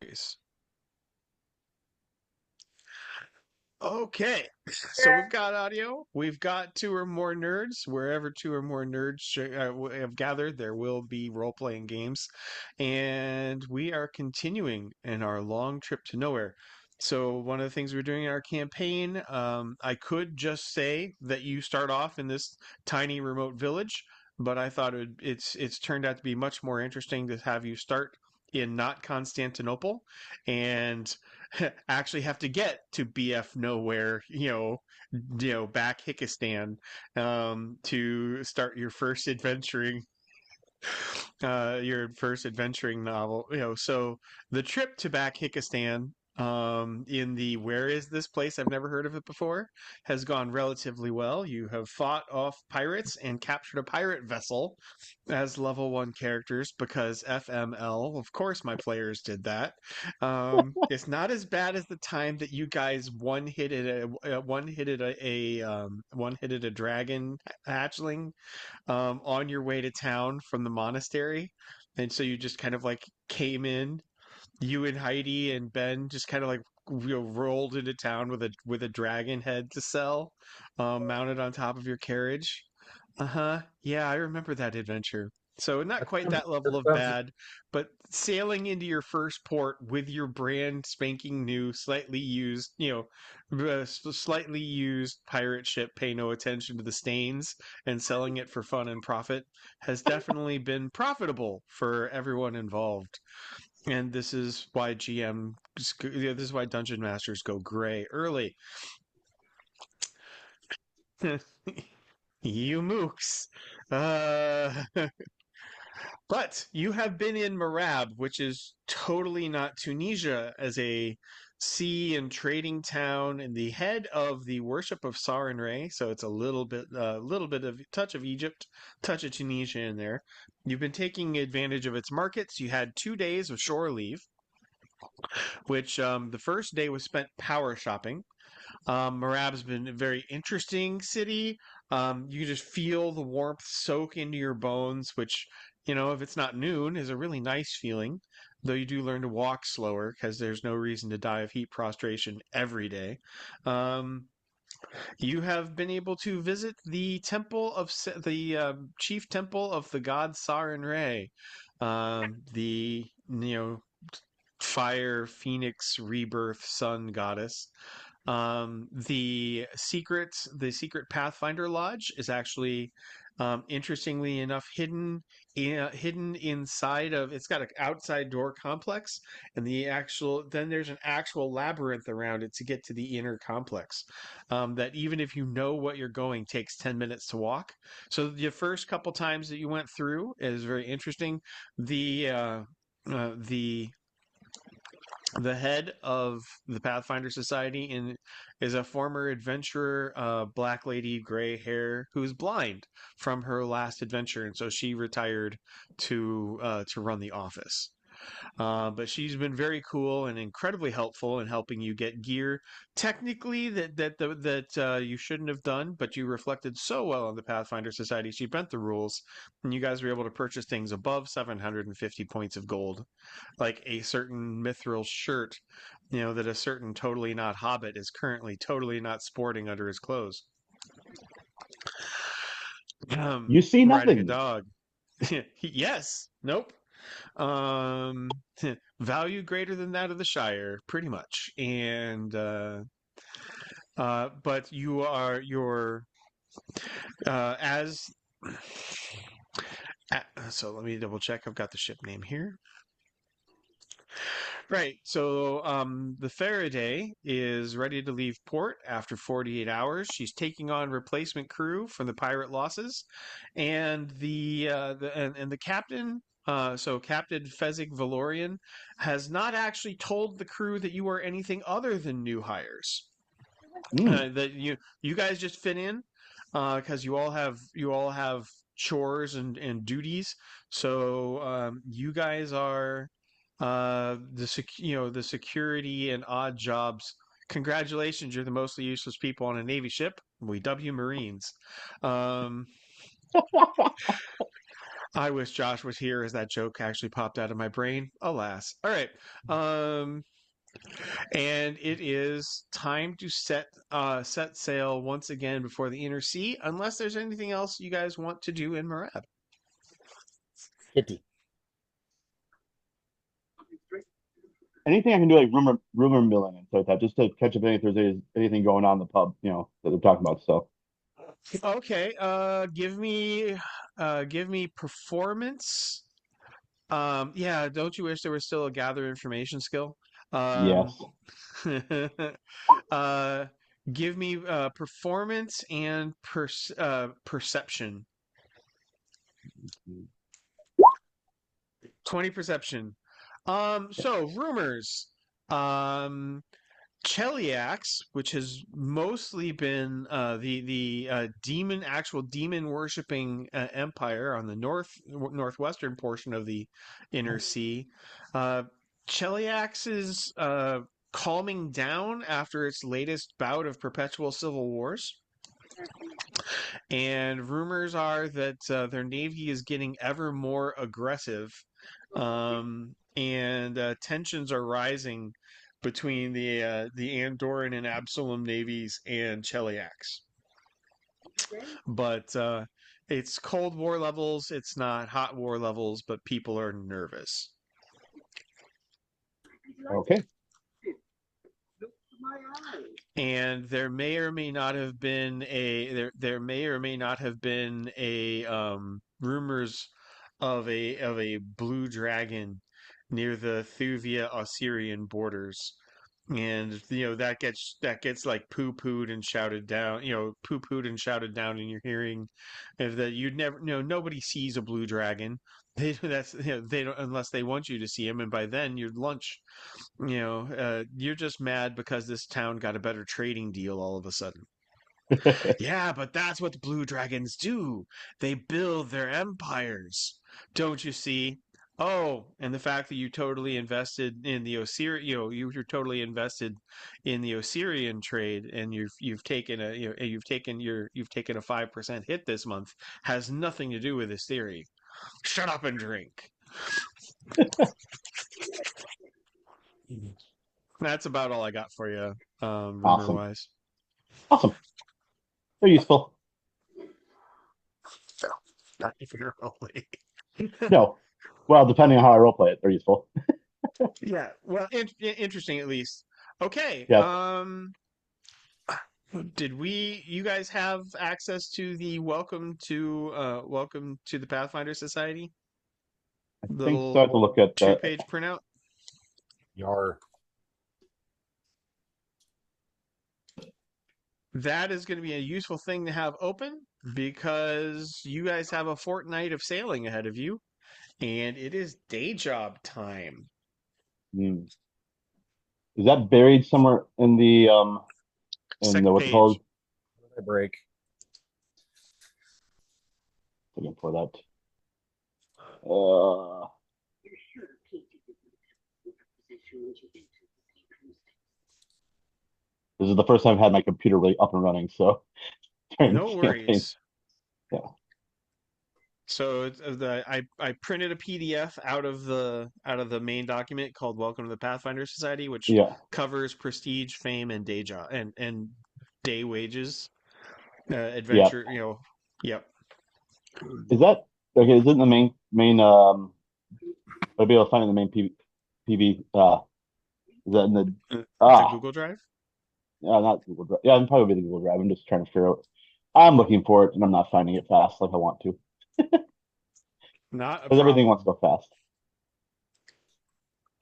Nice. Okay, so we've got audio. We've got two or more nerds. Wherever two or more nerds have gathered, there will be role playing games. And we are continuing in our long trip to nowhere. So, one of the things we're doing in our campaign, I could just say that you start off in this tiny remote village, but I thought it's turned out to be much more interesting to have you start in not Constantinople and actually have to get to BF nowhere, back Hickistan, to start your first adventuring novel. So the trip to back Hickistan, in the where is this place? I've never heard of it before, has gone relatively well. You have fought off pirates and captured a pirate vessel as level one characters because FML. Of course, my players did that. It's not as bad as the time that you guys one hitted a dragon hatchling on your way to town from the monastery. And so you just kind of like came in, you and Heidi and Ben just kind of like rolled into town with a dragon head to sell, mounted on top of your carriage. Uh-huh. Yeah, I remember that adventure. So not That quite sounds, that that level of sounds, bad, but sailing into your first port with your brand spanking new, slightly used, slightly used pirate ship, pay no attention to the stains, and selling it for fun and profit has definitely been profitable for everyone involved. And this is why this is why dungeon masters go gray early. You mooks. Uh, But you have been in Merab, which is totally not Tunisia, as a sea and trading town and the head of the worship of Sarin Ray. So it's a little bit of touch of Egypt, touch of Tunisia in there. You've been taking advantage of its markets. You had 2 days of shore leave, which the first day was spent power shopping. Merab's been a very interesting city. You just feel the warmth soak into your bones, which, if it's not noon, is a really nice feeling. Though you do learn to walk slower because there's no reason to die of heat prostration every day. Um, you have been able to visit the temple of the chief temple of the god Sarin Ray, the fire phoenix rebirth sun goddess. The secret Pathfinder Lodge is actually, interestingly enough, hidden inside of. It's got an outside door complex, and then there's an actual labyrinth around it to get to the inner complex. That even if you know what you're going, takes 10 minutes to walk. So the first couple times that you went through is very interesting. The the head of the Pathfinder Society is a former adventurer, black lady, gray hair, who's blind from her last adventure, and so she retired to run the office. But she's been very cool and incredibly helpful in helping you get gear. Technically, that you shouldn't have done, but you reflected so well on the Pathfinder Society. She bent the rules, and you guys were able to purchase things above 750 points of gold, like a certain mithril shirt, that a certain totally not hobbit is currently totally not sporting under his clothes. you see Riding a nothing. dog. Yes. Nope. Um, value greater than that of the Shire, pretty much. And but you're as so let me double check. I've got the ship name here. Right. So the Faraday is ready to leave port after 48 hours. She's taking on replacement crew from the pirate losses, and the captain. So Captain Fezzik Valorian has not actually told the crew that you are anything other than new hires. Mm. That you guys just fit in because you all have chores and duties. So you guys are the security and odd jobs. Congratulations, you're the mostly useless people on a Navy ship. We W Marines. Um, I wish Josh was here as that joke actually popped out of my brain. Alas. All right. Um, and it is time to set sail once again before the inner sea, unless there's anything else you guys want to do in Merab. Kitty. Anything I can do, like rumor milling and stuff like that, just to catch up if there's anything going on in the pub, that they're talking about. So Okay. Give me performance. Yeah. Don't you wish there was still a gather information skill? Um, yes. uh, give me performance and perception. 20 perception. So rumors. Um, Cheliax, which has mostly been the actual demon worshipping empire on the northwestern portion of the inner sea. Uh, Cheliax is calming down after its latest bout of perpetual civil wars. And rumors are that their navy is getting ever more aggressive, and tensions are rising between the Andorran and Absalom navies and Cheliax. But it's Cold War levels. It's not hot war levels, but people are nervous. Okay. And there may or may not have been there may or may not have been a rumors of a blue dragon near the Thuvia Osirian borders. And that gets like poo-pooed and shouted down, poo-pooed and shouted down in your hearing, that you'd never, nobody sees a blue dragon. They don't, unless they want you to see him, and by then you're lunch. You're just mad because this town got a better trading deal all of a sudden. Yeah, but that's what the blue dragons do. They build their empires. Don't you see? Oh, and the fact that you totally invested in the Osirian, you're totally invested in the Osirian trade, and you've taken you've taken a 5% hit this month, has nothing to do with this theory. Shut up and drink. That's about all I got for you, rumor Awesome. wise. Awesome. They're useful. Not even remotely. No. Well, depending on how I roleplay it, they're useful. Yeah, well, interesting at least. Okay, Yes. you guys have access to the welcome to the Pathfinder Society I think so. I little have to look at that. 2-page printout? Yar. That is going to be a useful thing to have open because you guys have a fortnight of sailing ahead of you, and it is day job time. Hmm. Is that buried somewhere in the Second what's it page. called? I break. Looking for that. Uh, this is the first time I've had my computer really up and running, so during No the campaign. worries. Yeah. So I printed a PDF out of the main document called Welcome to the Pathfinder Society, which Yeah. covers prestige, fame, and day job and day wages, Yeah. adventure. Yep. Is that okay? Is it in the main I'll be able to find it in the main PV is that in the The ah Google Drive. not Google Drive. Yeah, it'd probably be the Google Drive. I'm just trying to figure out. I'm looking for it and I'm not finding it fast like I want to. Not a Because everything wants problem. to go fast.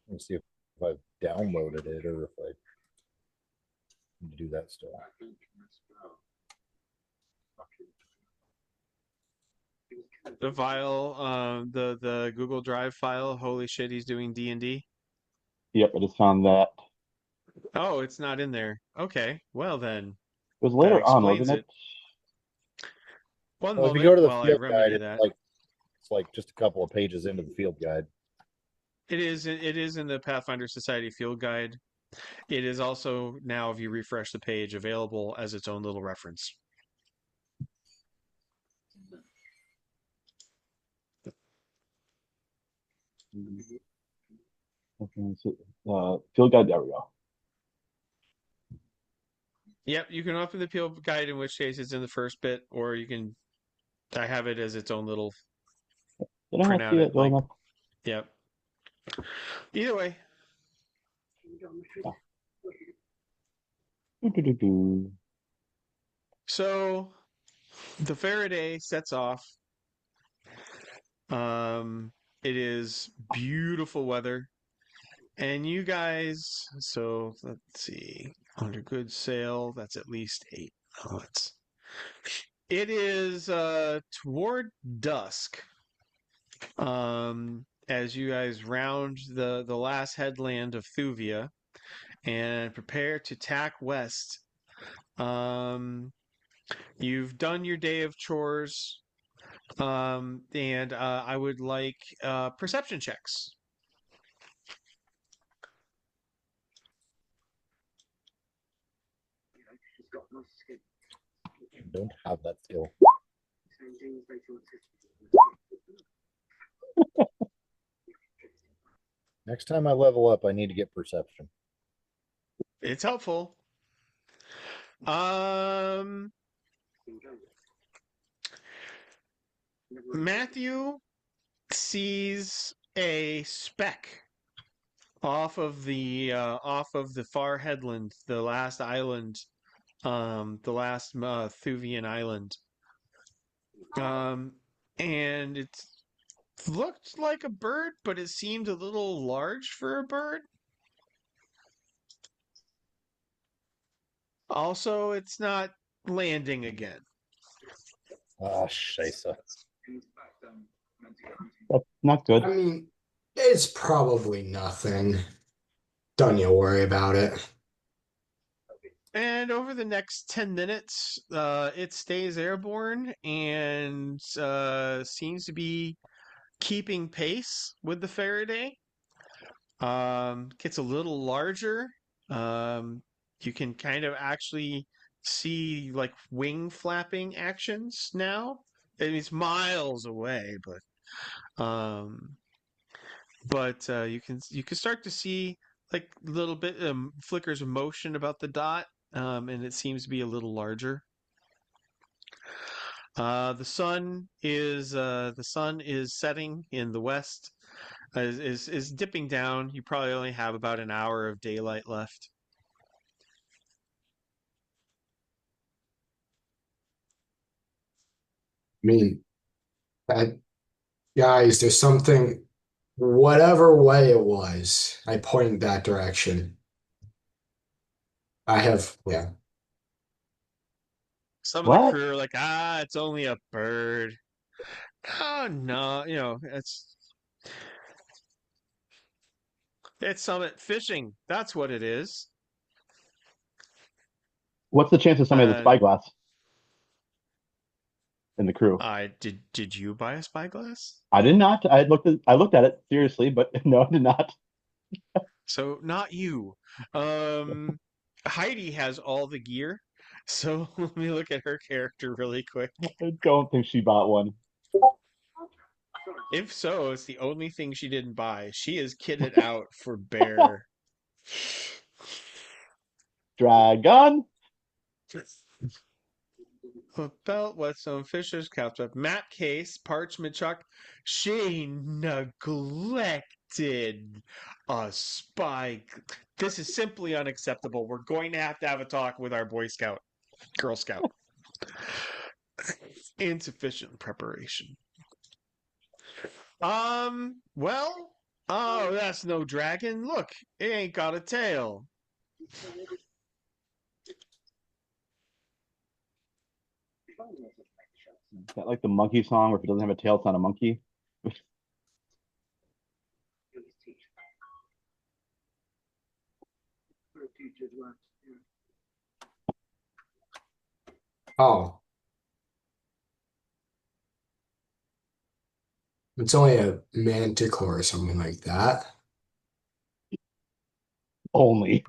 Let me see if I've downloaded it or if I need to do that still. The file, the Google Drive file. Holy shit, he's doing D&D. Yep, I just found that. Oh, it's not in there. Okay, well then, It was that later on, explains wasn't it. it? One Well, if you go moment to the while I field guide, remedy that. it's like just a couple of pages into the field guide. It is in the Pathfinder Society field guide. It is also now, if you refresh the page, available as its own little reference. Okay, so, field guide. There we go. Yep, you can offer the field guide, in which case it's in the first bit, or you can. I have it as its own little Did I not see printout. it It well like, enough? yep. Either way, Oh. Do. so the Faraday sets off. It is beautiful weather, and you guys. So let's see. Under good sail, that's at least 8. Oh, it is toward dusk. As you guys round the last headland of Thuvia and prepare to tack west. You've done your day of chores, and I would like perception checks. Don't have that skill. Next time I level up, I need to get perception. It's helpful. Matthew sees a speck off of the far headland, the last island, the last Thuvian island, um, and it looked like a bird, but it seemed a little large for a bird. Also, it's not landing again. Ah, scheisse. That's not good. I mean, it's probably nothing. Don't you worry about it. And over the next 10 minutes, it stays airborne and seems to be keeping pace with the Faraday. Gets a little larger. You can kind of actually see like wing flapping actions now. And it's miles away, but you can start to see like little bit flickers of motion about the dot, and it seems to be a little larger. The sun is setting in the west. Is dipping down. You probably only have about an hour of daylight left. I mean, that, guys, there's something, whatever way it was, I point that direction. I have, yeah. Some of the What? crew are like, it's only a bird. Oh no, it's summit fishing. That's what it is. What's the chance that somebody has a Uh, spyglass in the crew? I did you buy a spyglass? I did not. I looked at it seriously, but no, I did not. So not you. Um, Heidi has all the gear. So let me look at her character really quick. I don't think she bought one. If so, it's the only thing she didn't buy. She is kitted out for bear. Dragon. A belt, whetstone, fisher's cap, map case, parchment chalk. She neglected a spy. This is simply unacceptable. We're going to have a talk with our Boy Scout, Girl Scout. Insufficient preparation. Well, oh, that's no dragon. Look, it ain't got a tail. Is that like the monkey song where if it doesn't have a tail, it's not a monkey? Oh, it's only a manticore or something like that. Only.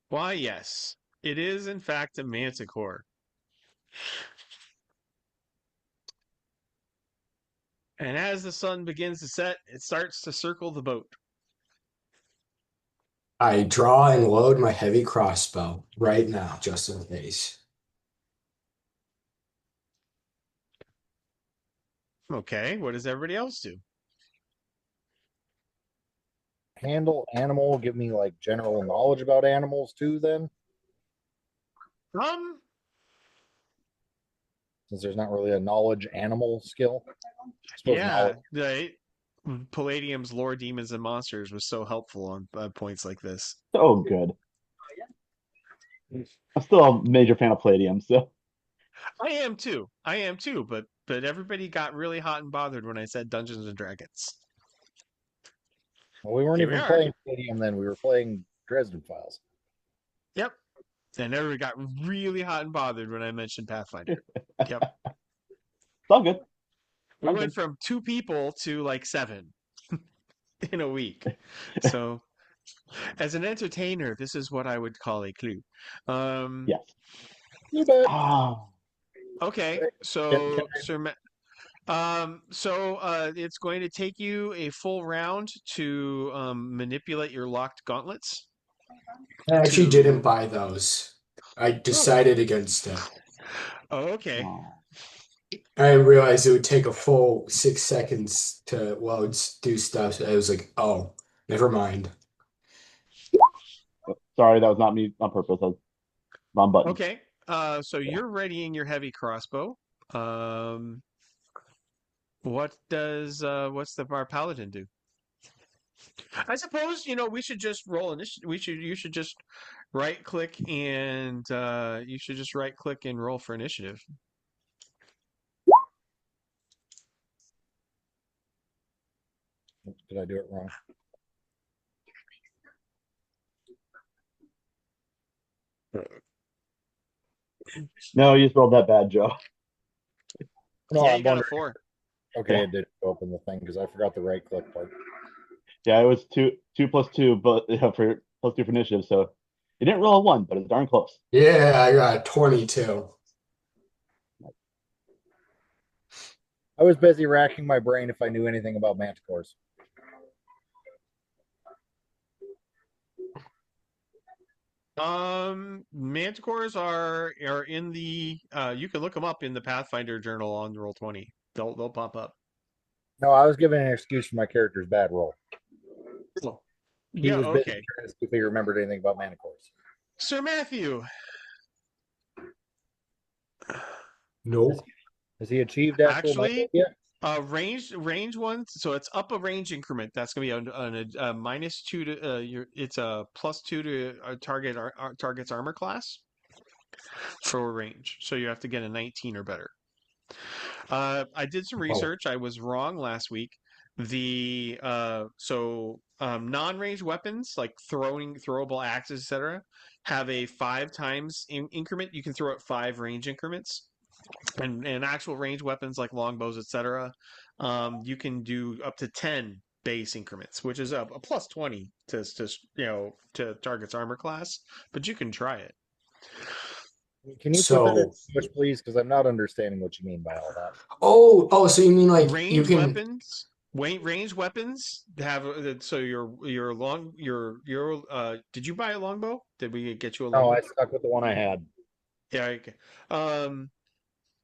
Why, yes. It is, in fact, a Manticore. And as the sun begins to set, it starts to circle the boat. I draw and load my heavy crossbow right now, just in case. Okay, what does everybody else do? Handle animal, give me like general knowledge about animals too, then, Um, since there's not really a knowledge animal skill. I suppose yeah, knowledge. Palladium's lore, demons, and monsters was so helpful on points like this. So good. I'm still a major fan of Palladium, so I am too. But everybody got really hot and bothered when I said Dungeons and Dragons. Well, we weren't Here we even are. playing Stadium then. We were playing Dresden Files. Yep. And everybody got really hot and bothered when I mentioned Pathfinder. Yep. it's all good. We Okay. went from 2 people to like 7 in a week. So, as an entertainer, this is what I would call a clue. Yes. You bet. Ah, Okay, Can so I- Sir, it's going to take you a full round to manipulate your locked gauntlets. I actually To didn't buy those. I decided against it. Oh, okay. oh. I realized it would take a full 6 seconds to do stuff. So I was like, oh, never mind. Sorry, that was not me on purpose. I was wrong button. Okay. So you're readying your heavy crossbow. Um, what's our paladin do? I suppose we should just roll initiative. You should just right click and roll for initiative. Did I do it wrong? No, you just rolled that bad, Joe. No, Yeah, I'm you got a wondering. 4. Okay, Yeah. it did open the thing because I forgot the right click part. Yeah, it was two plus two, but for plus two for initiative. So you didn't roll a 1, but it's darn close. Yeah, I got 22. I was busy racking my brain if I knew anything about manticores. Manticores are in the you can look them up in the Pathfinder journal on Roll20. They'll pop up. No, I was giving an excuse for my character's bad roll. He Yeah, was busy okay. trying to see if he remembered anything about manticores. Sir Matthew. Nope. Has he achieved actual Actually, knowledge yet? range one, so it's up a range increment. That's gonna be a -2 to it's a +2 to target's armor class for range. So you have to get a 19 or better. I did some research. I was wrong last week. The non-range weapons like throwable axes, etc., have a 5 times increment. You can throw at 5 range increments, and actual range weapons like longbows, etc., you can do up to 10 base increments, which is a +20 to target's armor class. But you can try it. Can you put that in So, English, please? Because I'm not understanding what you mean by all that. so you mean like you Range can? weapons. Range weapons have so your long your did you buy a longbow? Did we get you a No, longbow? I stuck with the one I had. Yeah. Okay.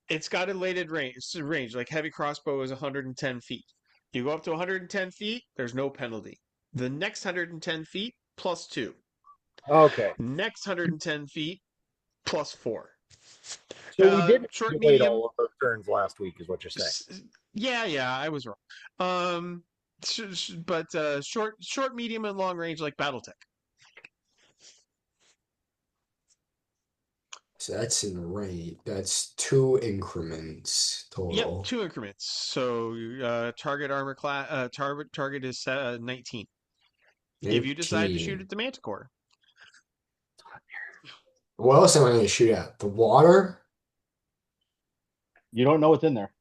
It's got a rated range. Like heavy crossbow is 110 feet. You go up to 110 feet, there's no penalty. The next 110 feet +2. Okay. Next 110 feet +4. So we did Short, wait medium. all of our turns last week, is what you're saying. Yeah, I was wrong. But short, medium, and long range like BattleTech. So that's in range. That's 2 increments Yep, total. 2 increments. So target armor class. Target is 19. If you decide to shoot 19. at the Manticore. What else am I going to shoot at? The water? You don't know what's in there.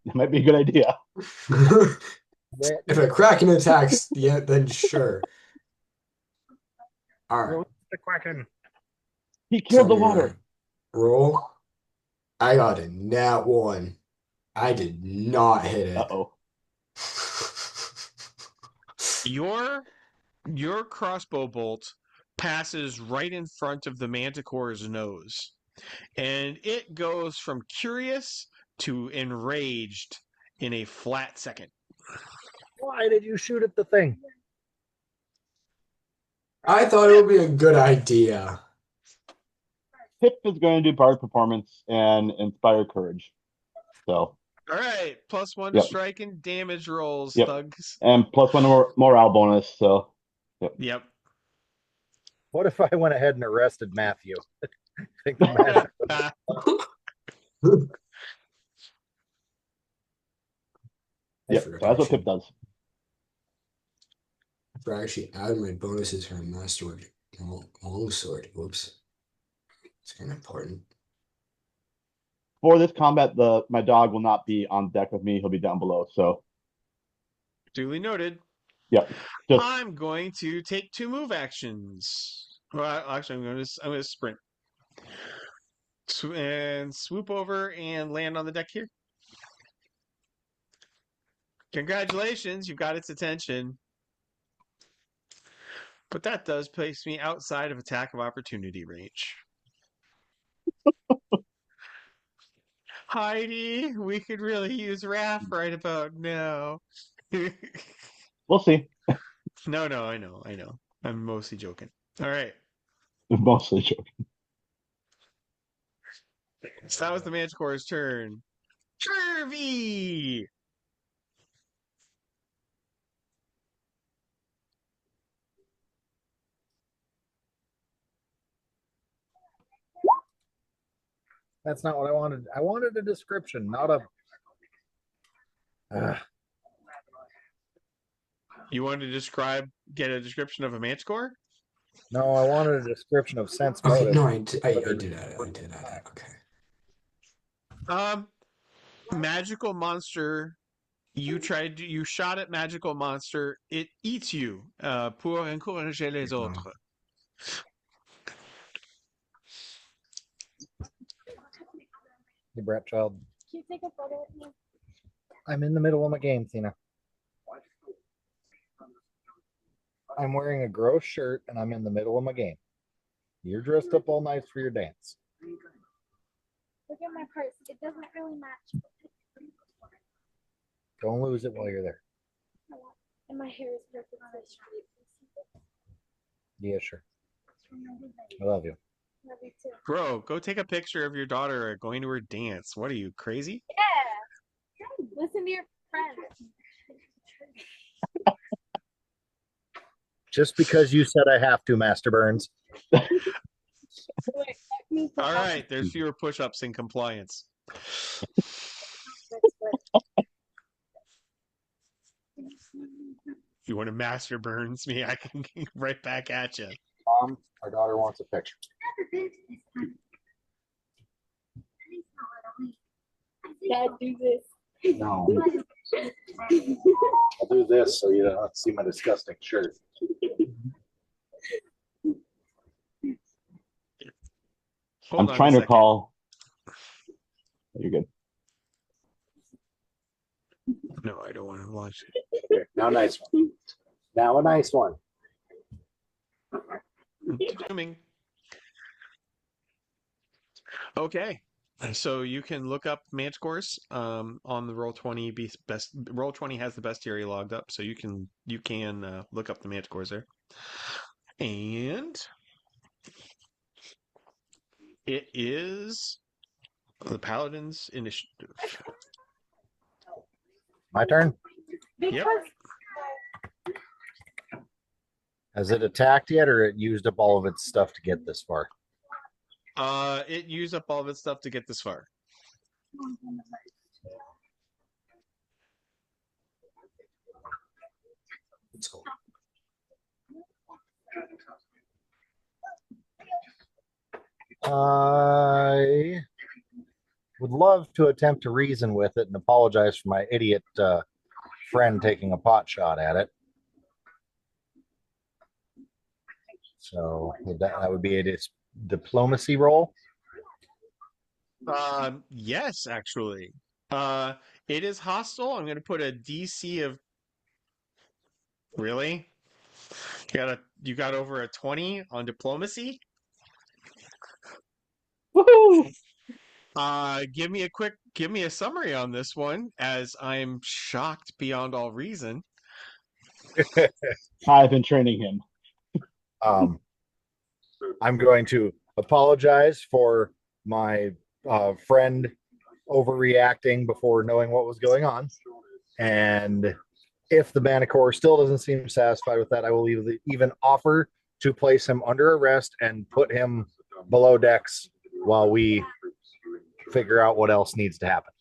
That might be a good idea. If a Kraken attacks, yeah, then sure. All right. The Kraken. He killed Tell the me water. roll. I got a nat 1. I did not hit it. Uh-oh. Your crossbow bolt passes right in front of the Manticore's nose, and it goes from curious to enraged in a flat second. Why did you shoot at the thing? I thought it would be a good idea. Pip is going to do bard performance and inspire courage. So, All right, +1 to yep, strike and damage rolls, yep, thugs. and +1 morale bonus. So, yep. Yep. What if I went ahead and arrested Matthew? Think the magic. Yep, so that's what Pip does. I actually added my bonuses for masterwork longsword. Whoops. It's kind of important. For this combat, my dog will not be on deck with me. He'll be down below. So, Duly noted. yep. Just I'm going to take 2 move actions. Well, actually, I'm going to sprint and swoop over and land on the deck here. Congratulations, you've got its attention. But that does place me outside of attack of opportunity range. Heidi, we could really use Raph right about now. we'll see. No, I know. I'm mostly joking. All right. Mostly joking. So that was the Manticore's turn. Jervy! That's not what I wanted. I wanted a description, not a. You wanted to get a description of a Manticore? No, I wanted a description of sense Okay, motive. no, I did that. Okay. Magical monster. You shot at magical monster. It eats you. Pour encourager les autres. Hey, Brett Child. Can you take a photo with me? I'm in the middle of my game, Tina. I'm wearing a gross shirt and I'm in the middle of my game. You're dressed up all nice for your dance. Look at my purse. It doesn't really match. Don't lose it while you're there. And my hair is perfectly straight. Yeah, sure. I love you. Love you too. Bro, go take a picture of your daughter going to her dance. What are you, crazy? Yeah. Listen to your friends. Just because you said I have to, Master Burns. Wait, All right, there's fewer push-ups in compliance. If you want to master burns me, I can get right back at you. Mom, our daughter wants a picture. Dad, do this. No. I'll do this so you don't have to see my disgusting shirt. Hold I'm on trying a to second. recall. You're good. No, I don't want to watch it. Here, now a nice one. Now a nice one. Zooming. Okay. So you can look up Manticores on the Roll20 best. Roll20 has the bestiary logged up, so you can look up the Manticores there. And it is the Paladin's initiative. My turn? Because Has it attacked yet, or it used up all of its stuff to get this far? It used up all of its stuff to get this far. Let's go. I would love to attempt to reason with it and apologize for my idiot friend taking a pot shot at it. So that would be a diplomacy roll? Yes, actually. It is hostile. I'm going to put a DC of really. You got over a 20 on diplomacy. Woohoo! Give me a summary on this one, as I'm shocked beyond all reason. I've been training him. I'm going to apologize for my friend overreacting before knowing what was going on. And if the Manticore still doesn't seem satisfied with that, I will even offer to place him under arrest and put him below decks while we figure out what else needs to happen.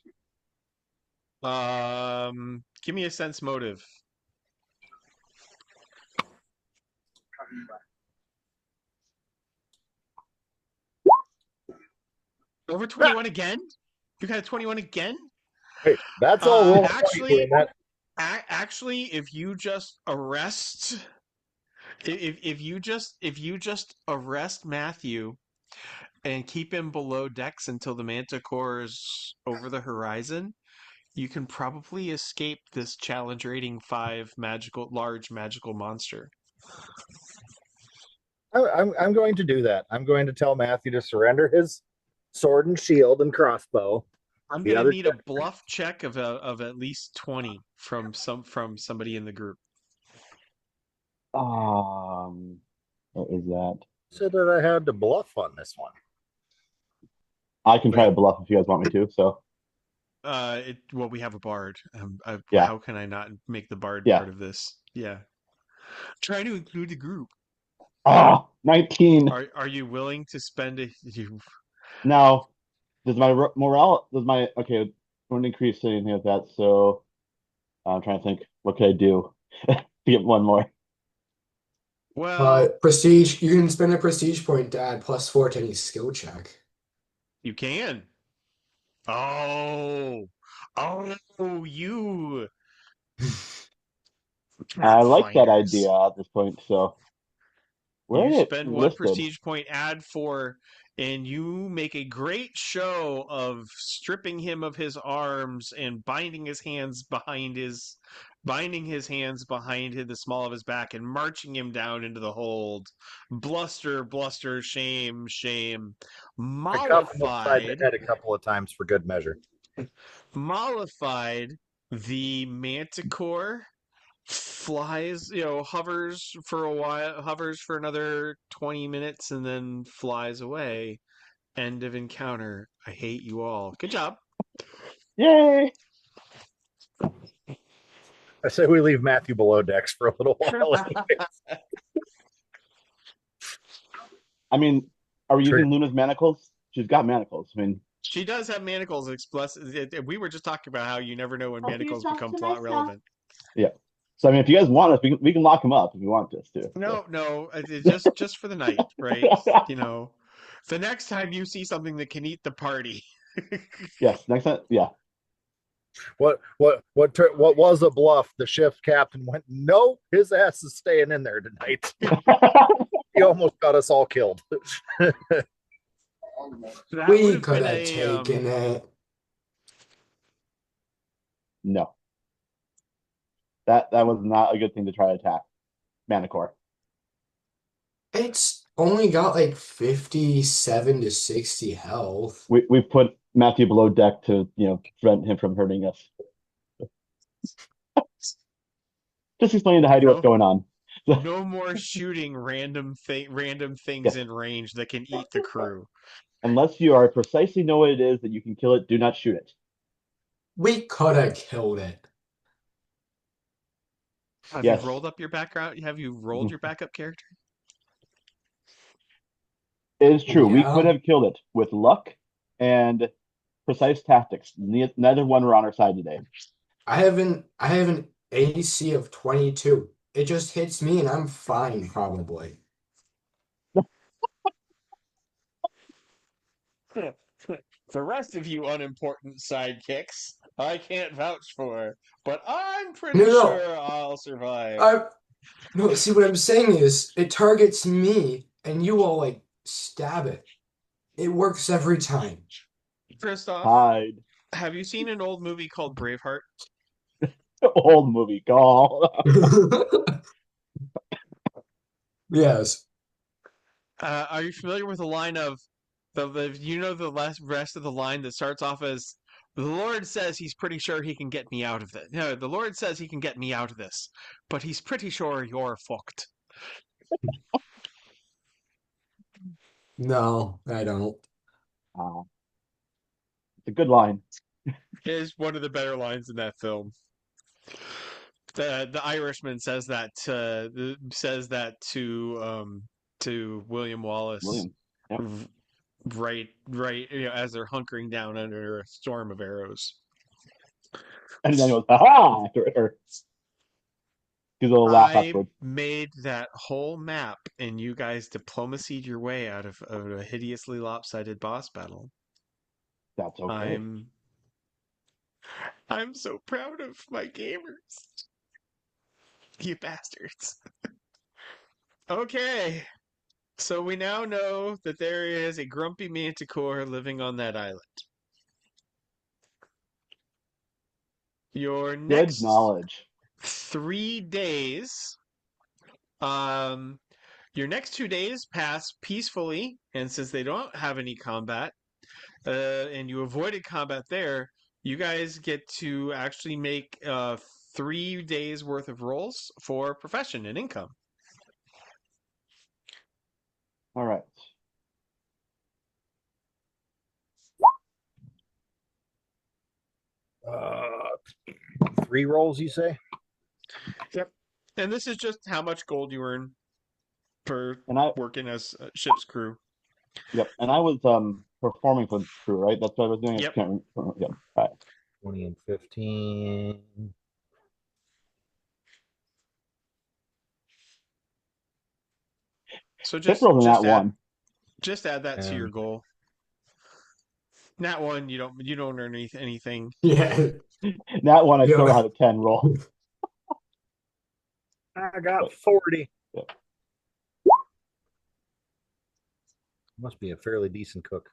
Give me a sense motive. Over 21 again? You got a 21 again? Hey, that's all. Actually, if you just arrest, if you just arrest Matthew and keep him below decks until the Manticore is over the horizon, you can probably escape this challenge rating 5 large magical monster. I'm going to do that. I'm going to tell Matthew to surrender his sword and shield and crossbow. I'm going to need a bluff check of at least 20 from somebody in the group. What is that? Said that I had to bluff on this one. I can try to bluff if you guys want me to. So, well, we have a bard. Yeah. How can I not make the bard Yeah. part of this? Yeah. Try to include the group. 19. Are you willing to spend Now, does my morale, okay, I won't increase anything like that. So, I'm trying to think, what could I do to get one more? Well, prestige. You can spend a prestige point to add +4 to any skill check. you can. Oh, you. I like that Pathfinders. idea at this point. So, where You is it spend one listed? prestige point, add 4, and you make a great show of stripping him of his arms and binding his hands behind the small of his back and marching him down into the hold. Bluster, bluster, shame, shame. I cuffed him upside the Mollified. head a couple of times for good measure. Mollified, the Manticore flies, hovers for a while, hovers for another 20 minutes, and then flies away. End of encounter. I hate you all. Good job. Yay! I say we leave Matthew below decks for a little while. I mean, are we using Luna's manacles? She's got manacles. I mean, she does have manacles. We were just talking about how you never know when manacles become plot relevant. Yeah. So I mean, if you guys want us, we can lock them up if you want us to. No, just for the night, right? The next time you see something that can eat the party. Yes, next time, yeah. What was a bluff? The ship's captain went, no, his ass is staying in there tonight. He almost got us all killed. We could have taken it. No. That was not a good thing to try to attack Manticore. It's only got like 57 to 60 health. We put Matthew below deck to prevent him from hurting us. Just explaining to Heidi what's going on. No more shooting random things in range that can eat the crew. Unless you are precisely know what it is that you can kill it, do not shoot it. We could have killed it. Have you rolled up your background? Have you rolled your backup character? It is true. Yeah. We could have killed it with luck and precise tactics. Neither one were on our side today. I have an AC of 22. It just hits me and I'm fine, probably. The rest of you unimportant sidekicks, I can't vouch for, but I'm pretty sure I'll survive. No, see, what I'm saying is it targets me and you all like Stab it. It works every time. Christoph, Hide. have you seen an old movie called Braveheart? Old movie call. Yes. Are you familiar with the line of the last rest of the line that starts off as the Lord says he's pretty sure he can get me out of this. No, the Lord says he can get me out of this, but he's pretty sure you're fucked. No, I don't. Uh, it's a good line. It is one of the better lines in that film. The Irishman says that to William Wallace William. Yep. right as they're hunkering down under a storm of arrows. And then he goes, aha! Or gives a little laugh I afterwards. made that whole map, and you guys diplomacied your way out of a hideously lopsided boss battle. That's okay. I'm so proud of my gamers. You bastards. Okay. So we now know that there is a grumpy manticore living on that island. Your Good next knowledge. 3 days, um, your next 2 days pass peacefully, and since they don't have any combat, and you avoided combat there, you guys get to actually make 3 days worth of rolls for profession and income. All right. Uh, 3 rolls, you say? Yep. And this is just how much gold you earn for And I working as a ship's crew. Yep. And I was performing for the crew, right? That's what I was doing. Yep. I can't remember. Yep. All right. 20 and 15. So Hit rolled in that one. just add that to your And goal. Nat one, you don't earn anything. Yeah. That one I Yeah. still had a 10 roll. I got 40. Yeah. Must be a fairly decent cook.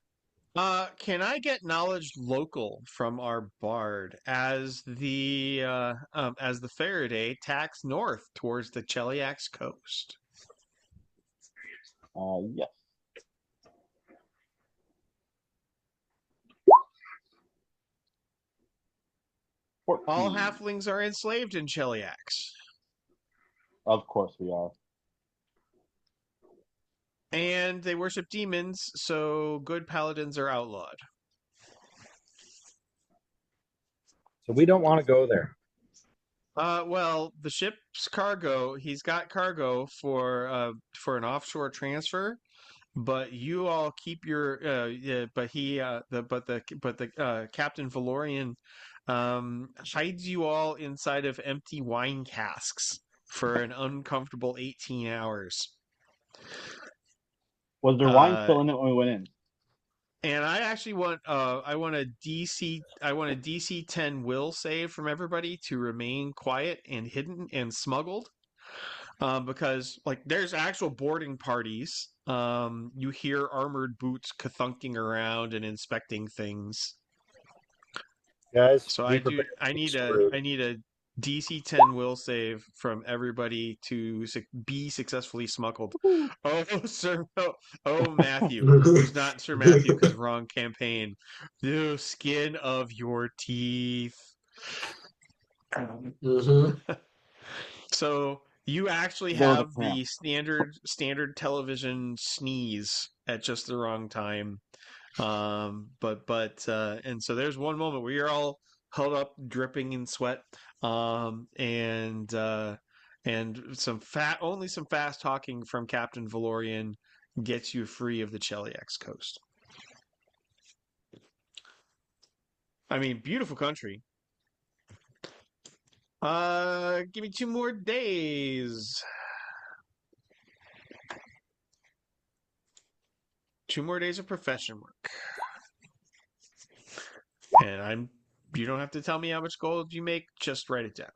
Can I get knowledge local from our bard as the Faraday tacks north towards the Cheliax coast? Yes. All 14. halflings are enslaved in Cheliax, Of course we are. and they worship demons, so good paladins are outlawed. So we don't want to go there. Well, the ship's cargo, he's got cargo for an offshore transfer, but you all keep your but the Captain Valorian hides you all inside of empty wine casks for an uncomfortable 18 hours. Was there wine still in it when we went in? And I actually want a DC 10 will save from everybody to remain quiet and hidden and smuggled. Because like there's actual boarding parties. You hear armored boots kathunking around and inspecting things. Guys, So be I prepared to be need screwed. a DC 10 will save from everybody to be successfully smuggled. Oh, Sir, Matthew, who's not Sir Matthew because wrong campaign. The skin of your teeth. Mhm. So you actually There was a have yeah. the standard television sneeze at just the wrong time. And so there's one moment where you're all held up, dripping in sweat, and some fast talking from Captain Valorian gets you free of the Cheliax coast. I mean, beautiful country. Give me 2 more days. 2 more days of profession work. And you don't have to tell me how much gold you make, just write it down.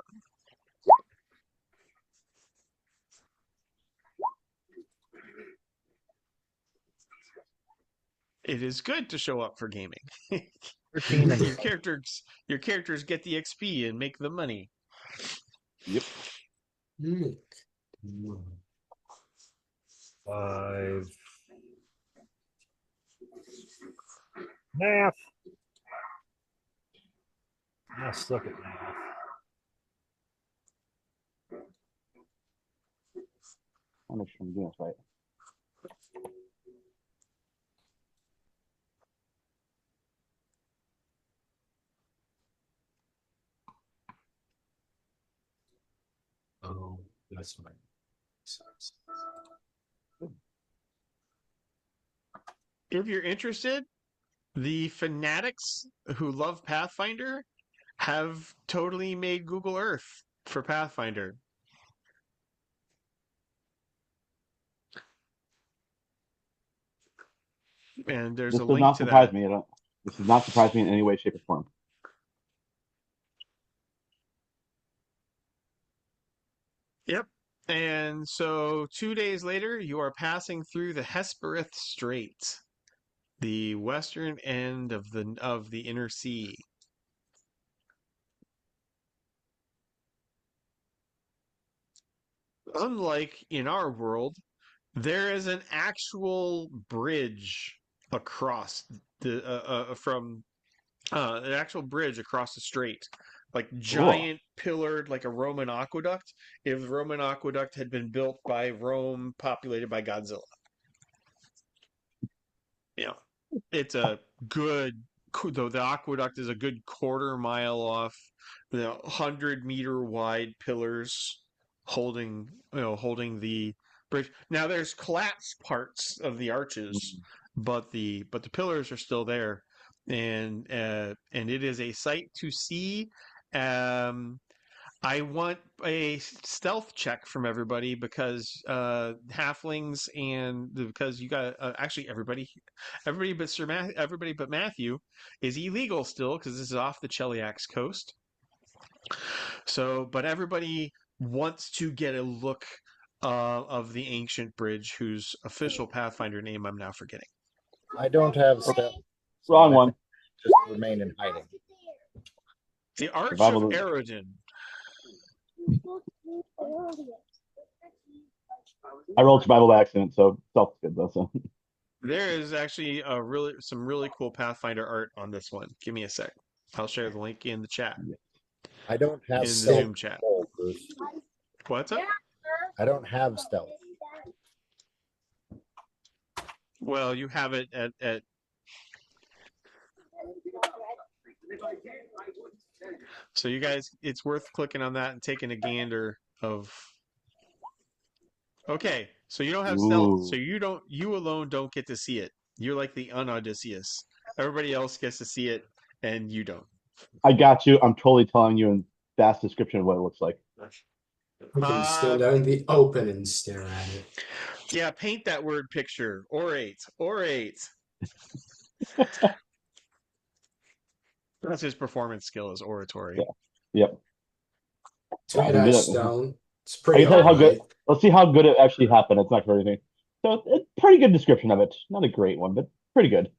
It is good to show up for gaming. 13 and Your characters get the XP and make the money. Yep. 5. Math. I suck at math. I'll make sure I'm doing this right. Oh, that's fine. If you're interested, the fanatics who love Pathfinder have totally made Google Earth for Pathfinder. And there's This a does link not to surprise that. me. This does not surprise me in any way, shape, or form. Yep. And so 2 days later, you are passing through the Hesperith Strait, the western end of the inner sea. Unlike in our world, there is an actual bridge across the from an actual bridge across the strait, like Cool. giant pillared, like a Roman aqueduct. If the Roman aqueduct had been built by Rome, populated by Godzilla, it's a good. Though the aqueduct is a good quarter-mile off, 100-meter wide pillars holding the bridge. Now there's collapsed parts of the arches, but the pillars are still there, and it is a sight to see. I want a stealth check from everybody because halflings and because you got actually everybody but Matthew is illegal still because this is off the Cheliax coast. So, but everybody wants to get a look of the ancient bridge, whose official Pathfinder name I'm now forgetting. I don't have stuff. Wrong one. Just remain in hiding. The Arch of Survival. Eredin. I rolled survival by accident, so self good though. So There is actually some really cool Pathfinder art on this one. Give me a sec. I'll share the link in the chat. I don't have In the stealth. Zoom chat. Bruce. What's up? I don't have stealth. Well, you have it at so you guys, it's worth clicking on that and taking a gander of. Okay, so you don't have stealth, so you alone don't get to see it. You're like the un-Odysseus. Everybody else gets to see it, and you don't. I got you. I'm totally telling you in fast description of what it looks like. You can stand out in the open and stare at it. Yeah, paint that word picture. Orate. That's his performance skill is oratory. Yeah. Yep. Sweet-ass stone. It's pretty I can tell you how alright. good. Let's see how good it actually happened. It's not for anything. So it's a pretty good description of it. Not a great one, but pretty good.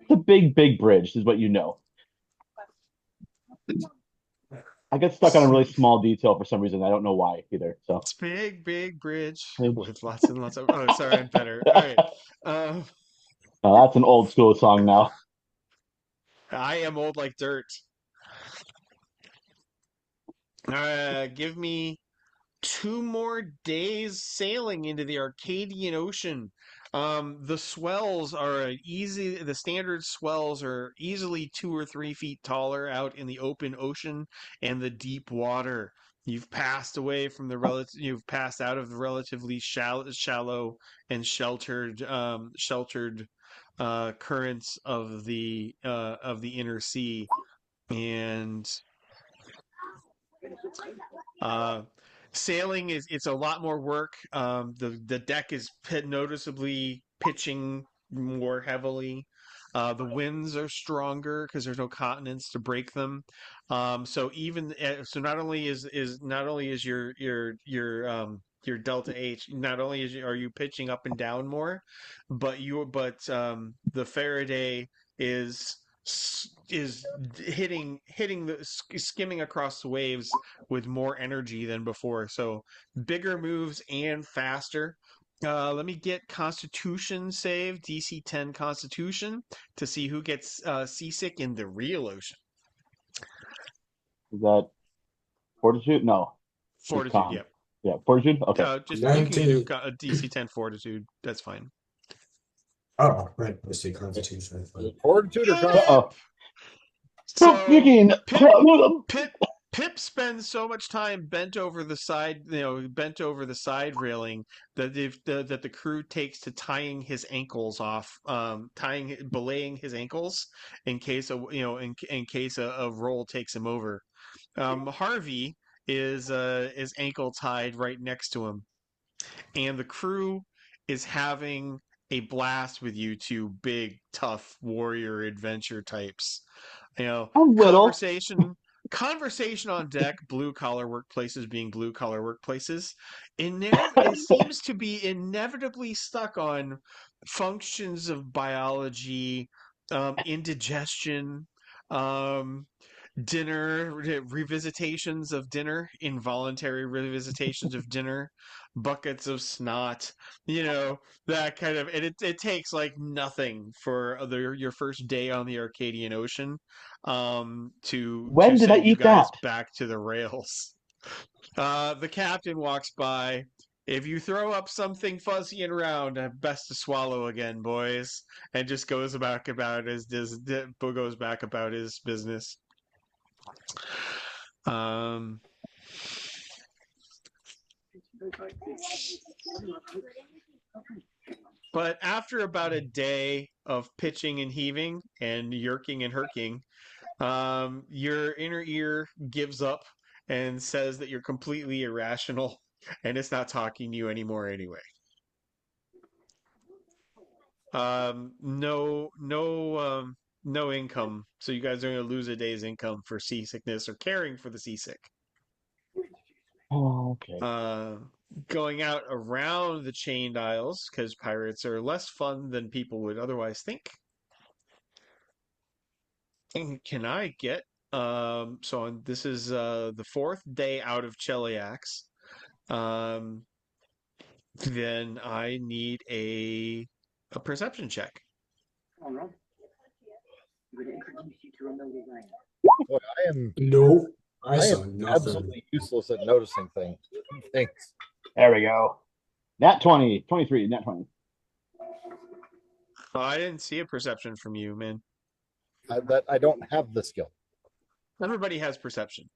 It's a big, big bridge, is what you know. I get stuck on a really small detail for some reason. I don't know why either. So it's big, big bridge with lots and lots of. Oh, sorry, I'm better. All right. That's an old school song now. I am old like dirt. Give me 2 more days sailing into the Arcadian Ocean. The standard swells are easily 2 or 3 feet taller out in the open ocean and the deep water. You've passed out of the relatively shallow and sheltered currents of the inner sea, and sailing it's a lot more work. The deck is noticeably pitching more heavily. The winds are stronger because there's no continents to break them. So not only is your delta H. Not only are you pitching up and down more, but the Faraday is hitting the skimming across the waves with more energy than before. So bigger moves and faster. Let me get Constitution save, DC 10 Constitution, to see who gets seasick in the real ocean. Is that fortitude? No, it's Fortitude, calm. yep. Yeah, fortitude. Okay. Just you can do 19. a DC 10 Fortitude. That's fine. Oh, right. Let's see. Constitution. Fortitude or Uh-oh. So Freaking. Pip spends so much time bent over the side railing that the crew takes to tying his ankles off, belaying his ankles in case in case a roll takes him over. Harvey is ankle tied right next to him, and the crew is having a blast with you two big, tough warrior adventure types. I'm little. Conversation on deck, blue collar workplaces being blue collar workplaces. It seems to be inevitably stuck on functions of biology, indigestion, dinner, revisitations of dinner, involuntary revisitations of dinner, buckets of snot, that kind of, and it takes like nothing for your first day on the Arcadian Ocean to When did I send you eat guys that? back to the rails. The captain walks by. If you throw up something fuzzy and round, best to swallow again, boys, and just goes back about his business. Um, but after about a day of pitching and heaving and yerking and herking, your inner ear gives up and says that you're completely irrational and it's not talking to you anymore anyway. No income. So you guys are going to lose a day's income for seasickness or caring for the seasick. Oh, okay. Going out around the chained isles, because pirates are less fun than people would otherwise think. And can I get this is the fourth day out of Cheliax. Then I need a perception check. Boy, I am No, I I saw am nothing. absolutely useless at noticing things. There we go. Nat 20, 23, nat 20. Oh, I didn't see a perception from you, man. I don't have the skill. Everybody has perception.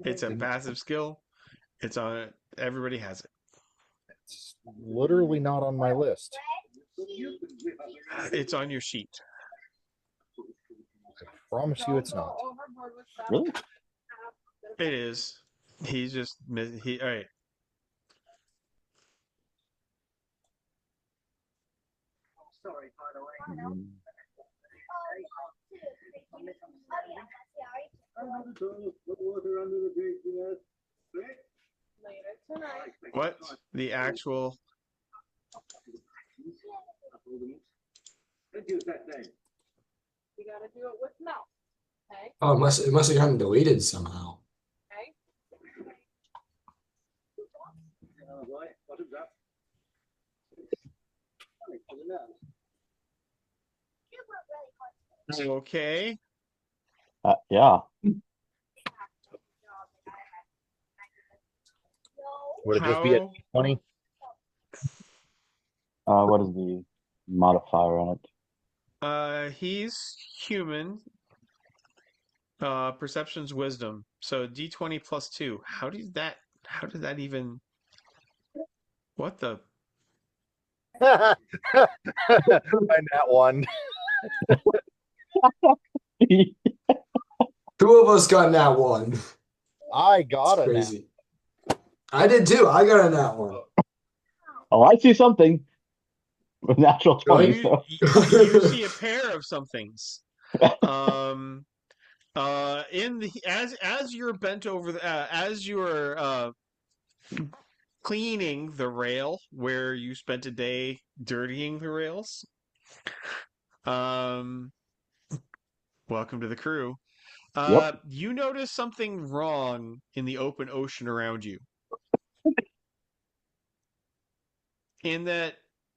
It's a passive skill. Everybody has it. It's literally not on my list. It's on your sheet. I promise you it's not. Really? It is. He's just all right. What? The actual. You gotta do it with mouth. Okay. Oh, it must have gotten deleted somehow. Okay. Okay. Yeah. Would it just be a 20? What is the modifier on it? He's human. Perception's wisdom. So D20 plus 2. How did that even? What the? I nat one. Two of us got that one. I got That's it. crazy. I did too. I got a nat one. Oh, I see something. With natural 20. Really? So. You see a pair of somethings. In the as you're bent over as you're cleaning the rail where you spent a day dirtying the rails. Um, welcome to the crew. Yep. You notice something wrong in the open ocean around you. In that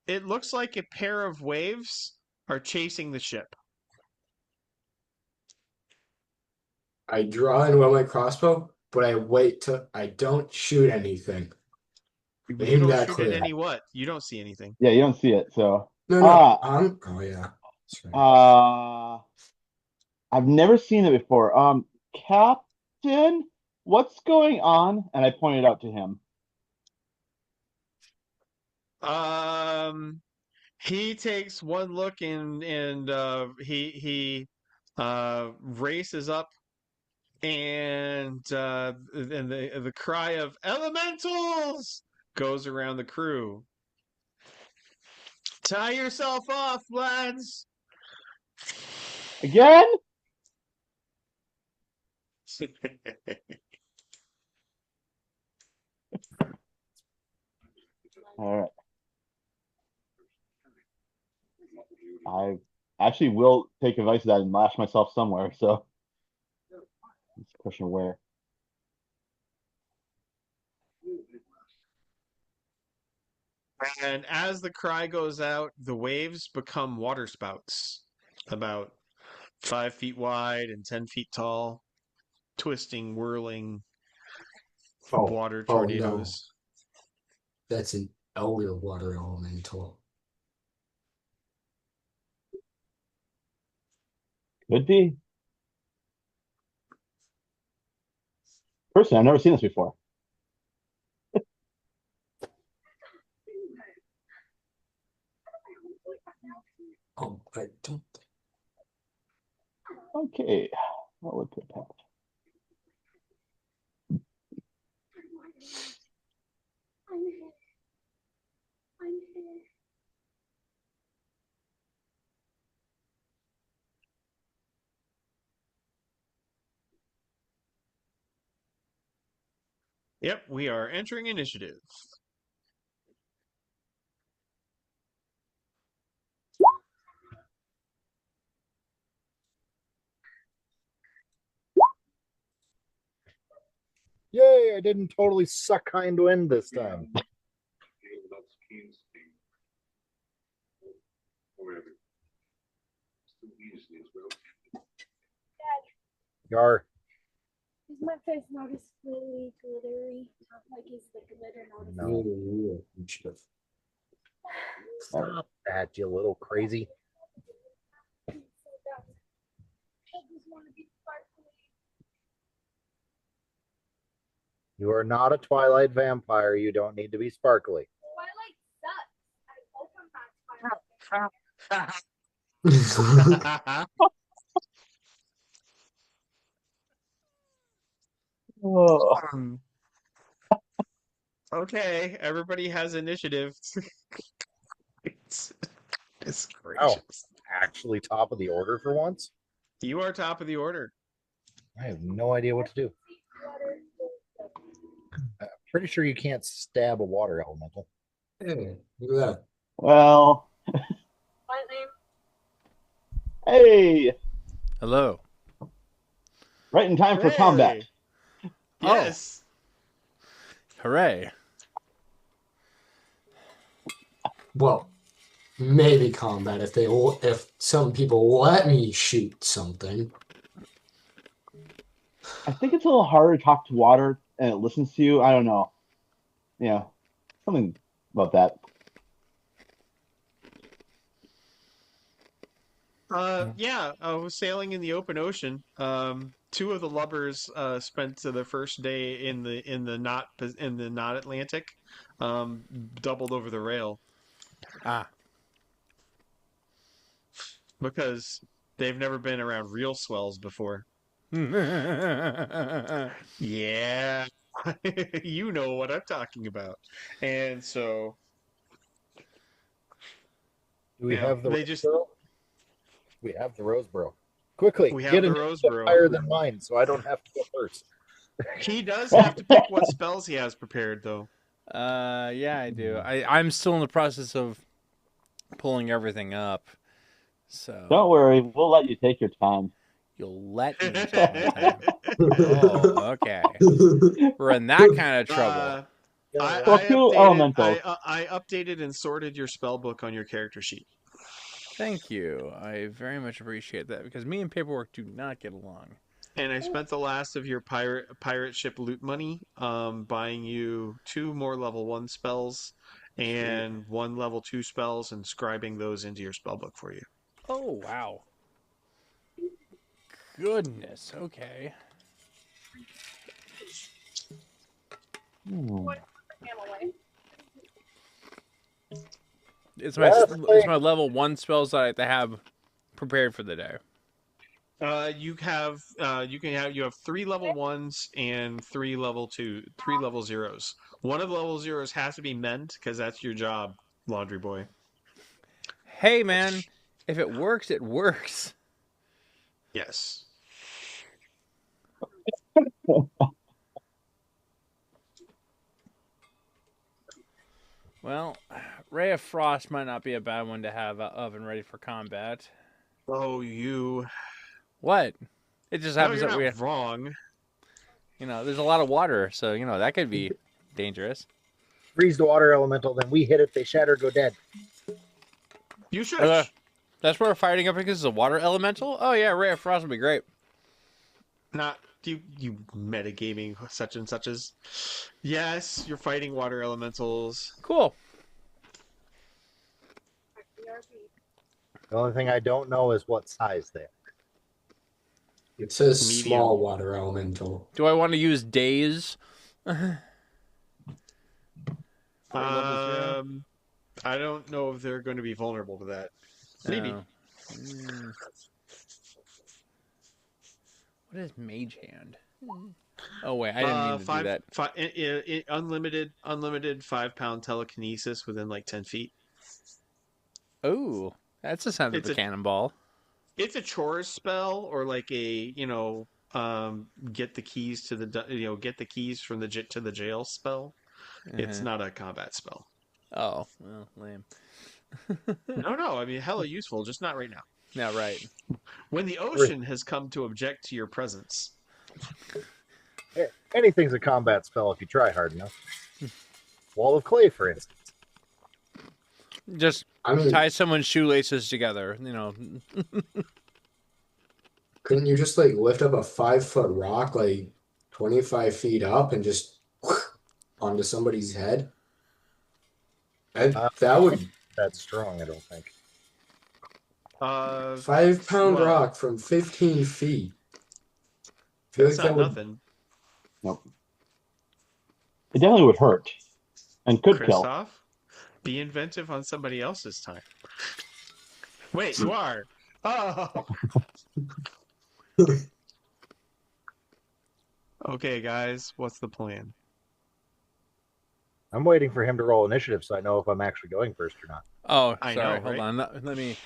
it looks like a pair of waves are chasing the ship. I draw in with my crossbow, but I wait till I don't shoot anything. You Aim don't that shoot at clear. any what? You don't see anything. Yeah, you don't see it. So, No, no. uh, Oh yeah. That's right. uh, I've never seen it before. Captain, what's going on? And I pointed out to him. He takes one look and he races up and the cry of elementals goes around the crew. Tie yourself off, lads. Again? All right. I actually will take advice of that and lash myself somewhere. So it's a question of where. And as the cry goes out, the waves become waterspouts, about 5 feet wide and 10 feet tall, twisting, whirling water Oh no. tornadoes. That's an elder water elemental. Could be. Personally, I've never seen this before. Oh, I don't. Okay. What would put that? I'm here. I'm here. Yep, we are entering initiative. Yay, I didn't totally suck hind wind this time. Yar. Is my face noticeably glittery? Not like is the glitter No. noticeable? Stop that, you little crazy. I just want to be sparkly. You are not a Twilight vampire. You don't need to be sparkly. Twilight sucks. I hope I'm not Twilight. Oh. Okay, everybody has initiative. It's Oh, gracious. actually top of the order for once? You are top of the order. I have no idea what to do. I'm pretty sure you can't stab a water elemental. Hey, look at that. Well, My name. hey, Hello. right in time for combat. Yes. Hooray. Well, maybe combat if some people let me shoot something. I think it's a little harder to talk to water and it listens to you. I don't know. Yeah, something about that. I was sailing in the open ocean. Two of the lubbers spent the first day in the not Atlantic, doubled over the rail Ah. because they've never been around real swells before. Yeah, you know what I'm talking about. And so Do we Yeah, have the they just- Roseboro? We have the Roseboro. Quickly, We have get the an Roseboro. higher than mine so I don't have to go first. He does have to pick what spells he has prepared, though. Yeah, I do. I'm still in the process of pulling everything up. So Don't worry, we'll let you take your time. you'll let me take my time. Oh, okay. We're in that kind of trouble. Well, two elementals. I updated and sorted your spell book on your character sheet. Thank you. I very much appreciate that because me and paperwork do not get along. And I spent the last of your pirate ship loot money buying you 2 more level 1 spells and 1 level 2 spells and scribing those into your spell book for you. Oh, wow. Goodness. Okay. It's my level 1 spells that I have to have prepared for the day. You have 3 level 1s and 3 level 0s. One of the level 0s has to be mend because that's your job, laundry boy. Hey, man, if it works, it works. Yes. Well, Ray of Frost might not be a bad one to have up and ready for combat. Oh, you. What? It just happens No, that you're not wrong. There's a lot of water, so that could be dangerous. Freeze the water elemental, then we hit it, they shatter, go dead. You should. That's what we're fighting up against, is a water elemental? Oh yeah, Ray of Frost would be great. Not you metagaming such and suches. Yes, you're fighting water elementals. Cool. The only thing I don't know is what size they are. It says Medium. small water elemental. Do I want to use days? I don't know if they're going to be vulnerable to that. Maybe. Oh. What is Mage Hand? Oh wait, I didn't mean to do that. Unlimited 5-pound telekinesis within like 10 feet. Oh, that's the sound of a cannonball. It's a chores spell, or like a get the keys to the get the keys from the to the jail spell. It's not a combat spell. Oh, well, lame. No. I mean, hella useful, just not right now. Yeah, right. When the ocean has come to object to your presence. Anything's a combat spell if you try hard enough. Wall of Clay, for instance. Just tie someone's shoelaces together, Couldn't you just like lift up a 5-foot rock like 25 feet up and just onto somebody's head? That would. That's strong, I don't think. 5-pound rock from 15 feet. I feel That's like not nothing. Nope. It definitely would hurt, and could kill. Christoph, be inventive on somebody else's time. Wait, you are. Oh. Okay, guys, what's the plan? I'm waiting for him to roll initiative so I know if I'm actually going first or not. Oh, I sorry. know, Hold right? on. Let me.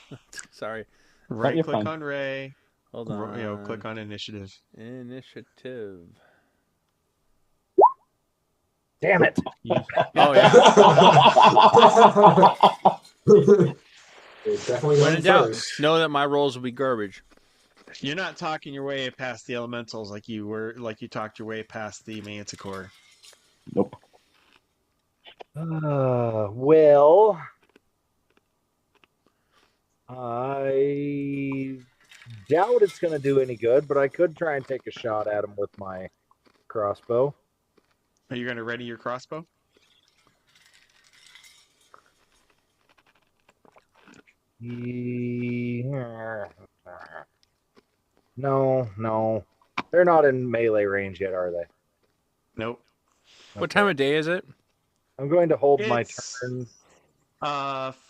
Sorry. Right click on Ray. Hold on. Click on initiative. Initiative. Damn it! Oh yeah. Definitely When going in doubt, first. know that my rolls will be garbage. You're not talking your way past the elementals like you talked your way past the Manticore. Nope. Well, I doubt it's going to do any good, but I could try and take a shot at him with my crossbow. Are you going to ready your crossbow? No. They're not in melee range yet, are they? Nope. What time of day is it? I'm going to hold my It's- turn.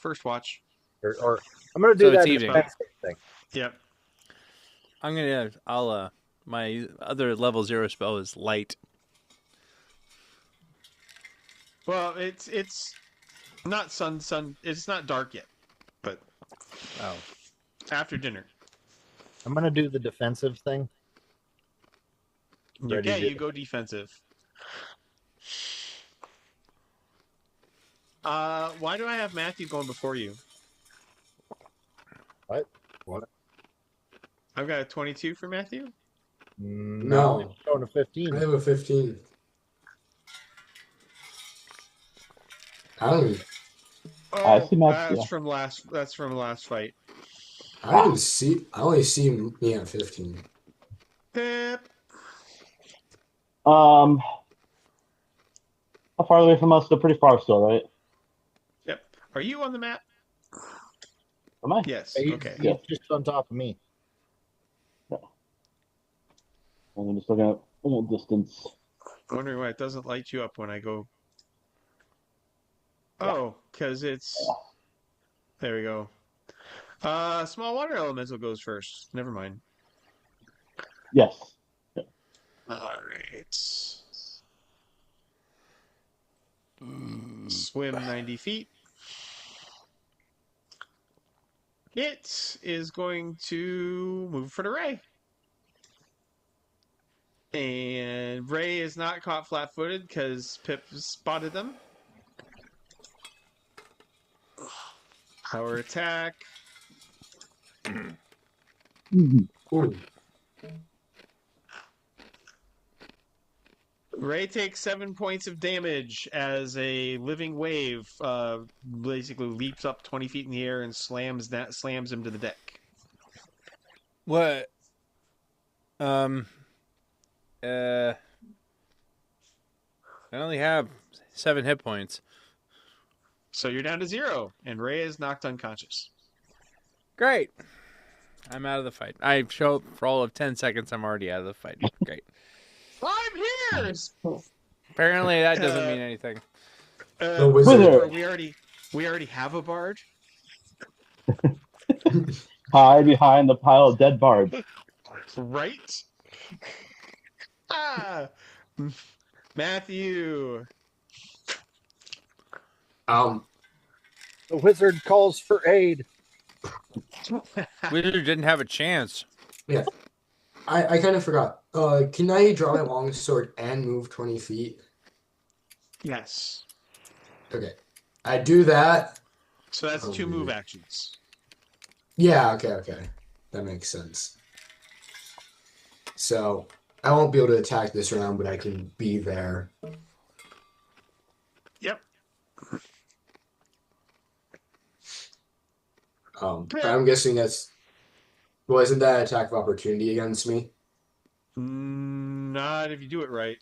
First watch. Or I'm going to do So it's that evening. defensive thing. Yep. My other level 0 spell is light. Well, it's not sun. It's not dark yet, but after dinner. I'm going to do the defensive thing. Ready Okay, to- you go defensive. Why do I have Matthew going before you? What? What? I've got a 22 for Matthew. No, it's showing a I 15. have a 15. I don't even, I Oh, see Matt. that's Yeah. from last. That's from last fight. I don't even see. I only see me at 15. Pip. How far away from us? They're pretty far still, right? Yep. Are you on the map? Am I? Yes. He's, Okay. he's Yes. just on top of me. I'm just looking at distance. Wondering why it doesn't light you up when I go. Yeah. Oh, because it's. There we go. Small water elemental goes first. Never mind. Yes. All right. Swim 90 feet. It is going to move for the Ray. And Ray is not caught flat-footed because Pip spotted them. Power attack. Ooh. Ray takes 7 points of damage as a living wave basically leaps up 20 feet in the air and slams him to the deck. What? I only have 7 hit points. So you're down to 0, and Ray is knocked unconscious. Great. I'm out of the fight. I show up for all of 10 seconds. I'm already out of the fight. Great. 5 years. Apparently, that doesn't mean anything. The wizard. We already have a bard. Hide behind the pile of dead bards. Right? Ah, Matthew. Um, The wizard calls for aid. Wizard didn't have a chance. yeah. I kind of forgot. Can I draw my longsword and move 20 feet? Yes. Okay. I do that. So that's Oh, 2 move weird. actions. Yeah, okay. That makes sense. So I won't be able to attack this round, but I can be there. Yep. I'm guessing wasn't that attack of opportunity against me? Not if you do it right.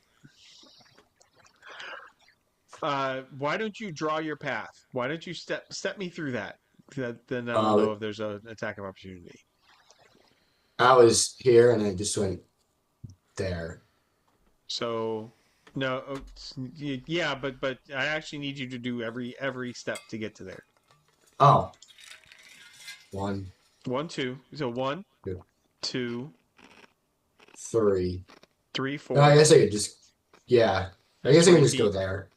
Why don't you draw your path? Why don't you step me through that? Then I will know if there's an attack of opportunity. I was here and I just went there. So no, yeah, but I actually need you to do every step to get to there. Oh. 1, 1, 2. So 1, Two. 2, 3. 3, 4. No, I guess I could just, yeah. I guess I can 20 just go feet. there.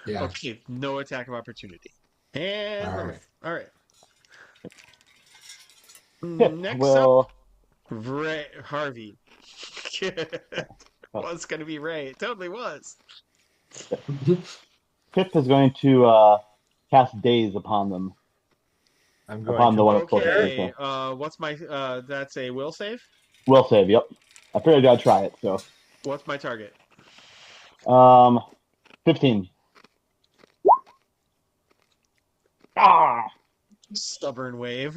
Yeah. Okay, no attack of opportunity. And All remove. All right. Pip Next will. up, Ray Harvey. Was going to be Ray. It totally was. Pip is going to cast Daze upon them. I'm going Upon to the one Okay. What's my? That's a will save. Will save. Yep. I figured I'd try it. So. What's my target? 15. Ah! Stubborn wave.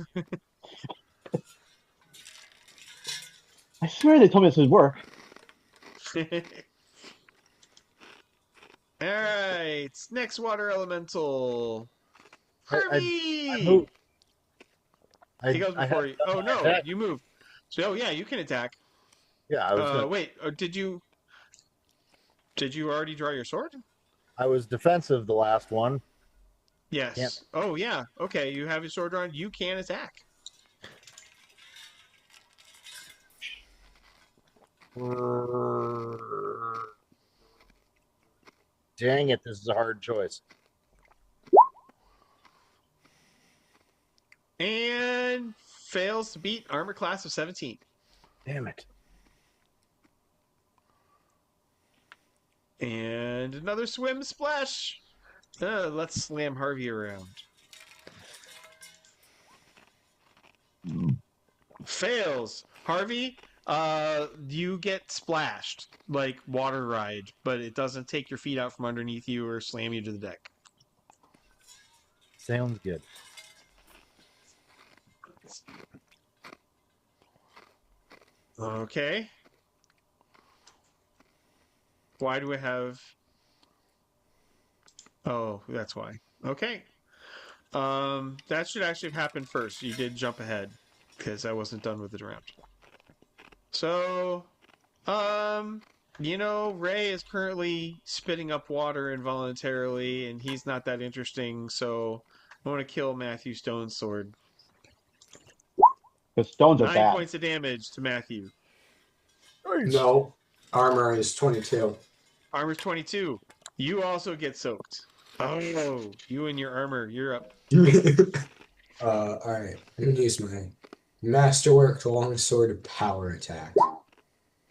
I swear they told me this would work. All right. Next water elemental. Harvey. I moved. He goes before you. Oh no, attack. you moved. So yeah, you can attack. Yeah, I was. Wait. Did you already draw your sword? I was defensive the last one. Yes. Yep. Oh yeah. Okay, you have your sword drawn. You can attack. Dang it! This is a hard choice. And fails to beat armor class of 17. Damn it! And another swim splash. Let's slam Harvey around. Fails. Harvey, you get splashed like water ride, but it doesn't take your feet out from underneath you or slam you to the deck. Sounds good. Okay. Why do we have... Oh, that's why. Okay. That should actually have happened first. You did jump ahead because I wasn't done with the round. So, Ray is currently spitting up water involuntarily, and he's not that interesting, so I want to kill Matthew Stone's sword. Because stones are 9 bad. points of damage to Matthew. No. Armor is 22. Armor's 22. You also get soaked. Oh, you and your armor, you're up. Alright. I'm gonna use my Masterwork Longsword power attack.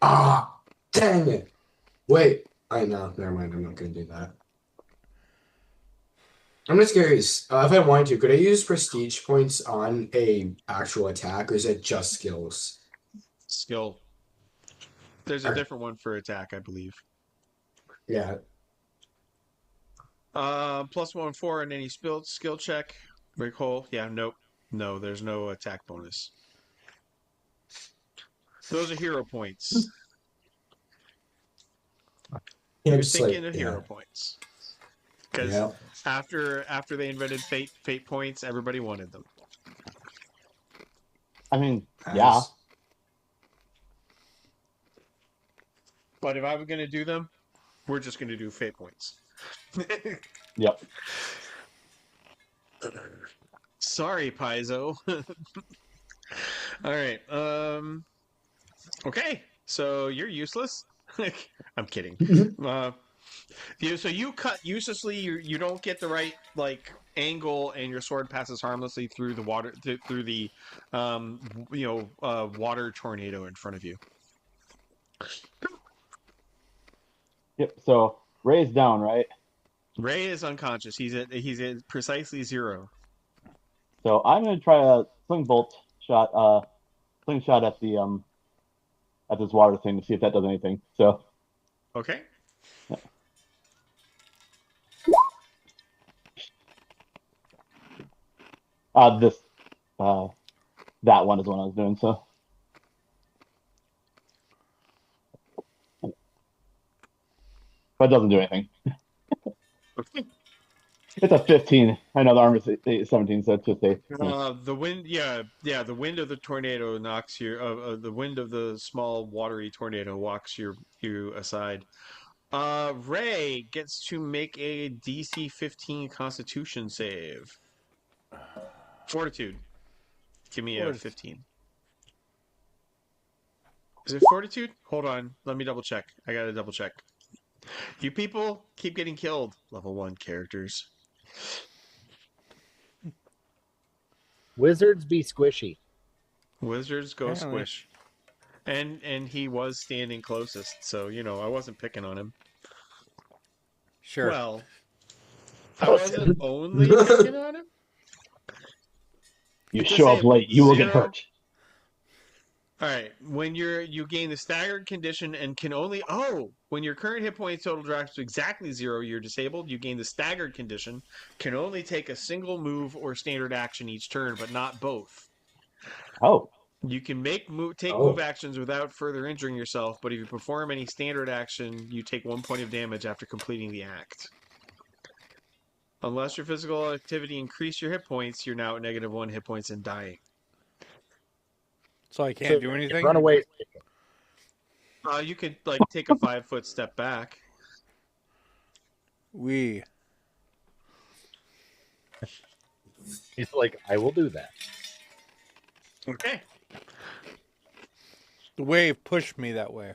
Ah! Dang it! Wait. I know. Never mind. I'm not gonna do that. I'm just curious. If I wanted to, could I use prestige points on a actual attack, or is it just skills? Skill. There's a Alright. different one for attack, I believe. Yeah. +1 4 on any skill check. Recall. Yeah, nope. No, there's no attack bonus. Those are hero points. Yeah, You're just thinking like, of hero points. Because Yeah. after they invented fate points, everybody wanted them. I mean, yeah. As- But if I was going to do them, we're just going to do fate points. Yep. Sorry, Paizo. All right. Okay. So you're useless. I'm kidding. So you cut uselessly. You don't get the right angle, and your sword passes harmlessly through the water through the water tornado in front of you. Yep. So Ray's down, right? Ray is unconscious. He's at precisely 0. So I'm gonna try a slingshot at the at this water thing to see if that does anything. So Okay. this that one is what I was doing. So but it doesn't do anything. It's a 15. I know the armor's 17, so it's just a. The wind, the wind of the tornado knocks you. The wind of the small watery tornado walks you aside. Ray gets to make a DC 15 Constitution save. Fortitude. Give me a 15. Is it Fortitude? Hold on. Let me double check. I gotta double check. You people keep getting killed. Level 1 characters. Wizards be squishy. Wizards go squish. And he was standing closest, so I wasn't picking on him. Sure. Well, I wasn't only picking on him. You show up late, you will get hurt. All right. When you gain the staggered condition and can only when your current hit points total drops to exactly 0, you're disabled. You gain the staggered condition, can only take a single move or standard action each turn, but not both. Oh. You can take move actions without further injuring yourself, but if you perform any standard action, you take 1 point of damage after completing the act. Unless your physical activity increased your hit points, you're now at -1 hit points and dying. So I can't do anything? Run away. You could take a 5-foot step back. He's like, I will do that. Okay. The wave pushed me that way.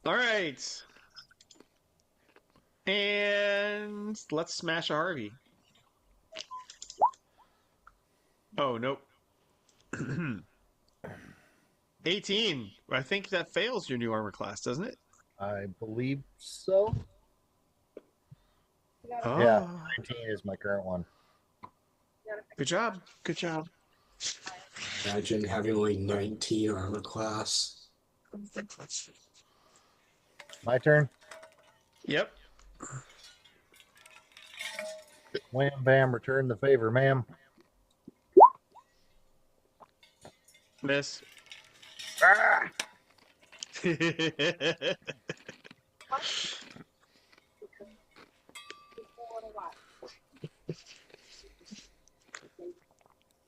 All right. And let's smash a Harvey. Oh, nope. 18. I think that fails your new armor class, doesn't it? I believe so. You gotta, Oh, Yeah. 19 is my current one. good job. Good job. Imagine having only 19 armor class. My turn. Yep. Wham bam, return the favor, ma'am. Miss. Ah!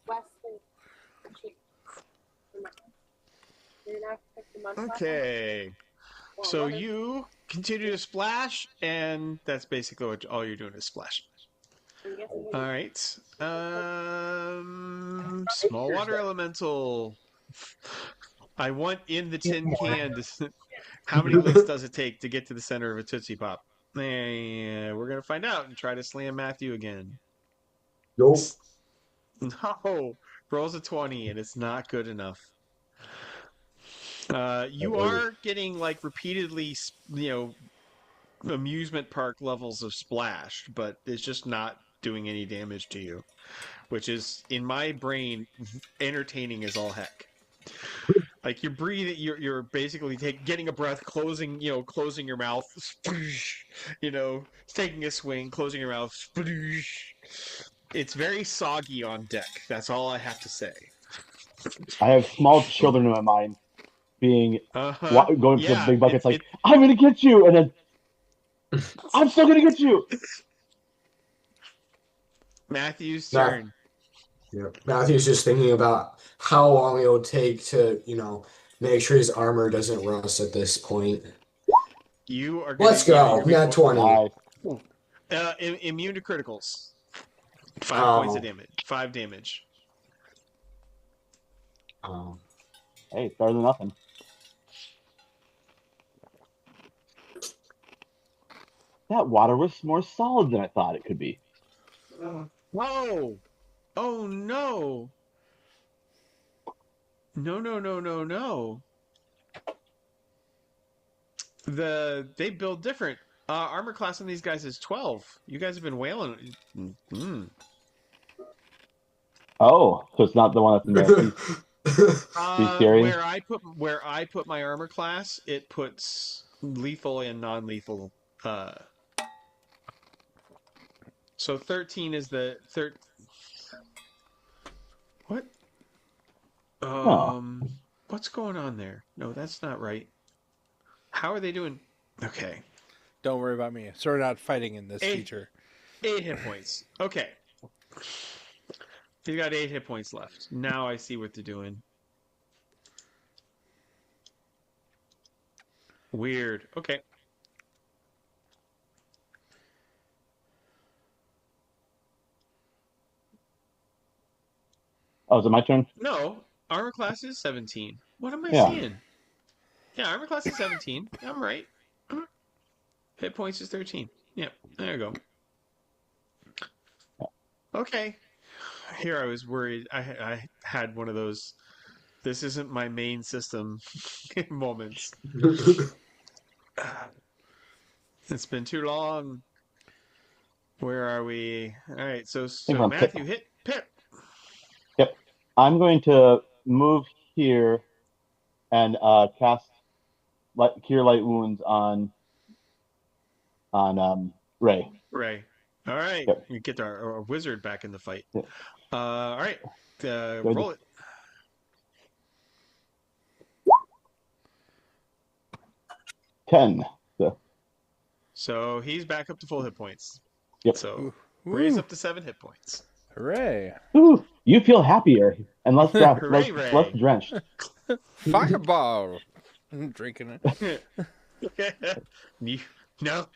Wesley. You're gonna have to pick the month last Okay. one. So Well, you continue to splash, and that's basically what all you're doing is splash. I'm guessing All right. Small water elemental. I want in the tin can. How many licks does it take to get to the center of a Tootsie Pop? We're gonna find out and try to slam Matthew again. Nope. No, rolls a 20, and it's not good enough. You are getting like repeatedly, amusement park levels of splash, but it's just not doing any damage to you, which is in my brain entertaining as all heck. Like you're breathing, you're basically getting a breath, closing your mouth, taking a swing, closing your mouth. It's very soggy on deck. That's all I have to say. I have small children in my mind being going for the Yeah, big buckets, I'm gonna get you, and then I'm still gonna get you. Matthew's turn. Yeah. Matthew's just thinking about how long it'll take to, make sure his armor doesn't rust at this point. You are. Let's go. Nat 20. Immune to criticals. 5 points of damage. 5 damage. Oh. Hey, it's better than nothing. That water was more solid than I thought it could be. Whoa! Oh no! No. They build different. Armor class on these guys is 12. You guys have been whaling. Oh, so it's not the one that's in there. Be scary. Where I put my armor class, it puts lethal and non-lethal. So 13 is the third. What? What's going on there? No, that's not right. How are they doing? Okay. Don't worry about me. So we're not fighting in this feature. 8 hit points. Okay. He's got 8 hit points left. Now I see what they're doing. Weird. Okay. Oh, is it my turn? No. Armor class is 17. What am I Yeah. seeing? Yeah, armor class is 17. I'm right. Hit points is 13. Yep, there you go. Okay. Here I was worried. I had one of those, this isn't my main system moments. It's been too long. Where are we? All right, so Matthew, hit Pip. Yep. I'm going to move here and cast Cure Light Wounds on Ray. Ray. All right. Yep. We get our wizard back in the fight. Yep. All right. Roll it. 10. So he's back up to full hit points. Yep. So Ray's up to 7 hit points. Hooray. Ooh, you feel happier and less less drenched. Fireball. I'm drinking it. No.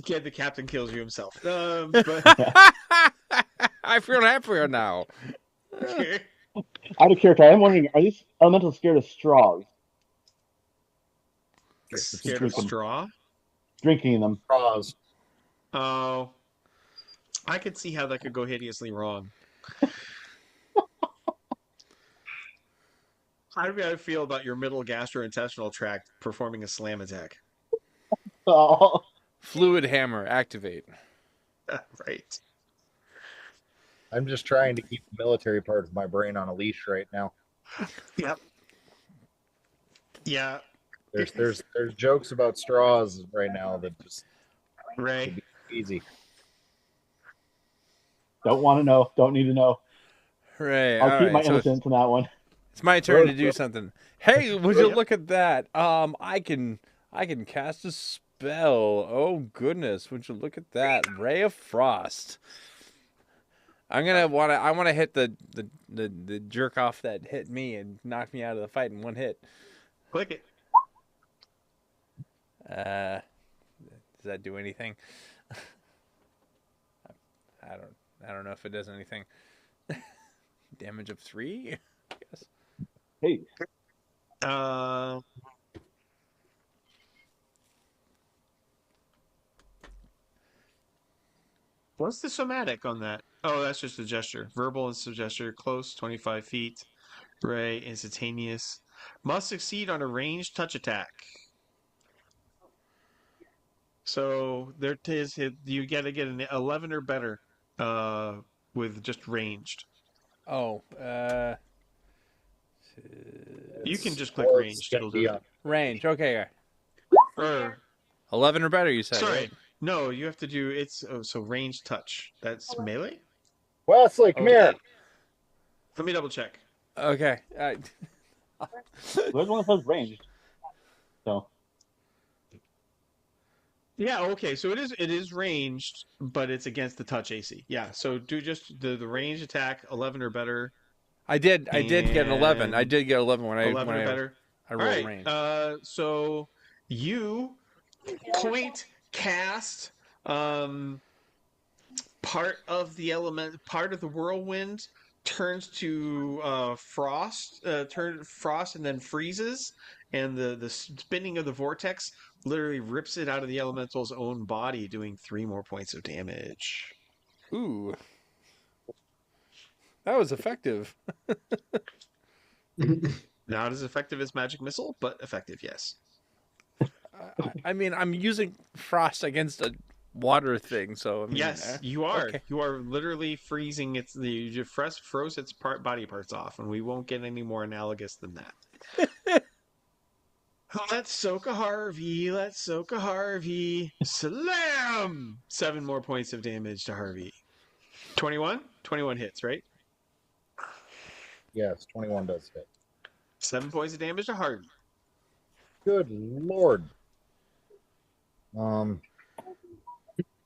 The captain kills you himself. But I feel happier now. Out of character, I'm wondering, are these elementals scared of straws? Scared of straw? Drinking them. Straws. Oh. I could see how that could go hideously wrong. How do I feel about your middle gastrointestinal tract performing a slam attack? Oh, Fluid hammer activate. Right. I'm just trying to keep the military part of my brain on a leash right now. Yep. Yeah. There's jokes about straws right now that just Ray. should be easy. don't want to know. Don't need to know. Hooray. I'll All keep my right, so innocence on that one. it's my turn to do something. Hey, would you look at that? I can cast a spell. Oh goodness, would you look at that? Ray of Frost. I want to hit the jerk off that hit me and knocked me out of the fight in one hit. Click it. Does that do anything? I don't know if it does anything. Damage of 3, I guess. Hey, what's the somatic on that? Oh, that's just a gesture. Verbal is a gesture. Close, 25 feet. Ray, instantaneous. Must succeed on a ranged touch attack. So there it is. You got to get an 11 or better with just ranged. Oh, You can just click ranged. It'll do it. range. Okay. Or 11 or better, you said. sorry, Right? no, you have to do it's so ranged touch. That's melee. Wesley, come here. Let me double check. Okay. there's one that says ranged. So Yeah, okay. So it is ranged, but it's against the touch AC. Yeah. So do just the range attack 11 or better. I did get an 11. I did get 11 when I 11 or better. I All rolled right. range. So you point cast part of the whirlwind turns to frost, and then freezes, and the spinning of the vortex literally rips it out of the elemental's own body, doing 3 more points of damage. Ooh. That was effective. Not as effective as magic missile, but effective, yes. I mean, I'm using frost against a water thing, so I mean, Yes, you are. okay. You are literally freezing you just froze its body parts off, and we won't get any more analogous than that. Let's soak a Harvey. Slam! 7 more points of damage to Harvey. 21? 21 hits, right? Yes, 21 does hit. 7 points of damage to Harvey. Good Lord.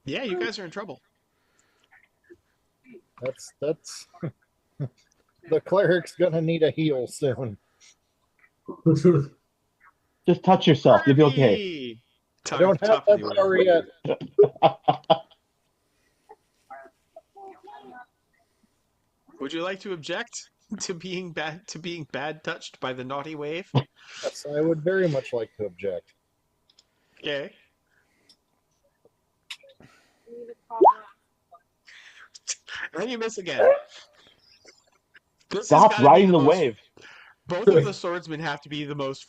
Yeah, you guys are in trouble. That's the cleric's gonna need a heal soon. just touch yourself. You'll be okay. Harvey! I don't have Top of that the power order. yet. Would you like to object to being bad touched by the naughty wave? Yes, I would very much like to object. Okay. And you miss again. This has Stop gotta be riding the most- wave. Both of the swordsmen have to be the most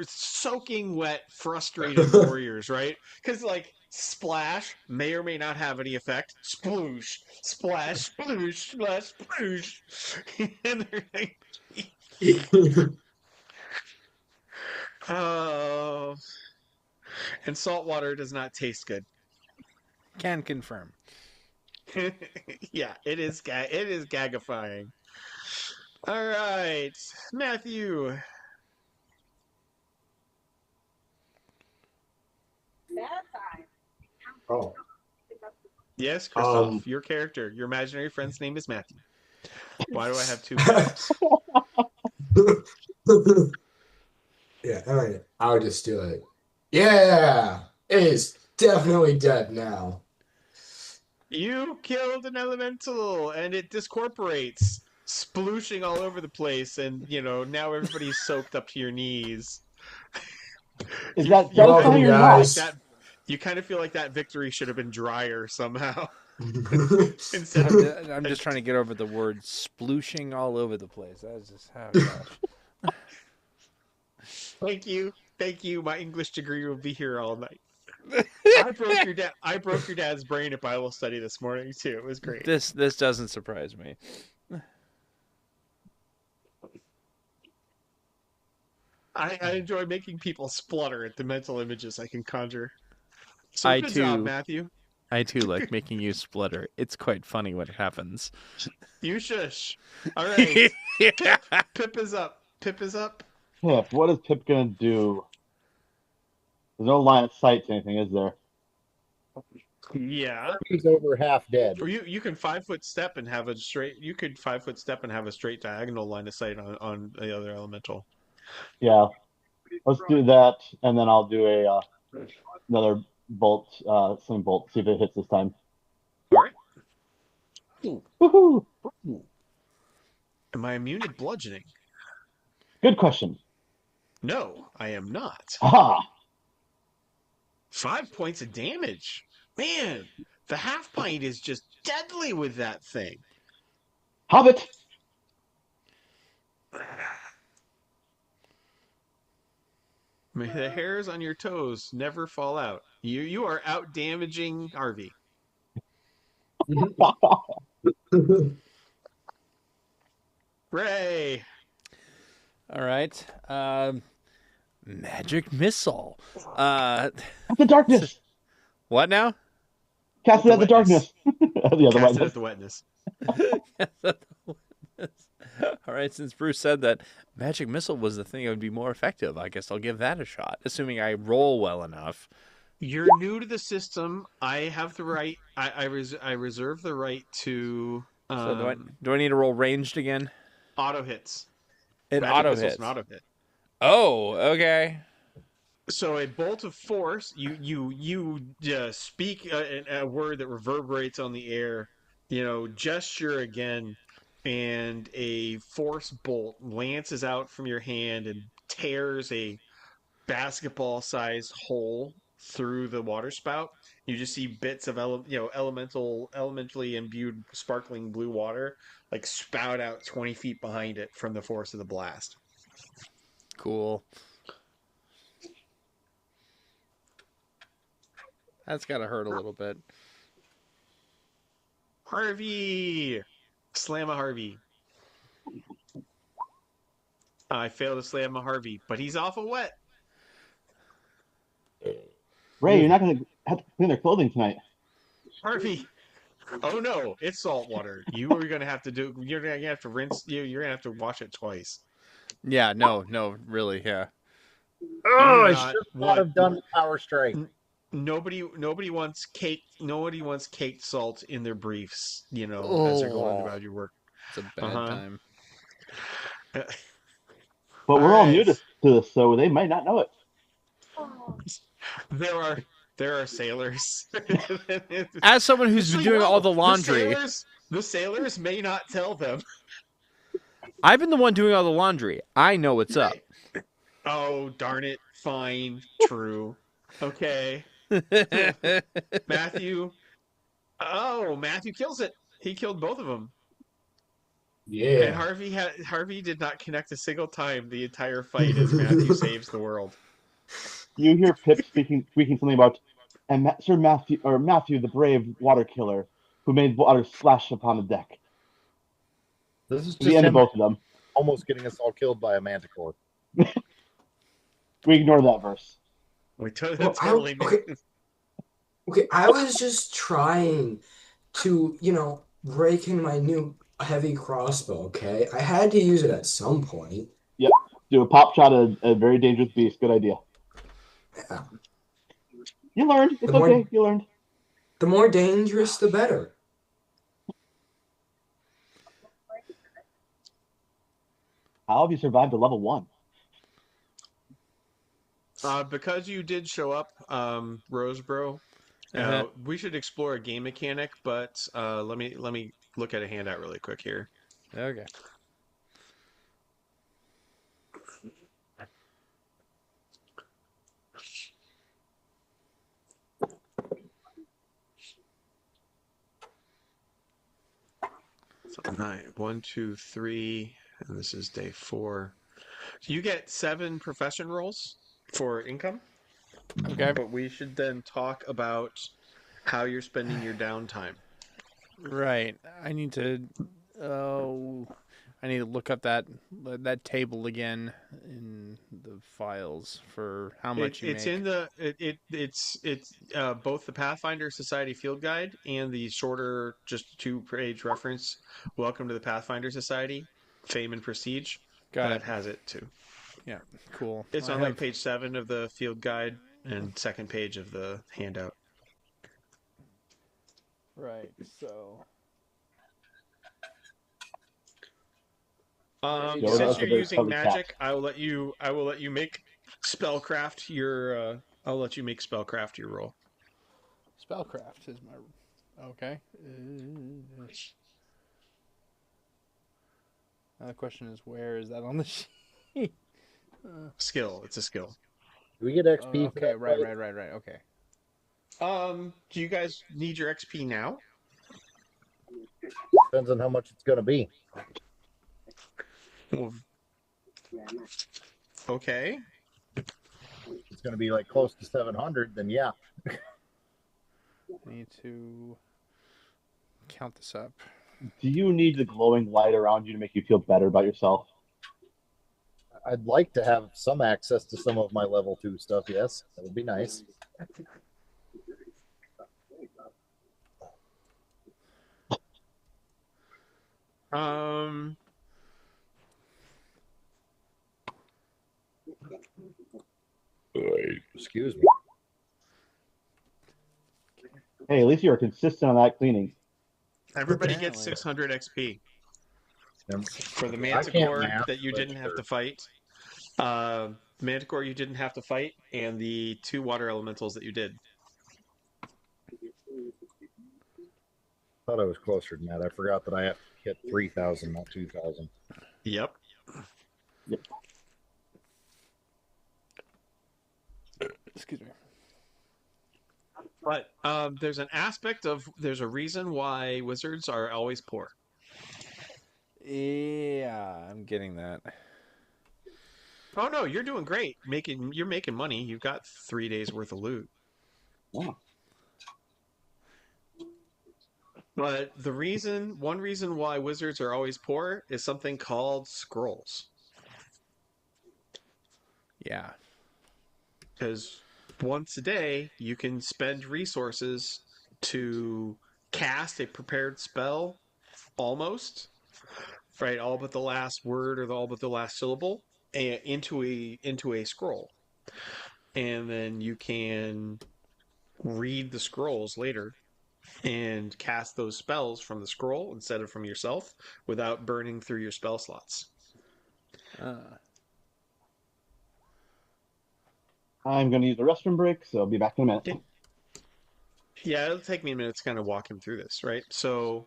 soaking wet, frustrated warriors, right? Because, like, splash may or may not have any effect. Sploosh, splash, sploosh, splash, sploosh. And they're like, oh. And salt water does not taste good. Can confirm. Yeah, it is gagifying. All right, Matthew. Oh. Yes, Christoph, your character, your imaginary friend's name is Matthew. Why do I have 2 names? Yeah, all right. I'll just do it. Yeah, it is definitely dead now. You killed an elemental, and it discorporates, splooshing all over the place, and now everybody's soaked up to your knees. Is that Welcome, satisfying or guys. not? You kind of feel like that victory should have been drier somehow. I'm, Instead of I'm just trying to get over the word splooshing all over the place. That's just how. Thank you. Thank you. My English degree will be here all night. I broke your dad's brain at Bible study this morning too. It was great. This doesn't surprise me. I enjoy making people splutter at the mental images I can conjure. So I good job, too Matthew. like making you splutter. It's quite funny when it happens. You shush. All right. Pip is up. Pip is up. Pip, what is Pip gonna do? There's no line of sight to anything, is there? Yeah. He's over half dead. Or you can 5-foot step and have a straight. You could 5-foot step and have a straight diagonal line of sight on the other elemental. Yeah. Let's do that, and then I'll do a another bolt, sling bolt. See if it hits this time. All right. Woohoo! Am I immune to bludgeoning? Good question. No, I am not. Aha! 5 points of damage. Man, the half pint is just deadly with that thing. Hobbit! May the hairs on your toes never fall out. You are out damaging Harvey. Ray. All right. Magic missile. Cast the darkness! What now? Cast it The at the wetness. darkness! The other Cast it one. as the wetness. All right, since Bruce said that magic missile was the thing that would be more effective, I guess I'll give that a shot, assuming I roll well enough. You're new to the system. I have the right. I reserve the right to So do I need to roll ranged again? auto hits. It Magic auto missile's hits. an auto hit. Oh, okay. So a bolt of force, you speak a word that reverberates on the air, gesture again, and a force bolt lances out from your hand and tears a basketball-sized hole through the water spout. You just see bits of elementally imbued sparkling blue water like spout out 20 feet behind it from the force of the blast. Cool. That's gotta hurt a little bit. Harvey! Slam a Harvey. I failed to slam a Harvey, but he's awful wet. Ray, you're not going to have to clean their clothing tonight. Harvey! Oh no, it's salt water. You're gonna have to rinse. You're gonna have to wash it twice. Yeah, no, really, yeah. Oh, I not should not want- have done power strike. Nobody wants cake. Nobody wants caked salt in their briefs. As they're going about your work. It's a bad time. But we're all right. new to this, so they might not know it. Oh, There are sailors. As someone who's been Actually, doing no, all the laundry, the sailors may not tell them. I've been the one doing all the laundry. I know what's up. Oh, darn it. Fine. True. Okay. Matthew. Oh, Matthew kills it. He killed both of them. Yeah. And Harvey did not connect a single time the entire fight as Matthew saves the world. You hear Pip speaking something about Sir Matthew, or Matthew, the brave water killer, who made water splash upon the deck. This is just The end of him both of them. almost getting us all killed by a manticore. We ignore that verse. We totally, Well, totally Okay, I was just trying to, break in my new heavy crossbow, okay? I had to use it at some point. Do a pop shot at a very dangerous beast. Good idea. Yeah. You learned. It's The more- okay. You learned. The more dangerous, the better. How have you survived to level 1? Because you did show up, Rosebro, we should explore a game mechanic, but let me look at a handout really quick here. Okay. So 1, 2, 3, and this is day 4. You get 7 profession rolls for income, Okay. but we should then talk about how you're spending your downtime. Right. Oh, I need to look up that table again in the files for how much you It's make. in it's both the Pathfinder Society Field Guide and the shorter, just 2-page reference. Welcome to the Pathfinder Society, Fame and Prestige. Got That it. has it too. Yeah. Cool. It's I on like have. page 7 of the field guide and second page of the handout. Right. So. Yoda Since of the you're very using clever cat. magic, I will let you make spellcraft your. I'll let you make spellcraft your roll. Spellcraft is my. Okay. Now the question is, where is that on the sheet? Skill. It's a skill. Do we get XP? for Okay. that Right. fight? Right. Okay. Do you guys need your XP now? Depends on how much it's going to be. Well, okay. If it's going to be like close to 700, then yeah. I need to count this up. Do you need the glowing light around you to make you feel better about yourself? I'd like to have some access to some of my level 2 stuff. Yes, that would be nice. Um. Excuse me. Hey, at least you are consistent on that cleaning. Everybody gets Apparently. 600 XP for the I can't Manticore math, that you but didn't have sure. to fight. The Manticore you didn't have to fight, and the 2 water elementals that you did. Thought I was closer than that. I forgot that I have to hit 3,000, not 2,000. Yep. Excuse me. But there's a reason why wizards are always poor. Yeah, I'm getting that. Oh no, you're doing great. You're making money. You've got 3 days worth of loot. Wow. But one reason why wizards are always poor is something called scrolls. Yeah. Because once a day, you can spend resources to cast a prepared spell, almost, right? All but the last word or all but the last syllable into a scroll. And then you can read the scrolls later and cast those spells from the scroll instead of from yourself without burning through your spell slots. I'm going to use the restroom break, so I'll be back in a minute. Yeah, it'll take me a minute to kind of walk him through this, right? So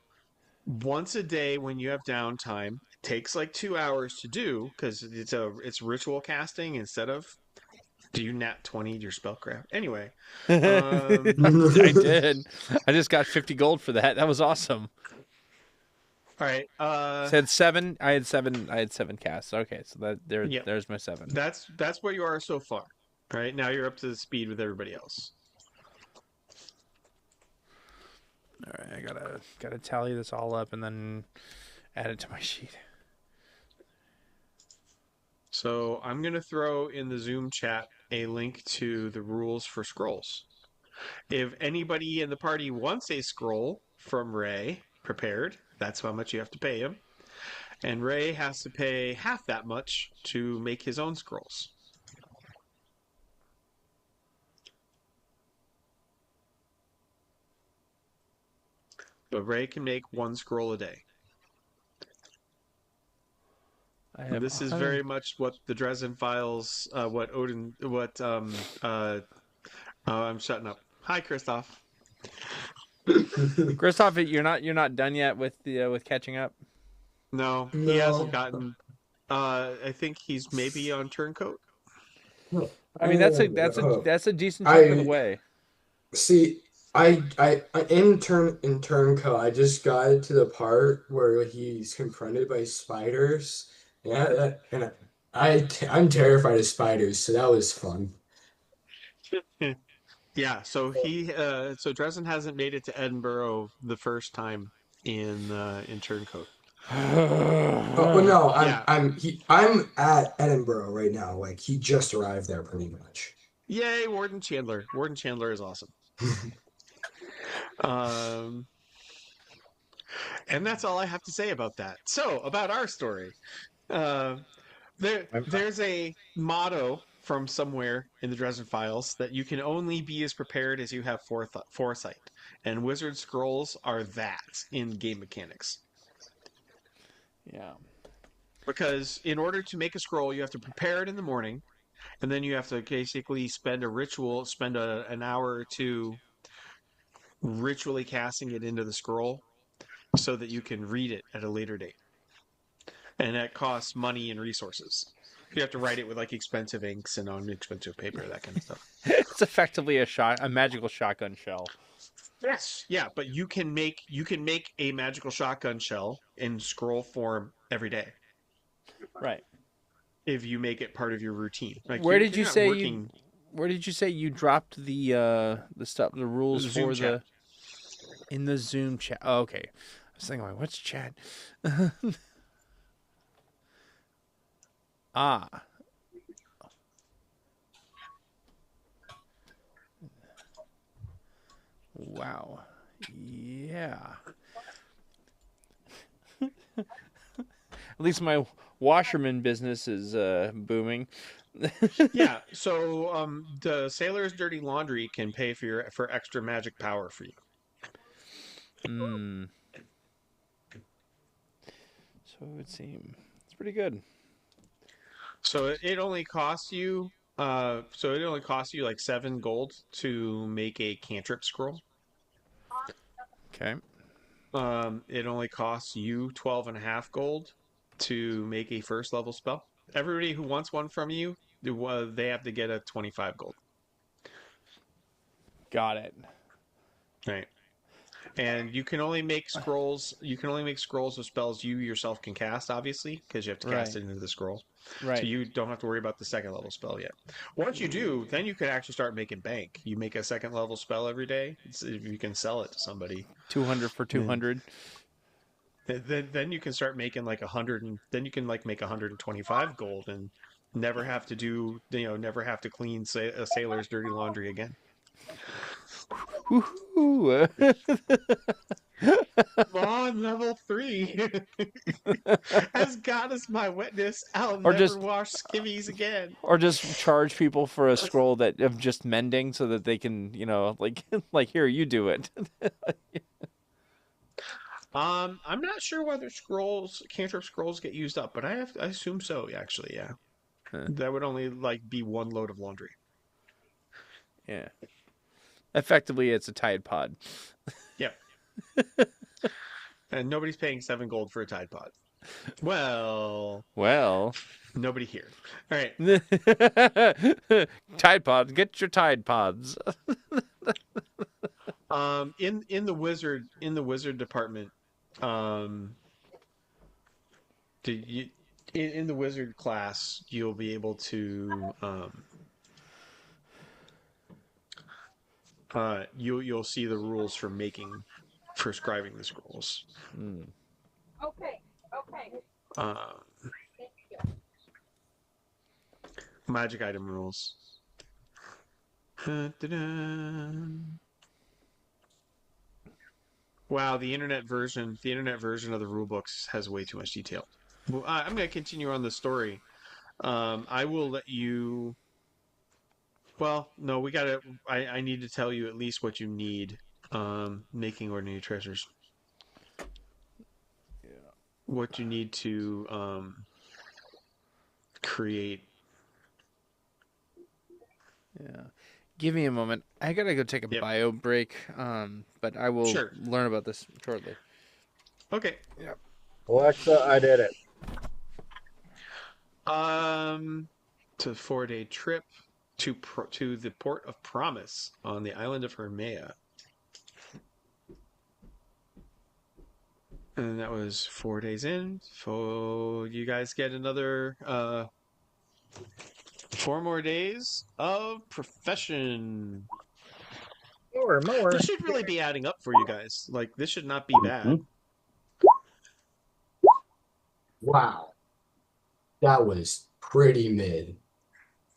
once a day when you have downtime, it takes like 2 hours to do because it's ritual casting instead of do you nat 20 your spellcraft? Anyway, I did. I just got 50 gold for that. That was awesome. All right. Said 7. I had 7. I had 7 casts. Okay, so Yep. there's my 7. That's where you are so far. Right now you're up to the speed with everybody else. All right, I gotta tally this all up and then add it to my sheet. So I'm gonna throw in the Zoom chat a link to the rules for scrolls. If anybody in the party wants a scroll from Ray prepared, that's how much you have to pay him. And Ray has to pay half that much to make his own scrolls. But Ray can make 1 scroll a day. This is very much what the Dresden Files, I'm shutting up. Hi, Christoph. Christoph, you're not done yet with catching up. No, he hasn't gotten. I think he's maybe on Turncoat. I mean, that's a decent chunk of the way. See, I in Turncoat, I just got to the part where he's confronted by spiders. Yeah, and I'm terrified of spiders, so that was fun. Yeah, so Dresden hasn't made it to Edinburgh the first time in Turncoat. Oh, well, no, Yeah. I'm at Edinburgh right now. Like he just arrived there pretty much. Yay, Warden Chandler. Warden Chandler is awesome. Um, and that's all I have to say about that. So, about our story. Uh, there's a motto from somewhere in the Dresden Files that you can only be as prepared as you have foresight. And wizard scrolls are that in game mechanics. Yeah. Because in order to make a scroll, you have to prepare it in the morning, and then you have to basically spend an hour or two ritually casting it into the scroll so that you can read it at a later date. And that costs money and resources. You have to write it with like expensive inks and on expensive paper, that kind of stuff. It's effectively a magical shotgun shell. Yes, yeah, but you can make a magical shotgun shell in scroll form every day Right. if you make it part of your routine. Like Where did you're you not say working Where did you say you dropped the stuff, the rules Zoom for chat. in the Zoom chat? Oh, okay. I was thinking, like, what's chat? Ah. Wow. Yeah. At least my washerman business is booming. Yeah, so the Sailor's Dirty Laundry can pay for extra magic power for you. Hmm. So it would seem it's pretty good. So it only costs you like 7 gold to make a cantrip scroll. Okay. It only costs you 12.5 gold to make a first level spell. Everybody who wants one from you, they have to get a 25 gold. Got it. Right. And you can only make scrolls. You can only make scrolls of spells you yourself can cast, obviously, because you have to cast Right. it into the scroll. Right. So you don't have to worry about the second level spell yet. Once you do, then you can actually start making bank. You make a second level spell every day. If you can sell it to somebody, 200 for 200. then you can start making like 100, and then you can like make 125 gold and never have to never have to clean a sailor's dirty laundry again. Woohoo! On level 3. As God is my witness, I'll Or never just- wash skivvies again. Or just charge people for a scroll that of just mending so that they can, like here, you do it. I'm not sure whether cantrip scrolls get used up, but I assume so, actually, yeah. Huh. That would only like be one load of laundry. Yeah. Effectively, it's a Tide Pod. Yeah. And nobody's paying 7 gold for a Tide Pod. Well, nobody here. All right. Tide Pods, get your Tide Pods. In the wizard department, in the wizard class, you'll be able to you'll see the rules for scribing the scrolls. Okay. Magic item rules. Wow, the internet version of the rulebooks has way too much detail. Well, I'm going to continue on the story. I will let you. Well, no, we gotta. I need to tell you at least what you need. Making ordinary treasures. Yeah. What you need to create. Yeah. Give me a moment. I gotta go take a bio break. But I will learn about this shortly. Okay. Yep. Alexa, I did it. It's a 4-day trip to the port of Promise on the island of Hermea. And that was 4 days in. So you guys get another 4 more days of profession. More. This should really be adding up for you guys. Like, this should not be bad. Wow. That was pretty mid.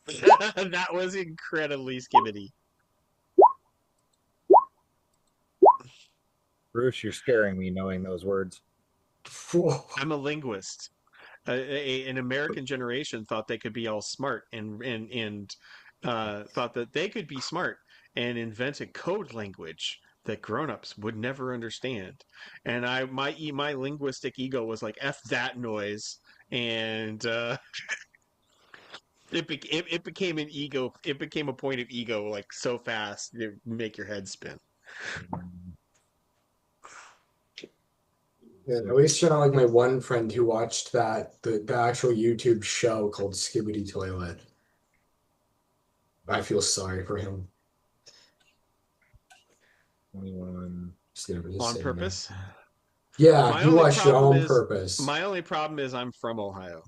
That was incredibly skibbity. Bruce, you're scaring me knowing those words. I'm a linguist. An American generation thought they could be all smart and thought that they could be smart and invent a code language that grown-ups would never understand. And my linguistic ego was like, F that noise. And it became an ego. It became a point of ego like so fast it make your head spin. Yeah, at least you're not like my one friend who watched the actual YouTube show called Skibbity Toilet. I feel sorry for him. 21. On purpose? Yeah, he watched it on purpose. My only problem is I'm from Ohio.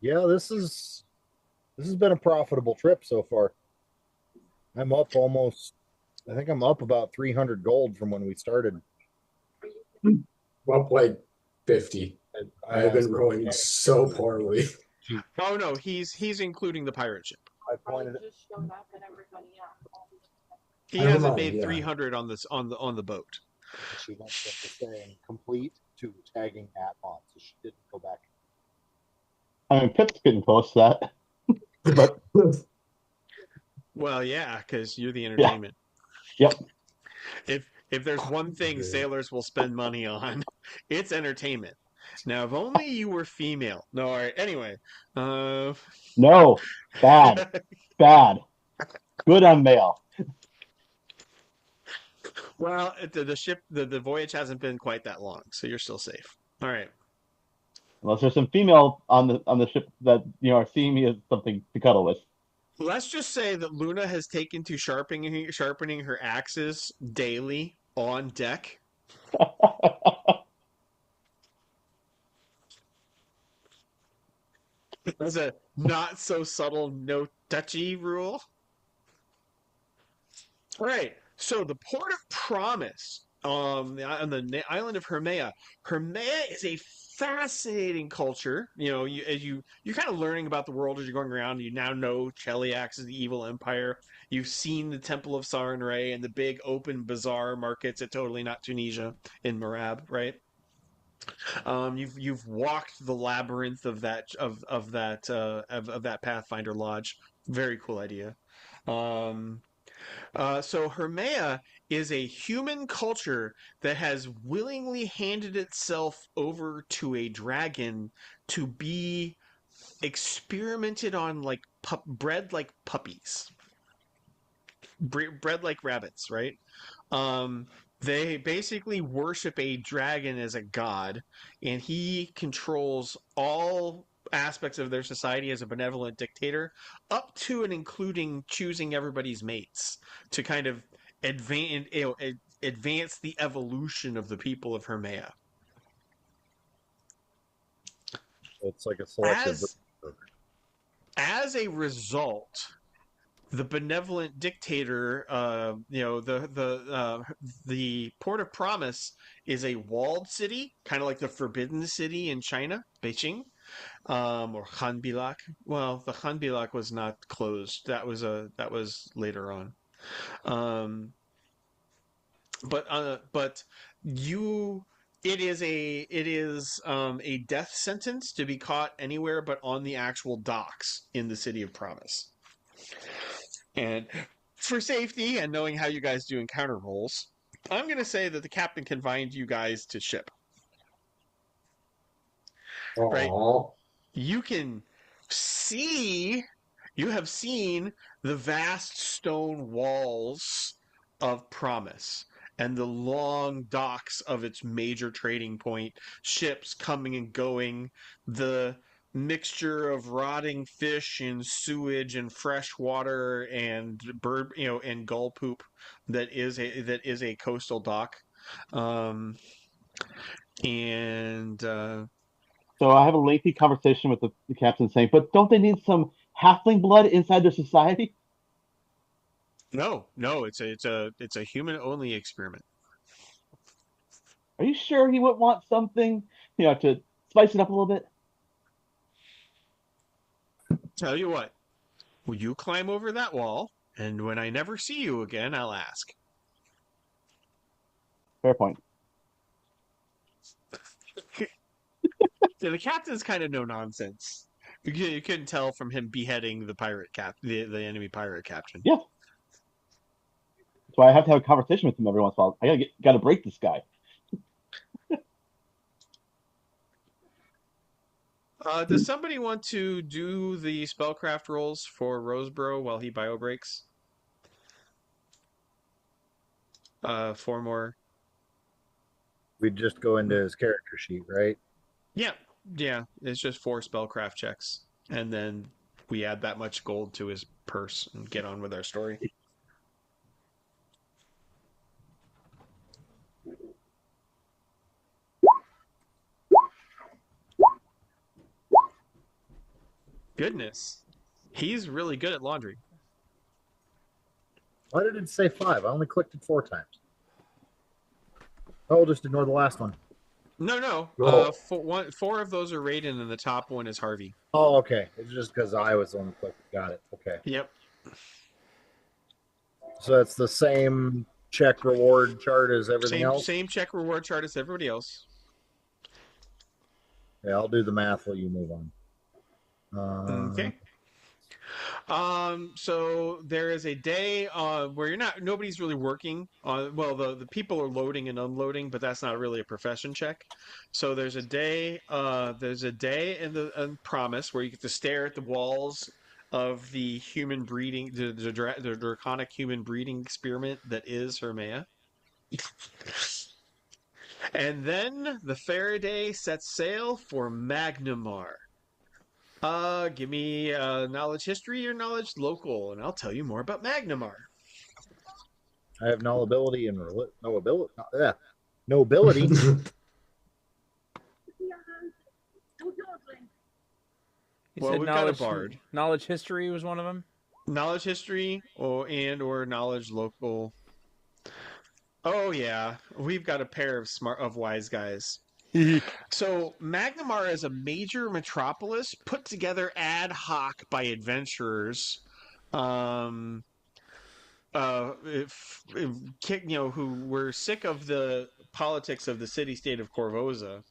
Yeah, this has been a profitable trip so far. I'm up almost, I think I'm up about 300 gold from when we started. Up like 50. I've been rolling so poorly. Oh no, he's including the pirate ship. I pointed it. He hasn't made 300 on this on the boat. She went from saying complete to tagging at on, so she didn't go back. I mean, Pip's getting close to that. But well, yeah, because you're the entertainment. Yeah. Yep. If there's one thing sailors will spend money on, it's entertainment. Now, if only you were female. No, all right. Anyway. No. Bad. Bad. Good on male. Well, the voyage hasn't been quite that long, so you're still safe. All right. Unless there's some female on the ship that are seeing me as something to cuddle with. Let's just say that Luna has taken to sharpening her axes daily on deck. That's a not so subtle, no touchy rule. All right. So the port of promise on the island of Hermea. Hermea is a fascinating culture. You're kind of learning about the world as you're going around. You now know Cheliax is the evil empire. You've seen the Temple of Sarenrae and the big open bazaar markets at Totally Not Tunisia in Merab, right? You've walked the labyrinth of that Pathfinder lodge. Very cool idea. So Hermea is a human culture that has willingly handed itself over to a dragon to be experimented on, like bred like puppies, bred like rabbits, right? They basically worship a dragon as a god, and he controls all aspects of their society as a benevolent dictator, up to and including choosing everybody's mates to kind of advance the evolution of the people of Hermea. It's like a selective. As a result, the benevolent dictator, the Port of Promise is a walled city, kind of like the Forbidden City in China, Beijing, or Hanbilak. Well, the Hanbilak was not closed. That was later on. It is a death sentence to be caught anywhere but on the actual docks in the City of Promise. And for safety and knowing how you guys do encounter rolls, I'm going to say that the captain can bind you guys to ship. Aww. Right? You have seen the vast stone walls of Promise and the long docks of its major trading point, ships coming and going, the mixture of rotting fish and sewage and fresh water and bird, and gull poop that is a coastal dock. And So I have a lengthy conversation with the captain saying, but don't they need some halfling blood inside their society? no, it's a human only experiment. Are you sure he would want something, to spice it up a little bit? Tell you what, will you climb over that wall? And when I never see you again, I'll ask. Fair point. Yeah, the captain's kind of no nonsense. You couldn't tell from him beheading the enemy pirate captain. Yeah. That's why I have to have a conversation with him every once in a while. I gotta break this guy. Does somebody want to do the spellcraft rolls for Rosebro while he bio breaks? 4 more. We just go into his character sheet, right? Yeah. It's just 4 spellcraft checks, and then we add that much gold to his purse and get on with our story. Goodness, he's really good at laundry. Why did it say 5? I only clicked it 4 times. Oh, we'll just ignore the last one. No. Oh. 4 of those are Raiden, and the top one is Harvey. Oh, okay. It's just because I was the one who clicked. Got it. Okay. Yep. So it's the same check reward chart as everything else? Same check reward chart as everybody else. Yeah, I'll do the math while you move on. Okay. So there is a day where nobody's really working. The people are loading and unloading, but that's not really a profession check. So there's a day in the promise where you get to stare at the walls of the human breeding, the draconic human breeding experiment that is Hermea. And then the Faraday sets sail for Magnamar. Give me knowledge history or knowledge local, and I'll tell you more about Magnamar. I have nobility and nobility. Nobility. You said We've got a bard. Knowledge history was one of them. Knowledge history or knowledge local. Oh yeah, we've got a pair of wise guys. So Magnamar is a major metropolis put together ad hoc by adventurers, who were sick of the politics of the city-state of Corvosa,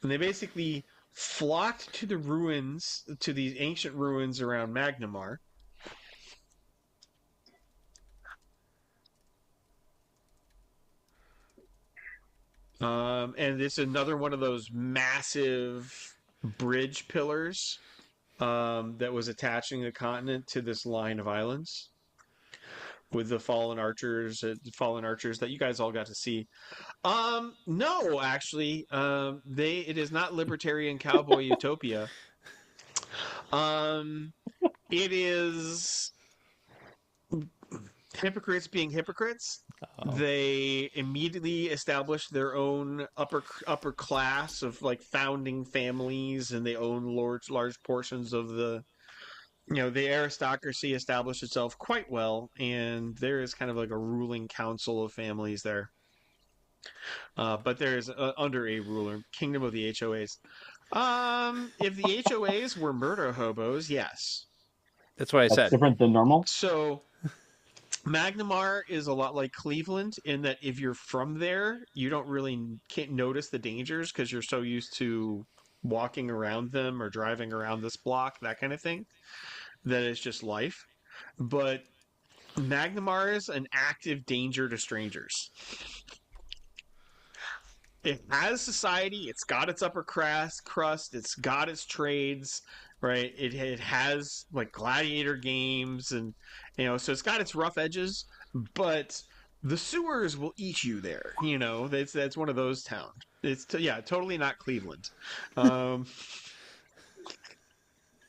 and they basically flocked to these ancient ruins around Magnamar. And it's another one of those massive bridge pillars that was attaching the continent to this line of islands with the fallen archers that you guys all got to see. No, actually, it is not libertarian cowboy utopia. It is hypocrites being hypocrites. Oh. They immediately established their own upper class of like founding families, and they own large portions of the aristocracy established itself quite well, and there is kind of like a ruling council of families there. But there is under a ruler, Kingdom of the HOAs. If the HOAs were murder hobos, yes. That's what I said. Different than normal. So Magnamar is a lot like Cleveland in that if you're from there, you can't notice the dangers because you're so used to walking around them or driving around this block, that kind of thing, that it's just life. But Magnamar is an active danger to strangers. It has society, it's got its upper crust, it's got its trades, right? It has like gladiator games, and so it's got its rough edges, but the sewers will eat you there. That's one of those towns. It's totally not Cleveland.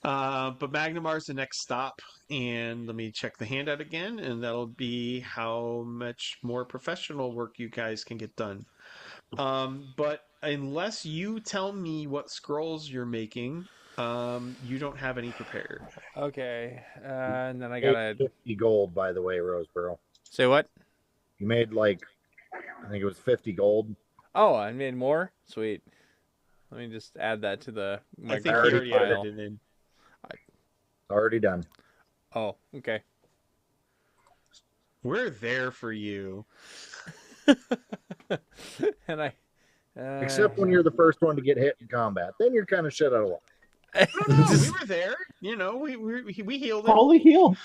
But Magnemar's the next stop, and let me check the handout again, and that'll be how much more professional work you guys can get done. But unless you tell me what scrolls you're making, you don't have any prepared. Okay, and then I You made gotta 50 gold, by the way, Roseboro. say what? You made like, I think it was 50 gold. Oh, I made more. Sweet. Let me just add that to my I think he grieving already pile. added it in. It's already done. Oh, okay. We're there for you. And I. Except when you're the first one to get hit in combat. Then you're kind of shit out of luck. No, we were there. You know, we healed him. Totally healed.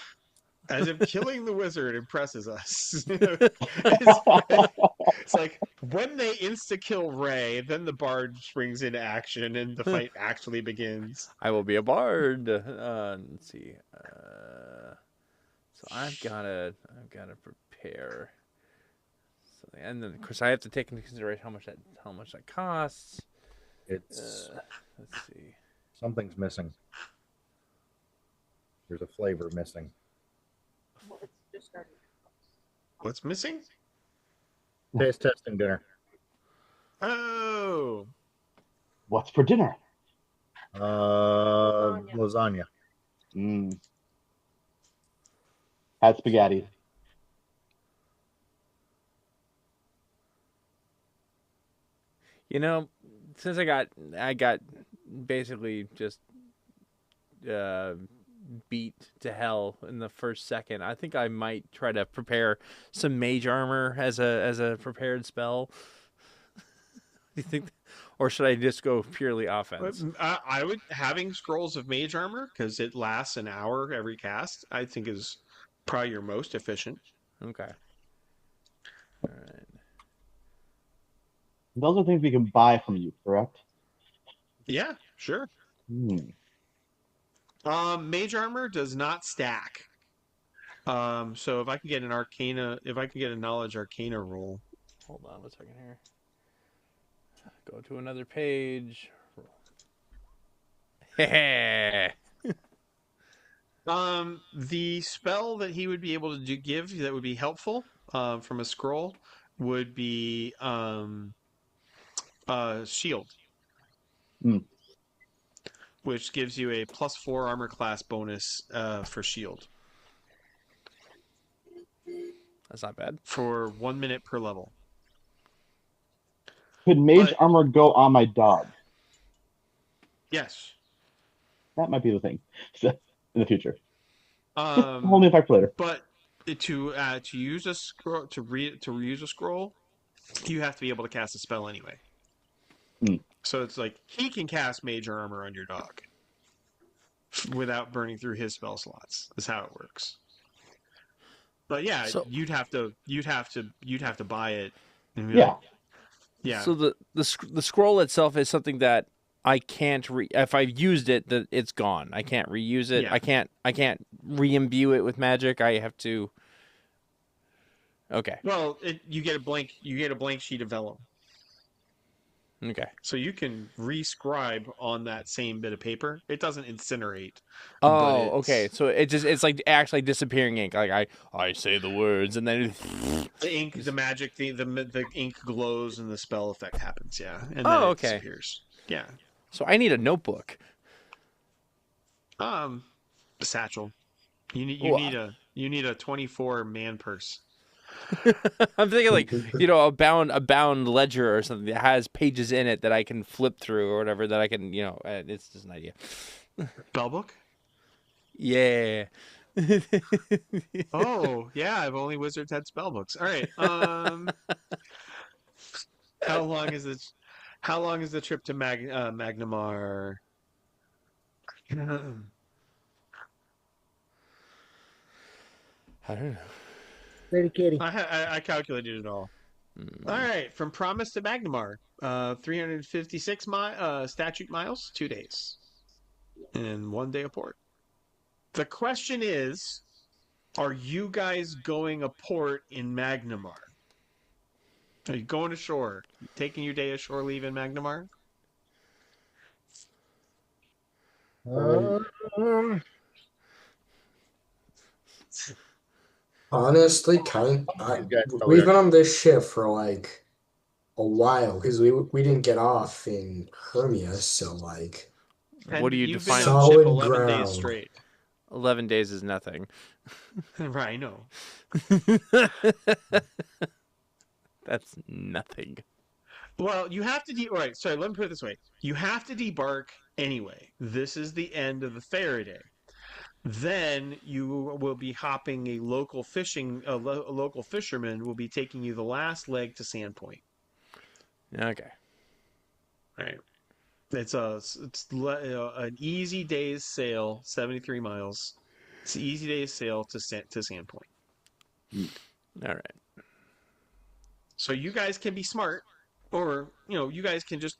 As if killing the wizard impresses us. It's like when they insta-kill Ray, then the bard springs into action and the fight actually begins. I will be a bard. Let's see. So I've gotta prepare something, and then of course I have to take into consideration how much that costs. It's Let's see. something's missing. There's a flavor missing. What's missing? Taste testing dinner. Oh, What's for dinner? Lasagna. Had spaghetti. You know, since I got basically just beat to hell in the first second, I think I might try to prepare some mage armor as a prepared spell. Do you think, or should I just go purely offense? I would having scrolls of mage armor because it lasts an hour every cast. I think is probably your most efficient. Okay. All right. Those are things we can buy from you, correct? Yeah, sure. Mage armor does not stack. So if I can get an arcana, if I can get a knowledge arcana roll. Hold on a second here. Go to another page. The spell that he would be able to give that would be helpful from a scroll would be shield, which gives you a +4 armor class bonus for shield. That's not bad. For 1 minute per level. Could mage armor go on my dog? Yes. That might be the thing in the future. Hold me back later. But to use a scroll to reuse a scroll, you have to be able to cast a spell anyway. So it's like he can cast mage armor on your dog without burning through his spell slots. Is how it works. But yeah, So, you'd have to buy it. Yeah. Yeah. So the scroll itself is something that I can't if I've used it, that it's gone. I can't reuse it. Yeah. I can't re-imbue it with magic. I have to. Okay. Well, you get a blank sheet of vellum. Okay. So you can rescribe on that same bit of paper. It doesn't incinerate. Oh, okay. So it's like actually disappearing ink. Like I say the words and then the ink, the magic, the ink glows and the spell effect happens. Yeah, and then it disappears. Yeah. So I need a notebook. A satchel. You need a 24 man purse. I'm thinking like a bound ledger or something that has pages in it that I can flip through or whatever, that I can it's just an idea. Spellbook? Yeah. Oh yeah, I've only wizards had spellbooks. All right. How long is the trip to Magnamar? I don't know. Lady Katie. I calculated it all. All right, from Promise to Magnamar, 356 statute miles, 2 days, and 1 day of port. The question is, are you guys going a port in Magnamar? Are you going ashore? Taking your day ashore leave in Magnamar? Um, Honestly, these guys probably we've are. been on this ship for like a while because we didn't get off in Hermia, so like What do you You've been define? on ship solid 11 days ground. straight. 11 days is nothing. Right, I know. That's nothing. Well, you have to all right, sorry, let me put it this way. You have to debark anyway. This is the end of the Faraday. Then you will be hopping a local local fisherman will be taking you the last leg to Sandpoint. Okay. Right. It's an easy day's sail, 73 miles. It's an easy day's sail to Sandpoint. All right. So you guys can be smart, or you guys can just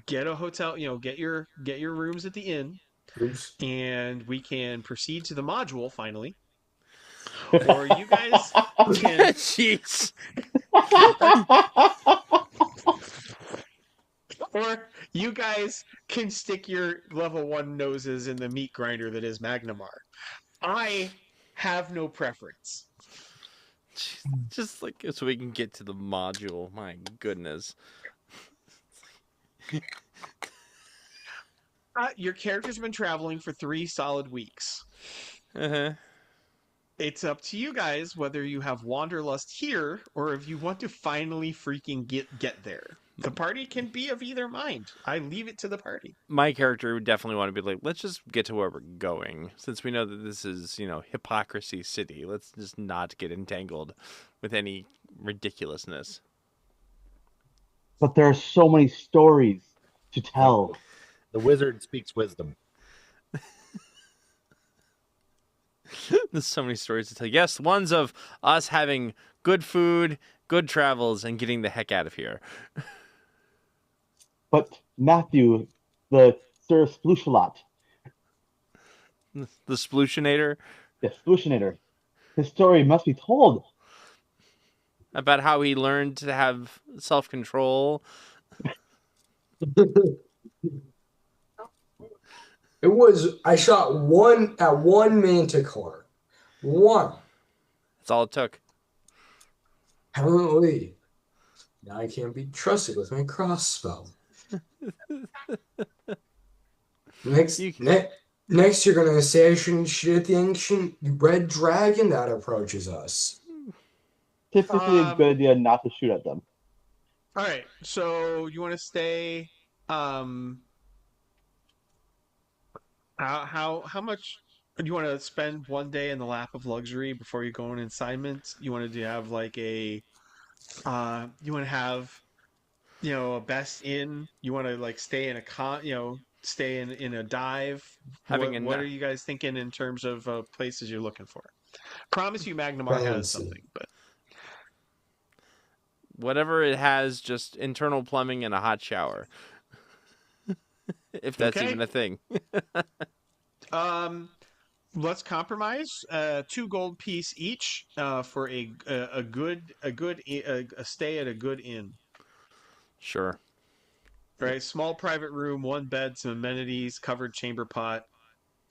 get a hotel. Get your rooms at the inn, Oops. and we can proceed to the module finally. Or you guys can, Jeez. or you guys can stick your level 1 noses in the meat grinder that is Magnamar. I have no preference. Just like so we can get to the module. My goodness. Your character's been traveling for 3 solid weeks. Uh-huh. It's up to you guys whether you have wanderlust here or if you want to finally freaking get there. The party can be of either mind. I leave it to the party. My character would definitely want to be like, let's just get to where we're going. Since we know that this is, Hypocrisy City, let's just not get entangled with any ridiculousness. But there are so many stories to tell. The wizard speaks wisdom. There's so many stories to tell. Yes, ones of us having good food, good travels, and getting the heck out of here. But Matthew, the Sir Splooshalot, The Splooshinator, the Sploosinator, his story must be told. about how he learned to have self-control. I shot one Manticore. One. That's all it took. Apparently. Now I can't be trusted with my crossbow. Next you're gonna assassinate the ancient red dragon that approaches us. Typically a good idea not to shoot at them. All right. So you want to stay how much do you want to spend one day in the lap of luxury before you go on assignment? You want to have like a you want to have a best inn? You want to like stay in a stay in a dive? What are you guys thinking in terms of places you're looking for? Promise you Magnamar has something, but whatever it has, just internal plumbing and a hot shower. If that's even a thing. Let's compromise. 2 gold piece each for a stay at a good inn. Sure. Right, small private room, 1 bed, some amenities, covered chamber pot.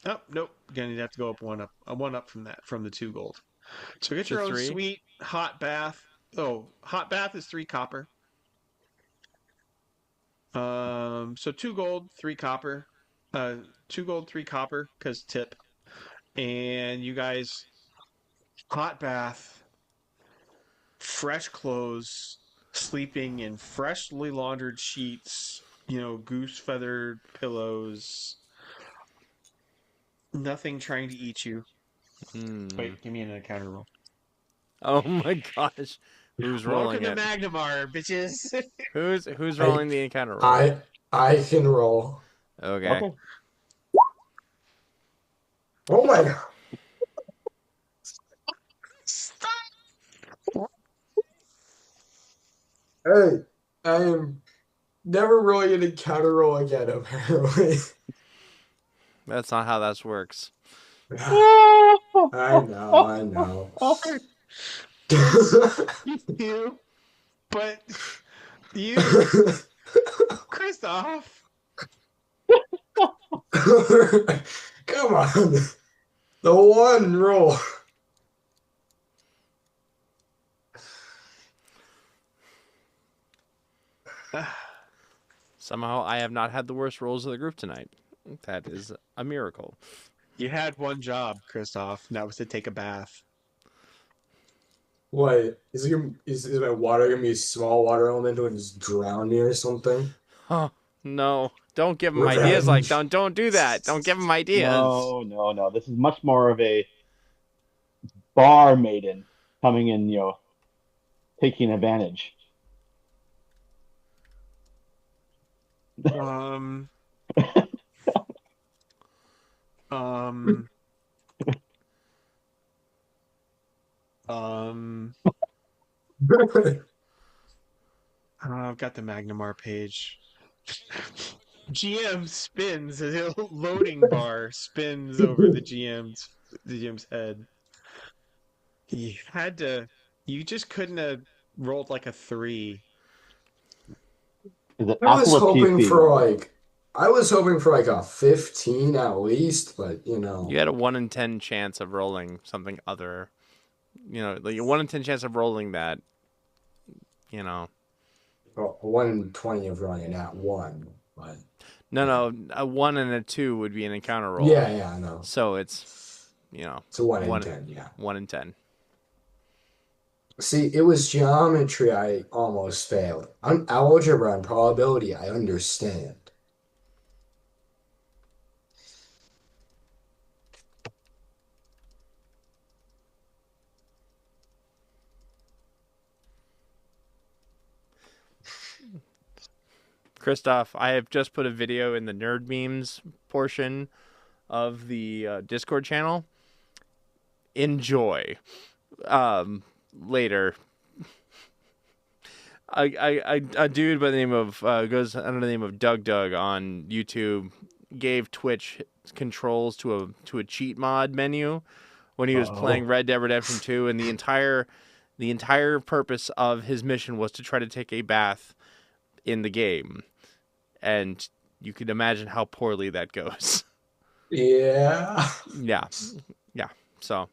Oh, nope. Again, you'd have to go up one up from that, from the 2 gold. So get your own 3? suite, hot bath. Oh, hot bath is 3 copper. So 2 gold, 3 copper. 2 gold, 3 copper, because tip. And you guys, hot bath, fresh clothes, sleeping in freshly laundered sheets, goose feathered pillows. Nothing trying to eat you. Wait, give me an encounter roll. Oh my gosh. Who's rolling Welcome it? to Magnamar, bitches. Who's rolling the encounter roll? I can roll. Okay. Oh my god. Stop. Hey, I am never rolling an encounter roll again, apparently. That's not how that works. I know. But you, Christoph, Come on. The one roll. Somehow I have not had the worst rolls of the group tonight. That is a miracle. You had one job, Christoph, and that was to take a bath. What? Is my water gonna be a small water elemental and just drown me or something? Oh, no. Don't give him ideas like Revenge. don't do that. Don't give him ideas. No, no, no. This is much more of a bar maiden coming in, taking advantage. Um, um, um, I've got the Magnamar page. GM spins, a loading bar spins over the GM's head. You just couldn't have rolled like a 3. Is it I was Apple or hoping PC? for like a 15 at least, but You had a 1 in 10 chance of rolling something other. Like a 1 in 10 chance of rolling that. well, a 1 in 20 of running at 1. But No, a 1 and a 2 would be an encounter roll. yeah, I know. So it's, It's a 1 in 10, yeah. 1 in 10. See, it was geometry I almost failed. On algebra and probability, I understand. Christoph, I have just put a video in the Nerd Memes portion of the Discord channel. Enjoy. Later. A dude by the name of goes under the name of Doug on YouTube gave Twitch controls to a cheat mod menu when he was playing Red Dead Redemption 2, and the entire purpose of his mission was to try to take a bath in the game, and you can imagine how poorly that goes. Yeah. Yeah. So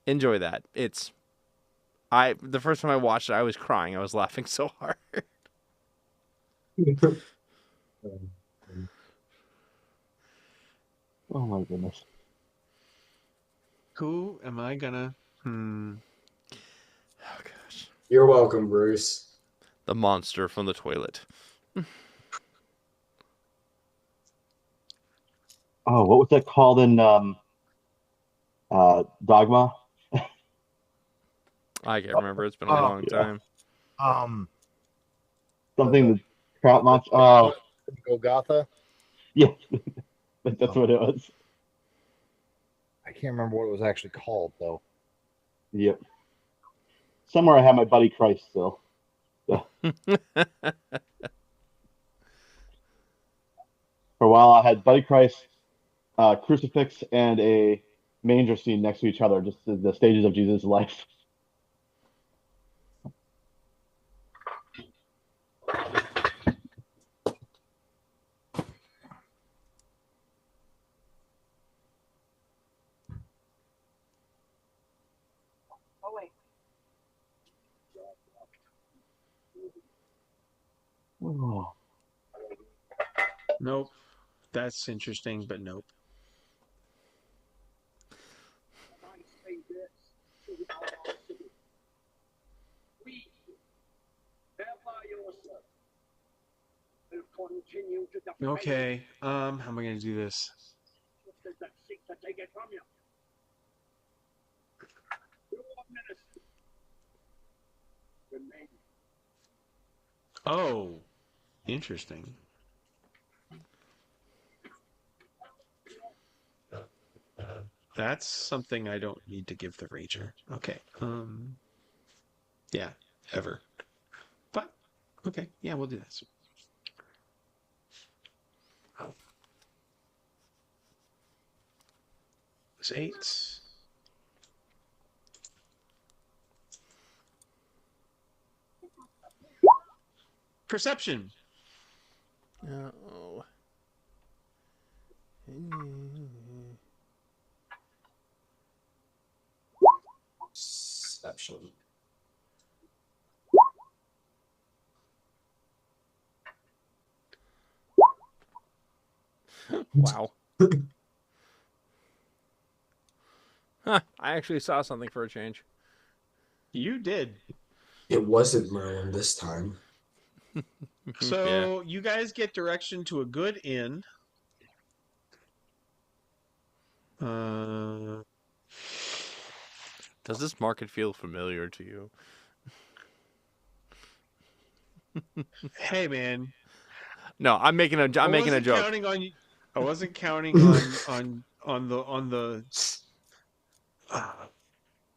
enjoy that. The first time I watched it, I was crying. I was laughing so hard. Oh my goodness. Who am I gonna? Oh gosh. You're welcome, Bruce. The monster from the toilet. Oh, what was that called in Dogma? I can't remember. It's been a long time. Something the trout monster. Oh, Golgotha. yeah, that's what it was. I can't remember what it was actually called though. Yep. Somewhere I have my buddy Christ still. For a while, I had Buddy Christ, crucifix, and a manger scene next to each other, just as the stages of Jesus' life. Oh wait. Oh. Nope. That's interesting, but nope. Okay. How am I gonna do this? Oh, interesting. That's something I don't need to give the Rager. Okay. Yeah, ever. But okay, yeah, we'll do this. It's 8. Perception. Oh. Perception. Wow. Huh, I actually saw something for a change. You did. It wasn't Merlin this time. Yeah. So you guys get direction to a good inn. Does this market feel familiar to you? Hey man, No, I'm making a I making a wasn't joke. counting on you. I wasn't counting on the. I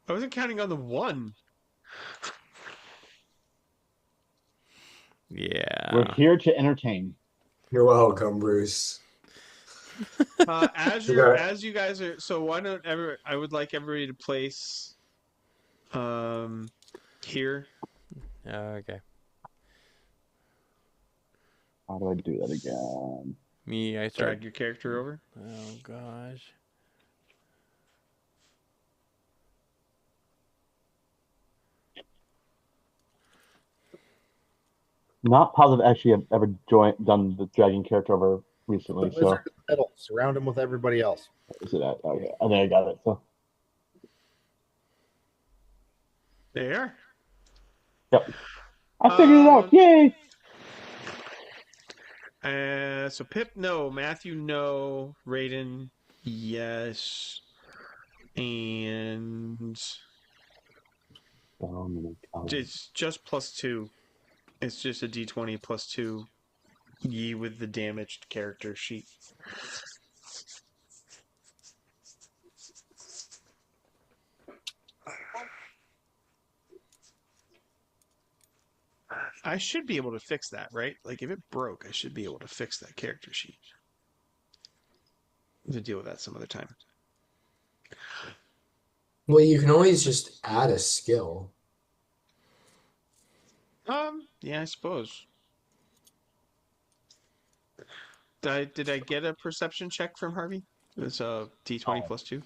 wasn't counting on the one. Yeah. We're here to entertain. You're welcome, Bruce. As You you're got as you guys are, so why don't ever? I would like everybody to place, here. Okay. How do I do that again? Me, I start. Drag your character over. Oh gosh. Not positive. Actually, I've ever done the dragging character over recently. The So wizard in the middle. Surround him with everybody else. is it at? Okay, I think I got it. So There. yep, I figured it out. Yay! So Pip, no. Matthew, no. Raiden, yes. And it's just +2. It's just a D20 +2. Ye with the damaged character sheet. I should be able to fix that, right? Like if it broke, I should be able to fix that character sheet. We'll deal with that some other time. Well, you can always just add a skill. Yeah, I suppose. Did I get a perception check from Harvey? It was a D20 +2.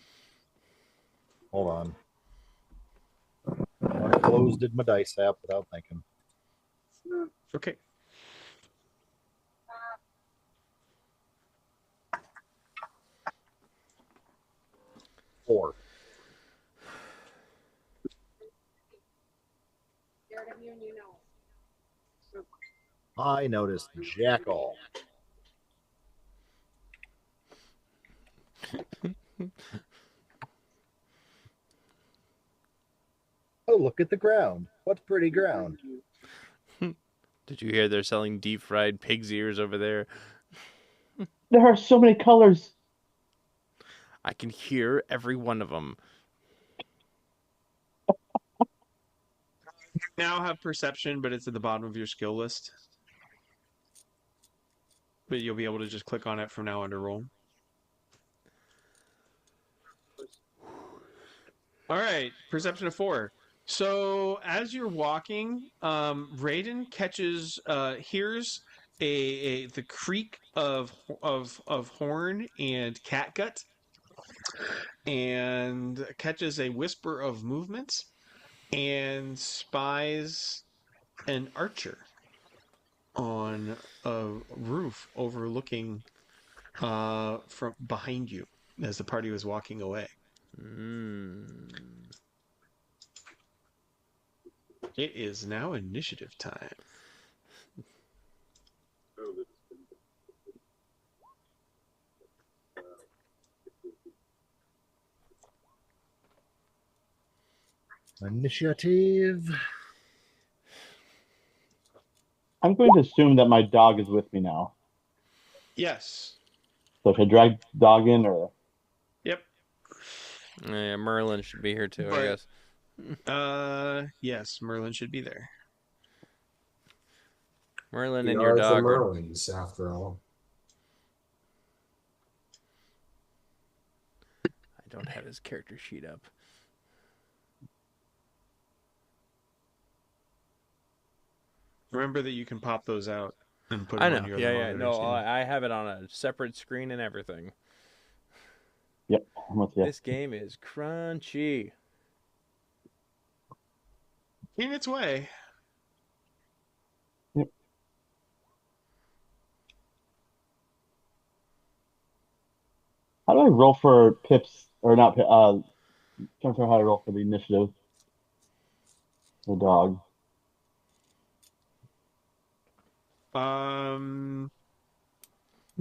Hold on. I closed my dice app without thinking. Okay. Four. I noticed Jackal. Oh, look at the ground. What pretty ground. Did you hear they're selling deep fried pig's ears over there? There are so many colors. I can hear every one of them. You now have perception, but it's at the bottom of your skill list. But you'll be able to just click on it from now on to roll. All right, perception of 4. So as you're walking, Raiden hears the creak of horn and catgut, and catches a whisper of movement, and spies an archer on a roof overlooking from behind you as the party was walking away. It is now initiative time. Initiative. I'm going to assume that my dog is with me now. Yes. So should I drag dog in or? Yep. Yeah, Merlin should be here too, I guess. Yes, Merlin should be there. Merlin We and your are the dog. Merlins, after all. I don't have his character sheet up. Remember that you can pop those out and put I them know. on your Yeah, other yeah. monitors. No, I have it on a separate screen and everything. Yep, I'm with you. This game is crunchy. In its way. Yep. How do I roll for pips or not? Trying to figure out how to roll for the initiative. The dog.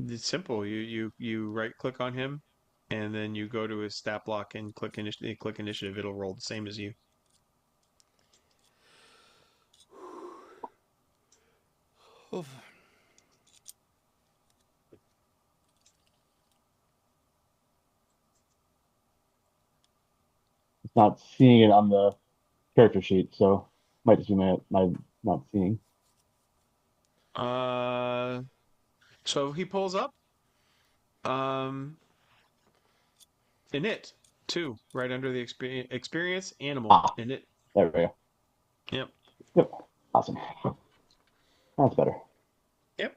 It's simple. You right click on him, and then you go to his stat block and click initiative. Click initiative. It'll roll the same as you. It's not seeing it on the character sheet, so might just be my not seeing. Uh, so he pulls up. Um, in it too, right under the experience animal Ah, in it. there we go. Yep. Yep, awesome. That's better. Yep.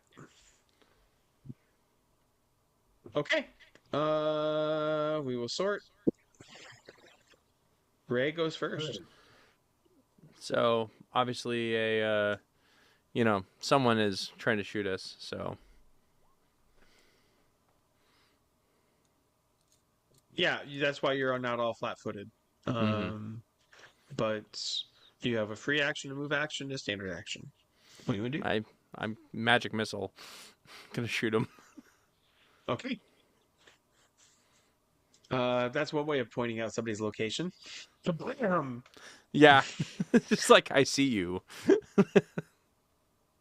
Okay. We will sort. Ray goes first. So obviously someone is trying to shoot us. So Yeah, that's why you're not all flat-footed. But you have a free action, a move action, a standard action. What do you want to do? I'm magic missile. Gonna shoot him. Okay. That's one way of pointing out somebody's location. Blam! Yeah, just like I see you.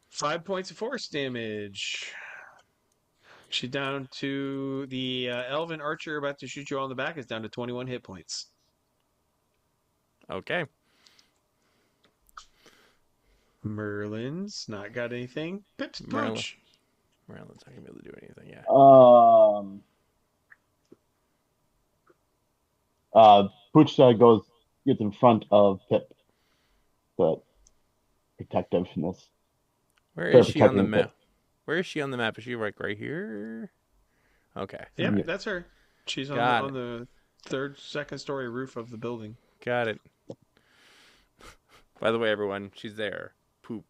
5 points of force damage. She's down to the elven archer about to shoot you on the back is down to 21 hit points. Okay. Merlin's not got anything. Pip's Merlin. punch. Merlin's not gonna be able to do anything. Yeah. Pooch gets in front of Pip, the protectiveness. Where They're is she on the protecting map? Pip. Where is she on the map? Is she like right here? Okay. Yep, Yeah. that's her. She's Got on the second story roof of the building. Got it. By the way, everyone, she's there. Poop.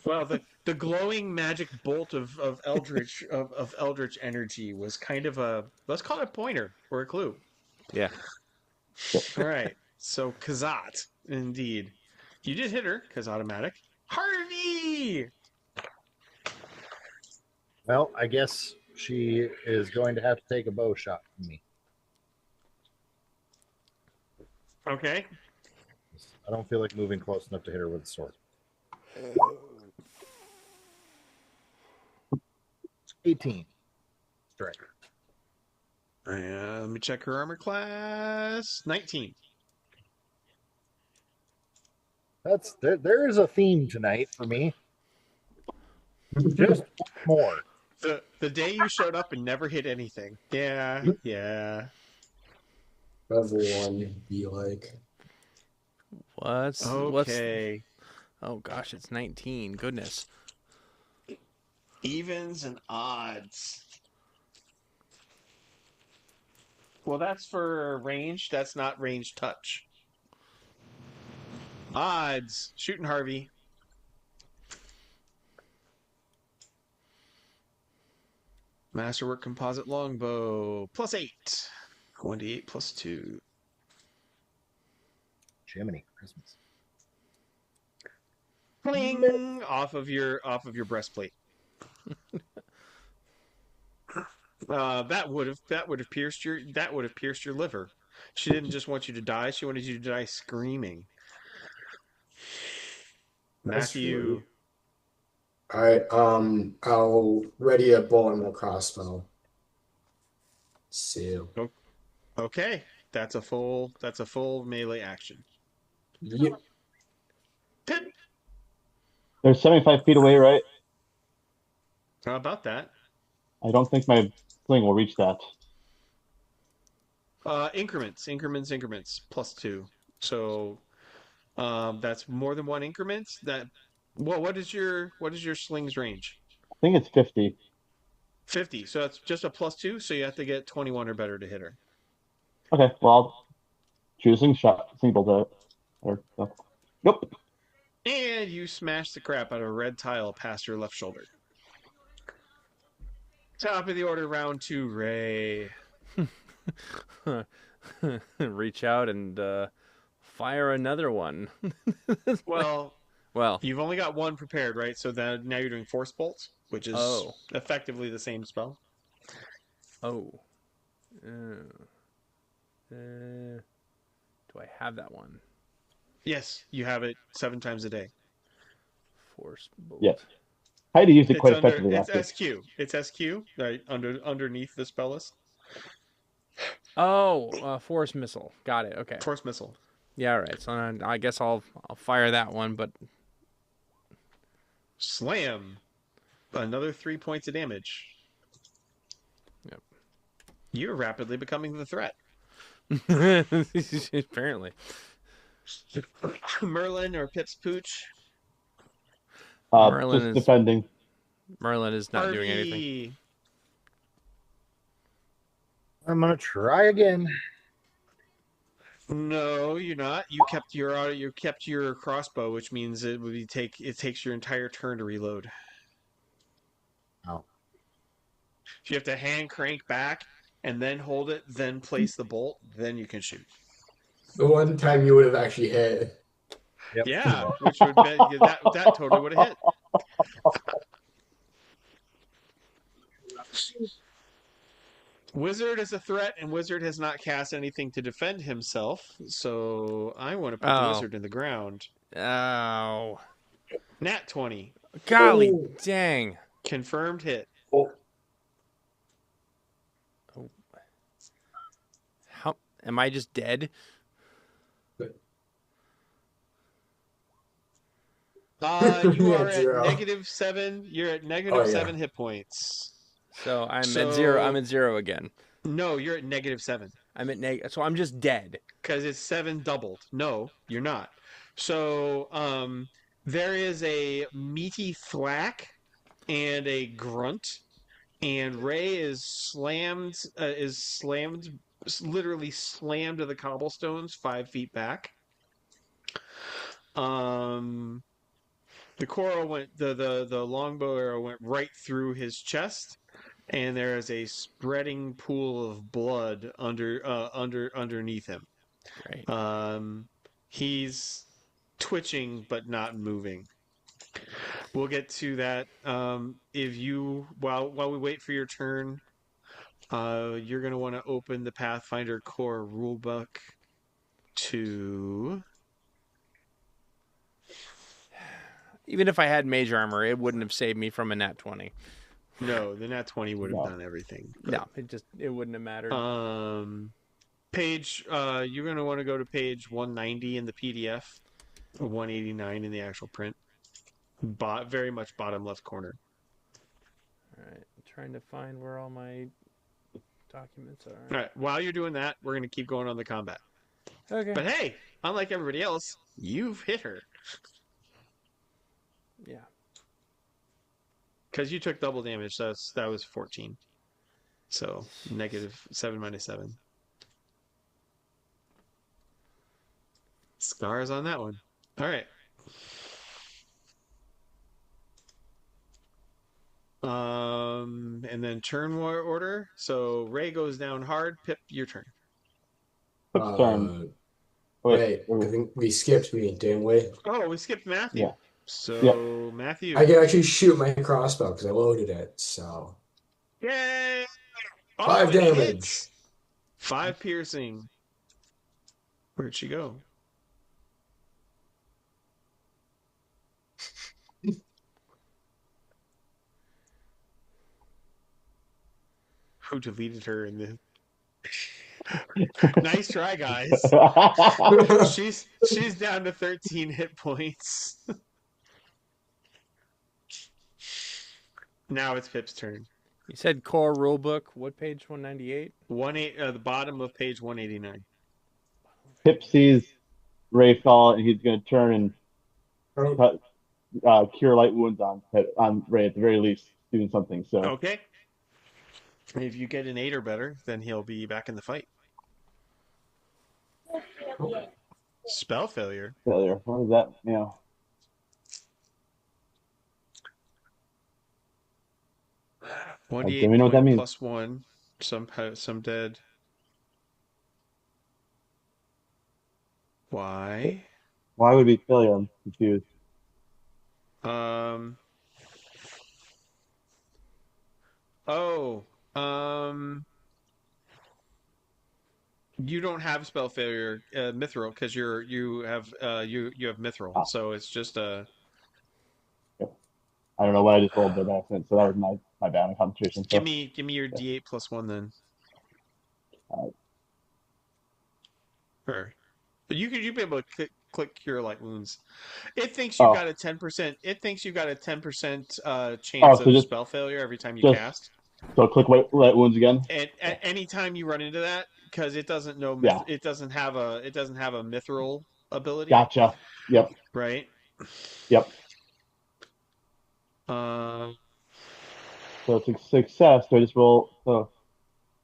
Well, the glowing magic bolt of eldritch of eldritch energy was kind of a, let's call it a pointer or a clue. Yeah. All right. So Kazat, indeed. You did hit her, because automatic. Harvey! Well, I guess she is going to have to take a bow shot from me. Okay. I don't feel like moving close enough to hit her with a sword. 18. Strike. Let me check her armor class. 19. There is a theme tonight for me. Just more. The day you showed up and never hit anything. Yeah, yeah. Everyone be like. What's Okay. Oh gosh, it's 19. Goodness. Evens and odds. Well, that's for range. That's not range touch. Odds. Shooting Harvey. Masterwork composite longbow. +8. 1d8 +2. Jiminy Christmas. Bling! Off of your breastplate. That would have pierced your liver. She didn't just want you to die; she wanted you to die screaming. Matthew, All right. I'll ready a bow and a crossbow. See. okay, that's a full melee action. Yep. Pip. They're 75 feet away, right? How about that? I don't think my sling will reach that. Increments, +2. So, that's more than one increment. What is your sling's range? I think it's 50. 50. So that's just a +2. So you have to get 21 or better to hit her. Okay, well, choosing shot single to or nope. And you smash the crap out of a red tile past your left shoulder. Top of the order, round 2, Ray. Reach out and fire another one. Well, Well, you've only got one prepared, right? So then now you're doing force bolts, which is oh, effectively the same spell. oh. Do I have that one? Yes, you have it 7 times a day. Force bolt. Yes. Heidi used it It's quite under. effectively It's last week. SQ. It's SQ right underneath the spell list. Oh, force missile. Got it. Okay. Force missile. Yeah. All right. So I guess I'll fire that one, but Slam. Another 3 points of damage. Yep. You're rapidly becoming the threat. apparently. Merlin or Pip's Pooch. Merlin Just is defending. Merlin is not doing anything. Harvey. I'm gonna try again. No, you're not. You kept your crossbow, which means it takes your entire turn to reload. Oh. If you have to hand crank back and then hold it, then place the bolt, then you can shoot. The one time you would have actually hit. Yep. Yeah, which would be that totally would have hit. Wizard is a threat, and Wizard has not cast anything to defend himself, so I want to put the Wizard in the ground. Oh. Nat 20. Golly Oh. dang. Confirmed hit. Oh, How am I just dead? You Yeah, are at zero. -7. You're at negative Oh, yeah. 7 hit points. So I'm So- at 0. I'm at 0 again. No, you're at -7. I'm at so I'm just dead. Because it's 7 doubled. No, you're not. So there is a meaty thwack and a grunt, and Ray literally slammed to the cobblestones 5 feet back. The coral the longbow arrow went right through his chest, and there is a spreading pool of blood underneath him. Right. He's twitching but not moving. We'll get to that. If you while we wait for your turn, you're going to want to open the Pathfinder core rulebook to. Even if I had mage armor, it wouldn't have saved me from a nat 20. No, the nat 20 would have No. done everything. No, it wouldn't have mattered. Page. You're going to want to go to page 190 in the PDF, 189 in the actual print. Very much bottom left corner. All right, I'm trying to find where all my documents are. All right. While you're doing that, we're going to keep going on the combat. Okay. But hey, unlike everybody else, you've hit her Yeah. because you took double damage. So that was 14. So -7 minus 7. Scars on that one. All right. And then turn order. So Ray goes down hard. Pip, your turn. Pip's turn. Wait, I think we skipped me, didn't we? Oh, we skipped Matthew. Yeah. So Matthew. I can actually shoot my crossbow because I loaded it. So Yay! 5 it damage. hits. 5 piercing. Where'd she go? Who deleted her in the nice try, guys. She's down to 13 hit points. Now it's Pip's turn. You said core rulebook. What page? 198. The bottom of page 189. Pip sees Ray fall, and he's going to turn and Oh, cure light wounds on Ray at the very least, doing something. So Okay. If you get an 8 or better, then he'll be back in the fight. Spell failure. Failure. What is that? Yeah. One Don't d8 even know what that point means. plus 1. Some dead. Why? Why would it be failure? I'm confused. Um. Oh. Um. You don't have spell failure, mithril, because you have mithril. Ah, So it's just a. yep. I don't know what I just rolled there by accident, so that was my bad on concentration. Give So me your yeah. d8 plus 1 then. Uh, Sure. But you'd be able to click cure light wounds. It thinks you oh, got a 10%. It thinks you got a 10% chance oh, so of just spell failure every time you just cast. so click light wounds again. And Yeah. any time you run into that, because it doesn't know Yeah. it doesn't have a mithril ability, Gotcha. Yep. right? Yep. Um. So it's a success. So I just roll.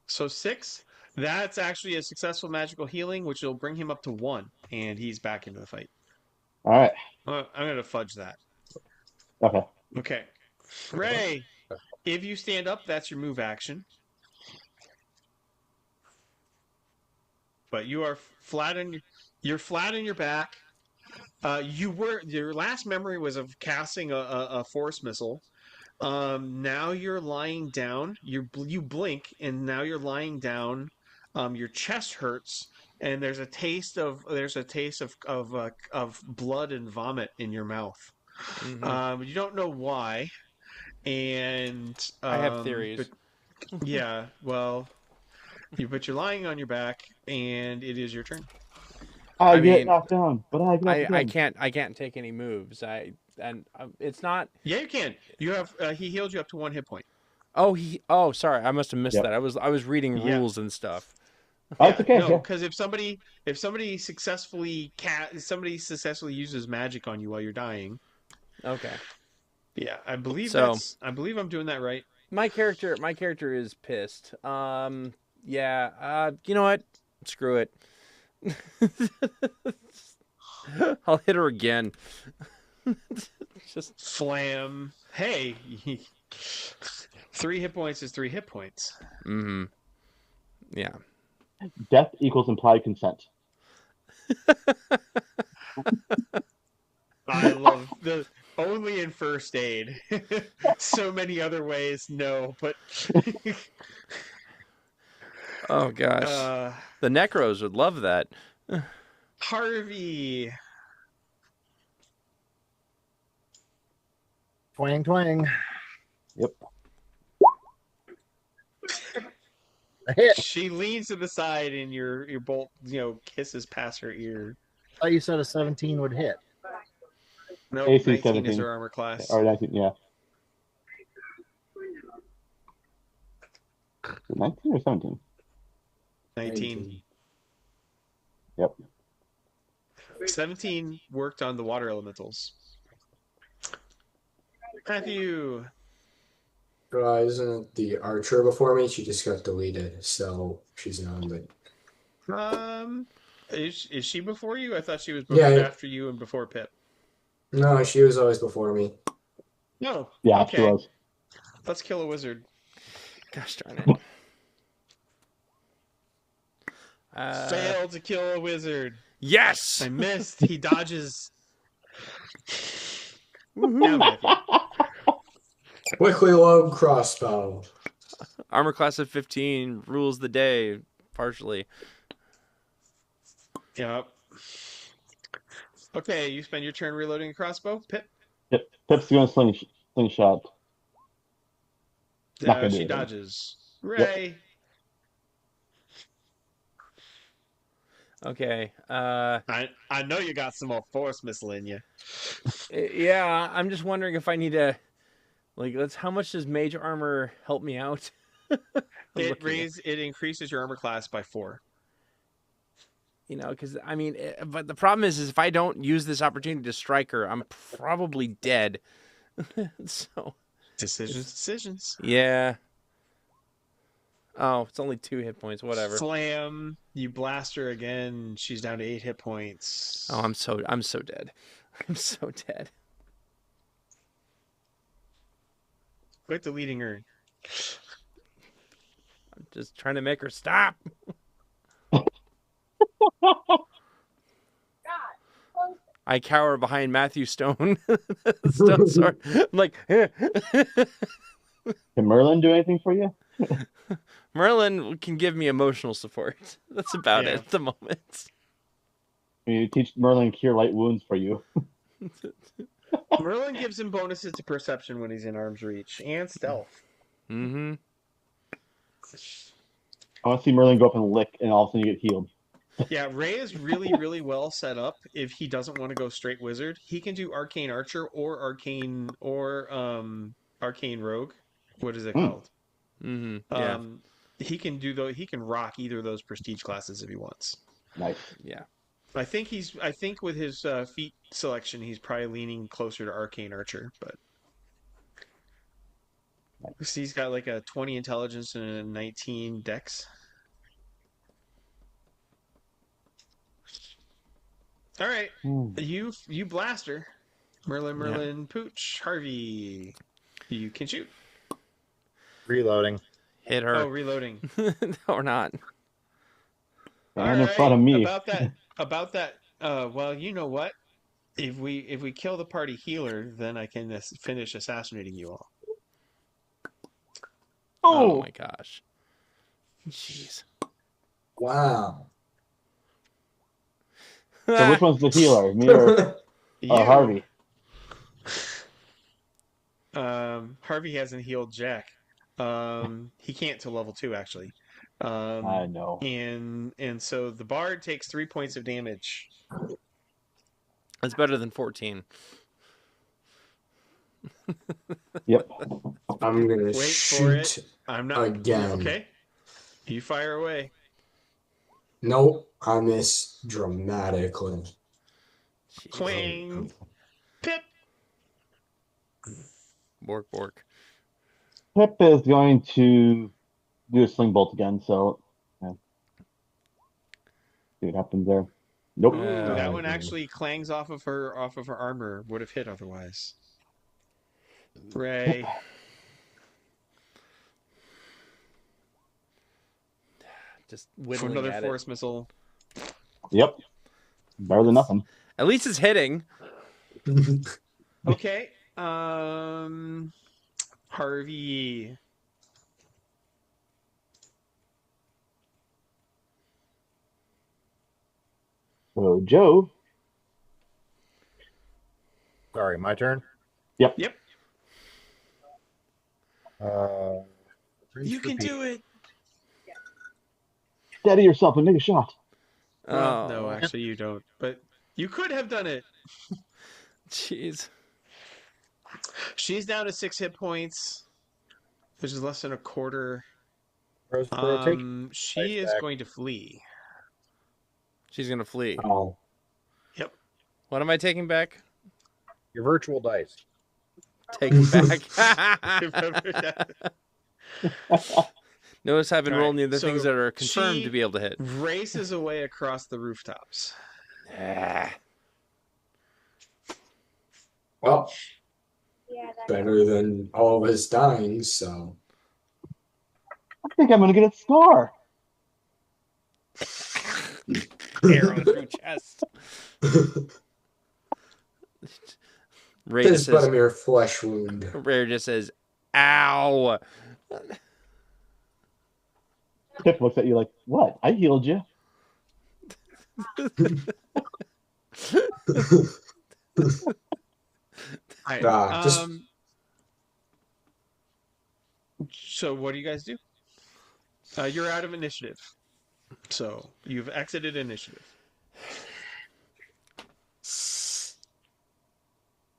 So 6. That's actually a successful magical healing, which will bring him up to 1, and he's back into the fight. All right. I'm gonna fudge that. Okay. Okay, Ray. If you stand up, that's your move action. But you are flat on your back. Your last memory was of casting a force missile. Now you're lying down. You blink, and now you're lying down. Your chest hurts, and there's a taste of blood and vomit in your mouth. Mm-hmm. You don't know why, and I have theories. but yeah, well, but you're lying on your back, and it is your turn. I get mean, knocked down, but I get knocked down. I can't take any moves. It's not. Yeah, you can. You have he healed you up to 1 hit point. Oh, sorry, I must have missed Yep. that. I was reading Yeah. rules and stuff. Oh, it's okay. No, Yeah. because if somebody successfully uses magic on you while you're dying. Okay. Yeah, I believe So- I'm doing that right. My character is pissed. Yeah. You know what? Screw it. I'll hit her again. Just Flam. Hey, 3 hit points is 3 hit points. mm-hmm. Yeah. Death equals implied consent. I love the only in first aid. So many other ways, no, but Oh gosh. The Necros would love that. Harvey. Twang, twang. Yep. A hit. She leans to the side, and your bolt, kisses past her ear. I thought you said a 17 would hit. No, AC 19 is 17. her armor class. Or 19, yeah. 19 or 17? 19. Yep. 17 worked on the water elementals. Matthew. Isn't it the archer before me? She just got deleted, so she's not. But Is she before you? I thought she was after you and before Pip. no, she was always before me. No. Yeah, Okay. she was. Let's kill a wizard. Gosh darn it. Fail to kill a wizard. Yes. I missed. He dodges. Now, Matthew. Quickly load crossbow. Armor class of 15 rules the day partially. Yep. Okay, you spend your turn reloading a crossbow. Pip. Yep. Pip's going to slingshot. Not gonna do She it. dodges. Ray. Okay. I know you got some more force missile in you. Yeah, I'm just wondering if I need to, how much does mage armor help me out? It increases your armor class by 4. Because but the problem is if I don't use this opportunity to strike her, I'm probably dead. So Decisions. yeah. Oh, it's only 2 hit points. Whatever. Slam. You blast her again. She's down to 8 hit points. Oh, I'm so dead. I'm so dead. Quit deleting her. I'm just trying to make her stop. I cower behind Matthew Stone. Stone sword. I'm like, Can Merlin do anything for you? Merlin can give me emotional support. That's about it at the moment. Can you teach Merlin cure light wounds for you? Merlin gives him bonuses to perception when he's in arm's reach and stealth. Mm-hmm. I want to see Merlin go up and lick, and all of a sudden you get healed. Yeah, Ray is really, really well set up. If he doesn't want to go straight wizard, he can do arcane archer or arcane rogue. What is it called? Mm-hmm. Yeah. He can do though. He can rock either of those prestige classes if he wants. Nice. Yeah. I think with his feat selection, he's probably leaning closer to arcane archer, but he's got like a 20 intelligence and a 19 dex. All right, you blast her, Merlin, Pooch, Harvey. You can shoot. Reloading. Hit her. Oh, reloading. Or not. And in front of me. About that. Well, you know what? If we kill the party healer, then I can finish assassinating you all. Oh my gosh. Jeez. Wow. So which one's the healer? Me or Harvey? Harvey hasn't healed Jack. He can't till level 2 actually. I know. And so the bard takes 3 points of damage. That's better than 14. Yep. I'm gonna Wait shoot for it. I'm not again. Okay. You fire away. Nope, I miss dramatically. Quang. Pip. Bork. Pip is going to do a sling bolt again, so yeah. See what happens there. Nope. That one actually clangs off of her armor. Would have hit otherwise. Ray. Just For whittling another at force missile. Yep. Better than nothing. At least it's hitting. Okay. Harvey. So Joe. Sorry, my turn. Yep. You can do it. Steady yourself and make a shot. Well, Oh. no, actually you don't. But you could have done it. Jeez. She's down to 6 hit points, which is less than a quarter. She is going to flee. She's going to flee. Oh, Yep. What am I taking back? Your virtual dice. Taking back. Notice I've been All rolling right, the so things that are confirmed she to be able to hit. Races away across the rooftops. well, Yeah, that better than all of us dying, so. I think I'm gonna get a scar. Arrow through chest. Ray This just is but a says, mere flesh wound. Ray just says, ow. Pip looks at you like, what? I healed you. Just So what do you guys do? You're out of initiative. So you've exited initiative.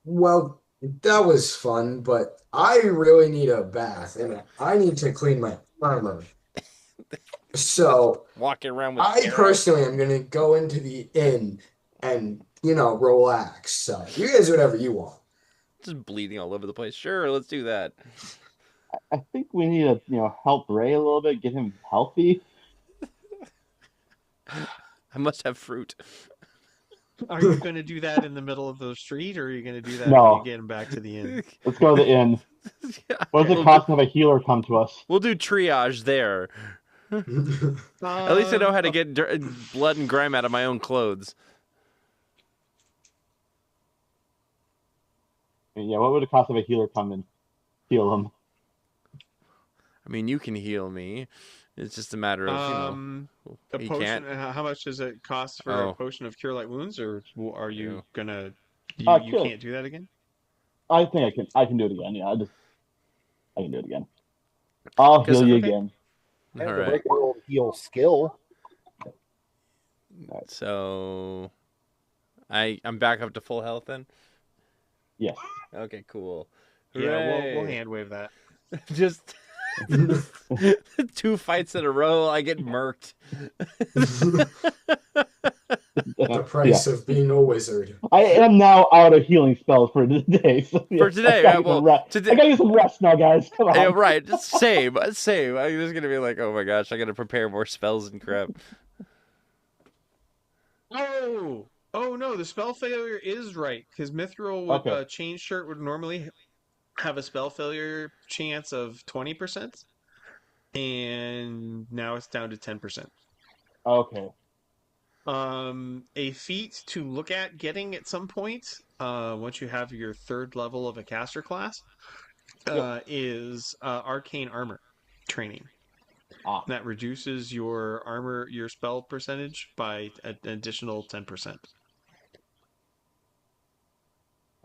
well, that was fun, but I really need a bath and I need to clean my armor. So Walking around with I arrows. personally am gonna go into the inn and relax. So you guys do whatever you want. Just bleeding all over the place. Sure, let's do that. I think we need to, help Ray a little bit, get him healthy. I must have fruit. Are you going to do that in the middle of the street, or are you going to do that when you No, get him back to the inn? let's go to the inn. Yeah, What does it we'll do, cost to have a healer come to us? we'll do triage there. At least I know how to get blood and grime out of my own clothes. Yeah, what would it cost to have a healer come and heal him? I mean, you can heal me. It's just a matter of, a he potion. can't. How much does it cost for a Oh, potion of cure light wounds, or are you you. gonna? You Kill. can't do that again. I think I can. I can do it again. Yeah, I can do it again. I'll heal you okay. again. I have All the right. regular heal skill. So I'm back up to full health then. Yes. Okay, cool. Yeah, we'll Hooray. hand wave that. Just 2 fights in a row, I get murked. The Yeah. price of being a wizard. I am now out of healing spells for today. So For yes, today, I gotta get some rest now, guys. Come on. Yeah, right. Same. I'm just gonna be like, oh my gosh, I gotta prepare more spells and crap. Oh no, the spell failure is right, because Mithril would Okay. Chain Shirt would normally have a spell failure chance of 20%, and now it's down to 10%. Okay. A feat to look at getting at some point, once you have your 3rd level of a caster class, is arcane armor training. That reduces your spell percentage by an additional 10%.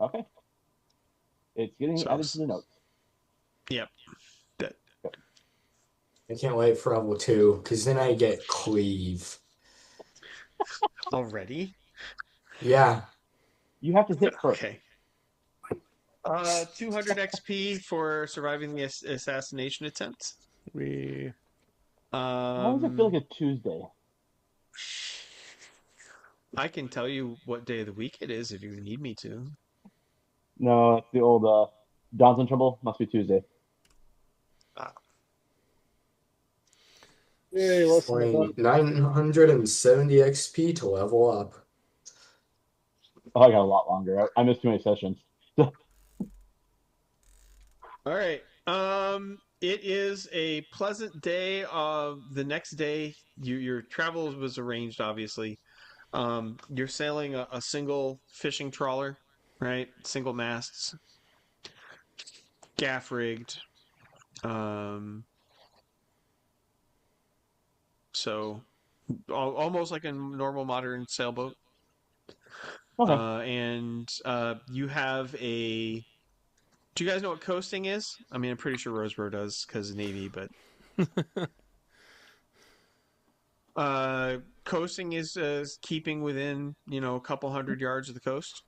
Okay. It's getting added to the notes. Yep. I can't wait for level 2, because then I get cleave. Already? Yeah. You have to hit first. Okay. 200 XP for surviving the assassination attempt. We Why does it feel like a Tuesday? I can tell you what day of the week it is if you need me to. No, it's the old Dawn's in Trouble. Must be Tuesday. Hey, listen. 970 XP to level up. Oh, I got a lot longer. I missed too many sessions. All right. It is a pleasant day. The next day, your travel was arranged, obviously. You're sailing a single fishing trawler, right? Single masts, gaff rigged. So almost like a normal modern sailboat. Okay. And you have a. Do you guys know what coasting is? I mean, I'm pretty sure Roseboro does because of Navy, but coasting is keeping within a couple 100 yards of the coast,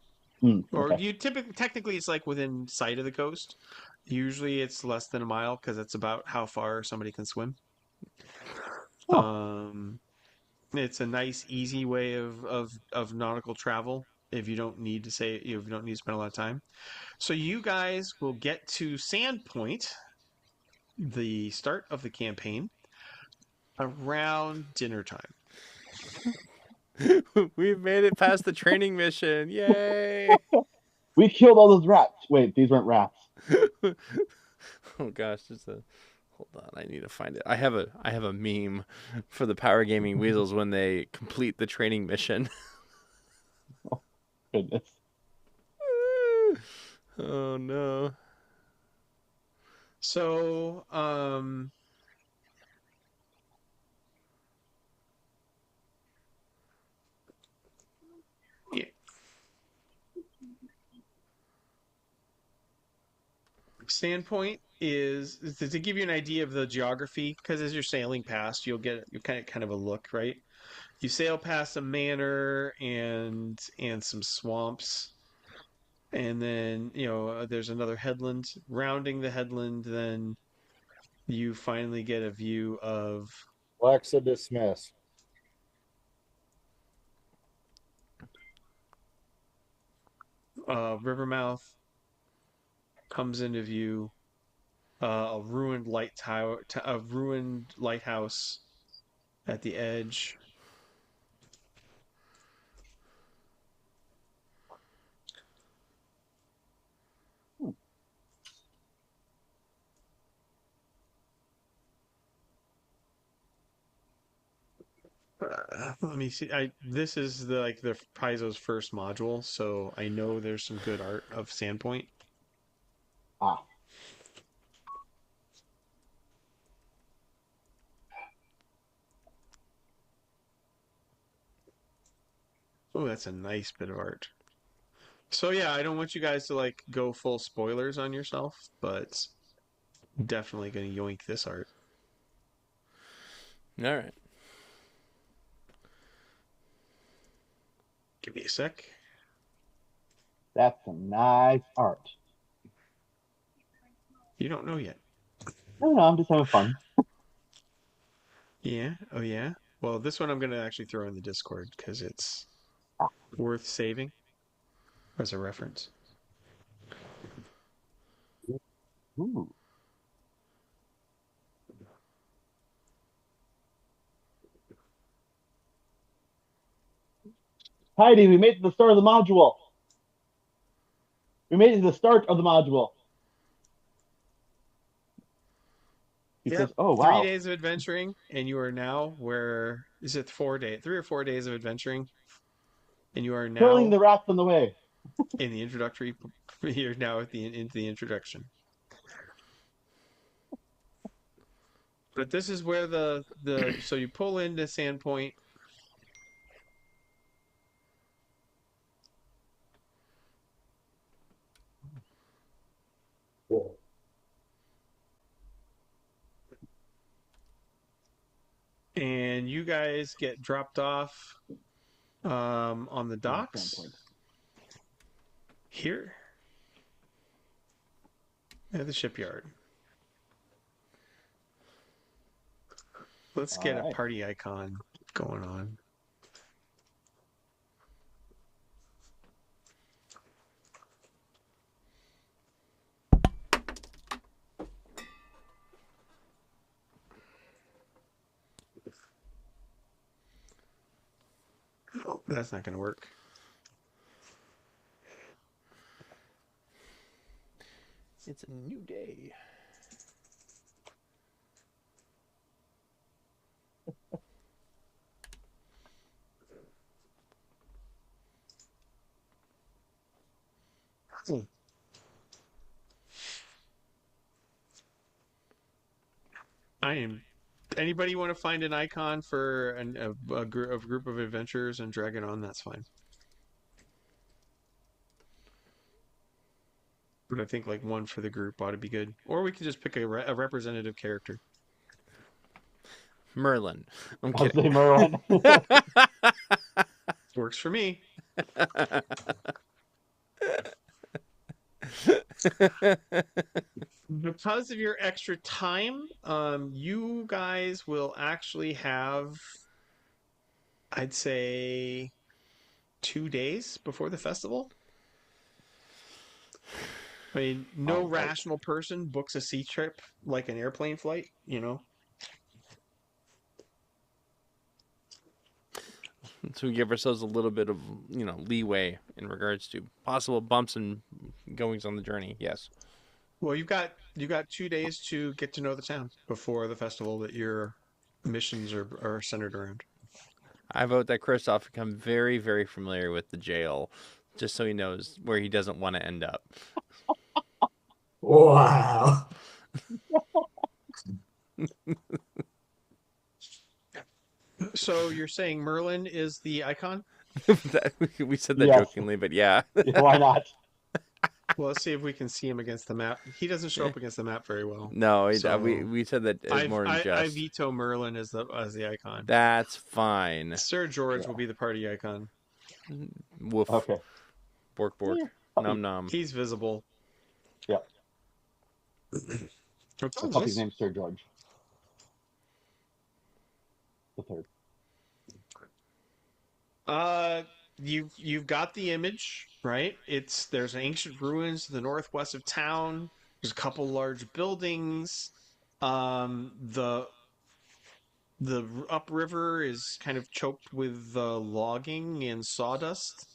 or Okay. you technically it's like within sight of the coast. Usually it's less than a mile because that's about how far somebody can swim. It's a nice, easy way of nautical travel if you don't need to spend a lot of time. So you guys will get to Sandpoint, the start of the campaign, around dinner time. We've made it past the training mission. Yay! We killed all those rats. Wait, these weren't rats. Oh gosh, hold on, I need to find it. I have a meme for the Power Gaming Weasels when they complete the training mission. Oh, goodness. Oh no. So, yeah. Sandpoint is to give you an idea of the geography, because as you're sailing past, you'll kind of a look, right? You sail past a manor and some swamps, and then there's another headland. Rounding the headland, then you finally get a view of Alexa, dismiss. Rivermouth comes into view, a ruined light tower, a ruined lighthouse at the edge. Let me see. This is the Paizo's first module, so I know there's some good art of Sandpoint. Ah, Oh, that's a nice bit of art. So yeah, I don't want you guys to like go full spoilers on yourself, but definitely gonna yoink this art. All right. Give me a sec. that's some nice art. You don't know yet. No, I'm just having fun. Yeah. Oh yeah. Well, this one I'm gonna actually throw in the Discord because it's worth saving as a reference. Ooh. Heidi, we made it to the start of the module. We made it to the start of the module. He Yep. says, "Oh 3 days wow, of adventuring, and you are now where is it 4 days? 3 or 4 days of adventuring, and you are killing now the rats on the way." in the introductory. You're now at the into the introduction. But this is where the so you pull into Sandpoint. Cool. And you guys get dropped off on the docks Standpoint. here at the shipyard. Let's get All a right. party icon going on. Oh, that's not going to work. It's a new day. I am. Anybody want to find an icon for a group of adventurers and drag it on? That's fine. But I think like one for the group ought to be good. Or we can just pick a representative character. Merlin. I'm I'll kidding. say Merlin. Works for me. Because of your extra time, you guys will actually have, I'd say, 2 days before the festival. I mean, no Right. rational person books a sea trip like an airplane flight, you know? So we give ourselves a little bit of, leeway in regards to possible bumps and goings on the journey. Yes. Well, you got 2 days to get to know the town before the festival that your missions are centered around. I vote that Kristoff become very, very familiar with the jail, just so he knows where he doesn't want to end up. Wow. So you're saying Merlin is the icon? We said that Yes. jokingly, but yeah. Yeah, why not? Well, let's see if we can see him against the map. He doesn't show up against the map very well. No, So we said that as more than I just. veto Merlin as the icon. That's fine. Sir George will be the party icon. Woof. Okay. Bork bork. Yeah. Nom nom. He's visible. Yep. What's The puppy's name's Sir George. The third. You've got the image, right? There's ancient ruins to the northwest of town. There's a couple large buildings. The upriver is kind of choked with logging and sawdust.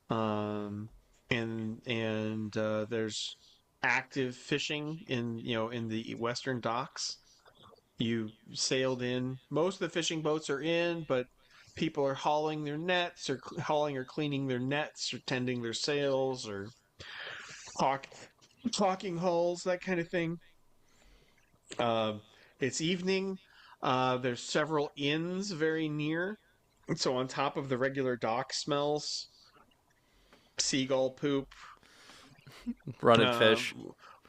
Um, and there's active fishing in the western docks. You sailed in. Most of the fishing boats are in, but people are hauling their nets, or hauling or cleaning their nets, or tending their sails, or caulk, caulking hulls, that kind of thing. It's evening. There's several inns very near. So on top of the regular dock smells, seagull poop, Rotted uh, fish.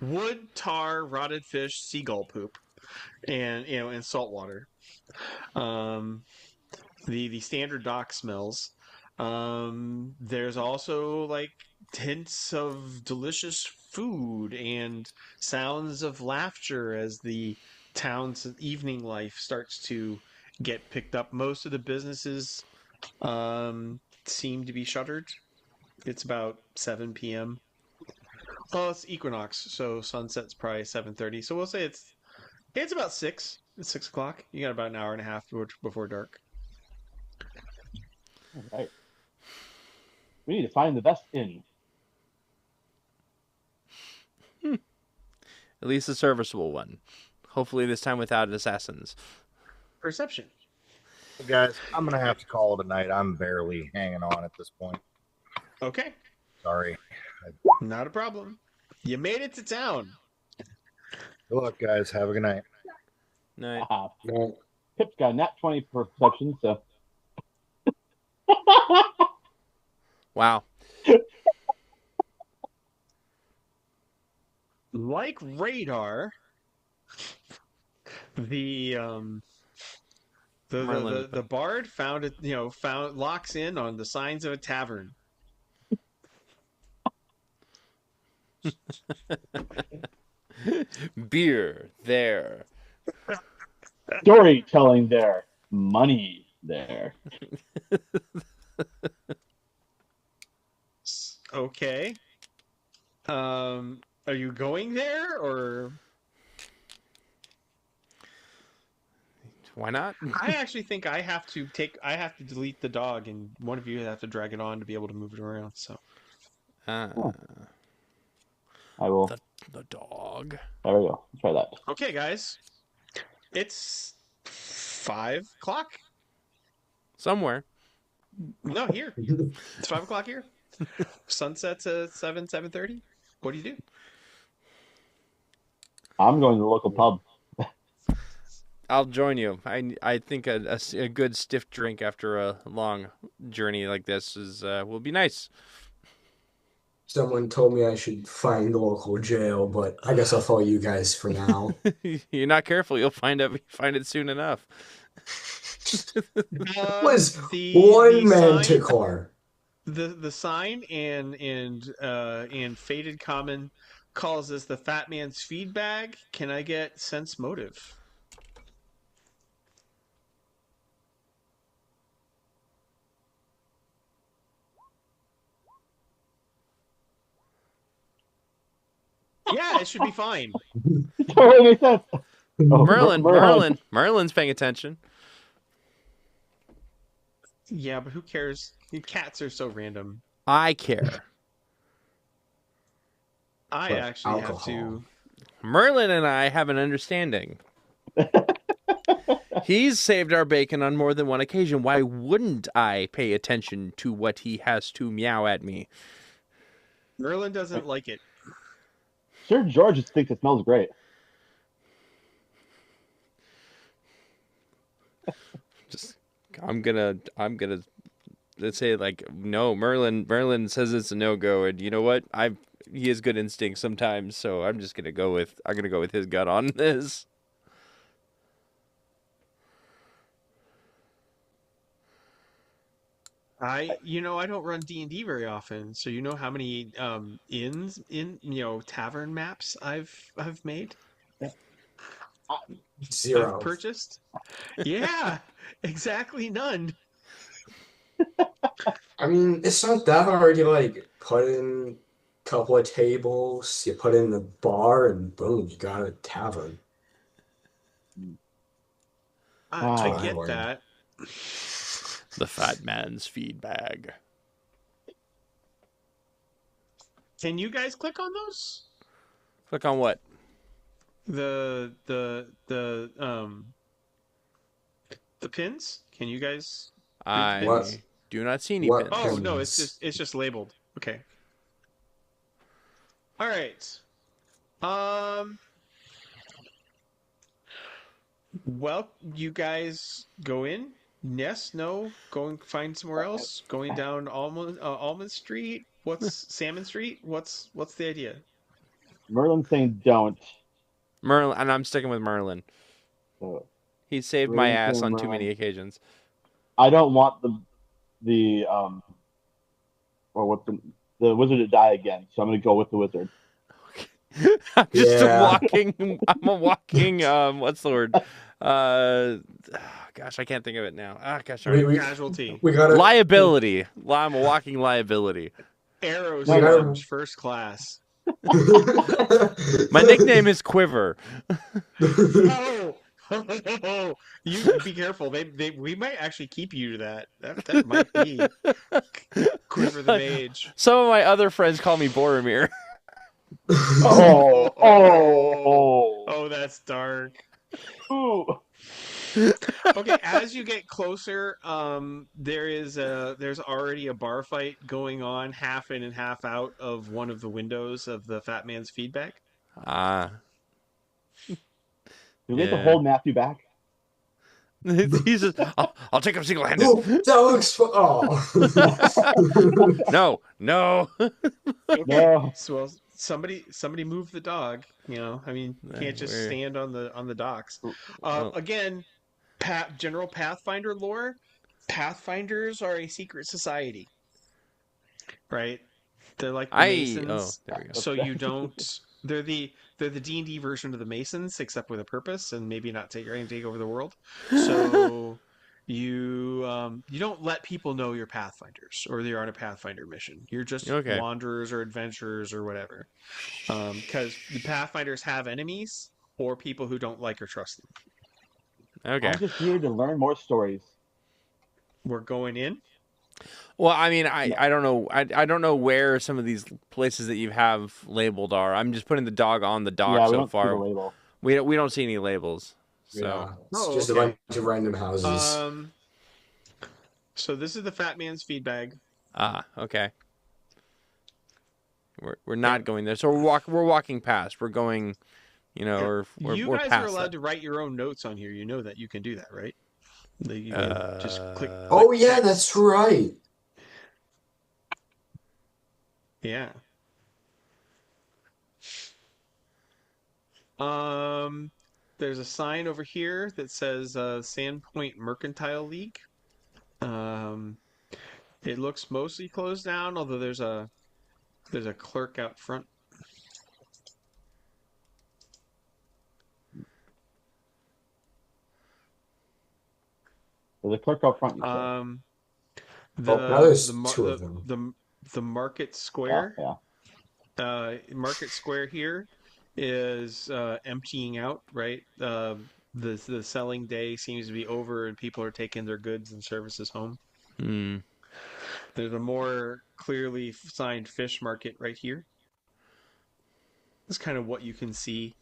wood, tar, rotted fish, seagull poop, and salt water. Um, the standard dock smells. There's also like hints of delicious food and sounds of laughter as the town's evening life starts to get picked up. Most of the businesses seem to be shuttered. It's about 7 p.m. Well, it's equinox, so sunset's probably 7:30. So we'll say it's about 6. It's 6 o'clock. You got about an hour and a half before dark. All right. We need to find the best inn. At least a serviceable one. Hopefully this time without assassins. Perception. Guys, I'm going to have to call it a night. I'm barely hanging on at this point. Okay. Sorry. Not a problem. You made it to town. Good luck, guys. Have a good night. Night. Pip's got a nat 20 for perception, so. Wow. Like radar, the bard found it. Found locks in on the signs of a tavern. Beer there. Storytelling there. Money there. Okay. Are you going there, or? Why not? I actually think I have to delete the dog, and one of you have to drag it on to be able to move it around. So. I will. The dog. There we go. Let's try that. Okay, guys. It's 5 o'clock. Somewhere. No, here. It's 5 o'clock here. Sunset's at 7:30. What do you do? I'm going to the local pub. I'll join you. I think a good stiff drink after a long journey like this will be nice. Someone told me I should find the local jail, but I guess I'll follow you guys for now. You're not careful, you'll find it soon enough. Was the one sign, Manticore. the sign and faded common calls this the fat man's feed bag. Can I get sense motive? Yeah, it should be fine. Totally makes sense. Oh, Merlin's paying attention. Yeah, but who cares? Cats are so random. I care. I But actually have alcohol. to. Merlin and I have an understanding. He's saved our bacon on more than one occasion. Why wouldn't I pay attention to what he has to meow at me? Merlin doesn't like it. Sir George just thinks it smells great. I'm gonna let's say like no, Merlin says it's a no-go, and you know what? He has good instincts sometimes, so I'm gonna go with his gut on this. I don't run D&D very often, so you know how many inns in tavern maps I've made? Zero. I've purchased? Yeah, exactly none. I mean, it's not that hard to put in couple of tables, you put in the bar, and boom, you got a tavern. I Ah, get learned. that. The fat man's feed bag. Can you guys click on those? Click on what? The pins? Can you guys read the pins? I do not see any What pins. Oh no, pins? it's just labeled. Okay. All right. Um. Well, you guys go in. Yes, no, going find somewhere else. Going down Almond Street. What's Salmon Street? What's the idea? Merlin's saying don't. Merlin, and I'm sticking with Merlin. So, He saved my Merlin's ass saying on too Merlin. many occasions. I don't want the or what the wizard to die again, so I'm gonna go with the wizard. I'm just a Yeah. walking. I'm a walking. What's the word? Gosh, I can't think of it now. Gosh, darn it. Casualty. We gotta Liability. I'm a walking liability. Arrows We gotta- launch first class. My nickname is Quiver. Oh, you be careful. We might actually keep you to that. That might be Quiver the Mage. Some of my other friends call me Boromir. Oh, that's dark. Ooh. Okay, as you get closer, there's already a bar fight going on, half in and half out of one of the windows of the Fat Man's feedback. Do we have to Yeah. hold Matthew back? He's just, I'll take him single-handed. Oh, that looks No. No. So somebody move the dog. You know, I mean, you can't just We're- stand on the docks. Well- Again, general Pathfinder lore. Pathfinders are a secret society, right? They're like the Masons. there we go. So you don't. They're the D&D version of the Masons, except with a purpose and maybe not take over the world. So you don't let people know you're Pathfinders or you're on a Pathfinder mission. You're just Okay. wanderers or adventurers or whatever. Because the Pathfinders have enemies or people who don't like or trust them. Okay. I'm just here to learn more stories. We're going in. Well, I mean, I don't know. I don't know where some of these places that you have labeled are. I'm just putting the dog on the dock Yeah, we so don't see far. the label. We don't see any labels. So Yeah, it's Oh, just okay. a bunch of random houses. So this is the Fat Man's feed bag. Okay. We're not going there. So we're walking past. We're going, we're You we're guys past are allowed that. to write your own notes on here. You know that you can do that, right? That you can just click. Oh yeah, that's right. Yeah. There's a sign over here that says Sandpoint Mercantile League. It looks mostly closed down, although there's a clerk out front. There's a clerk up front. You said. now there's the two of them. the Market Square. Yeah. Market Square here is emptying out, right? The selling day seems to be over and people are taking their goods and services home. There's a more clearly signed fish market right here. That's kind of what you can see.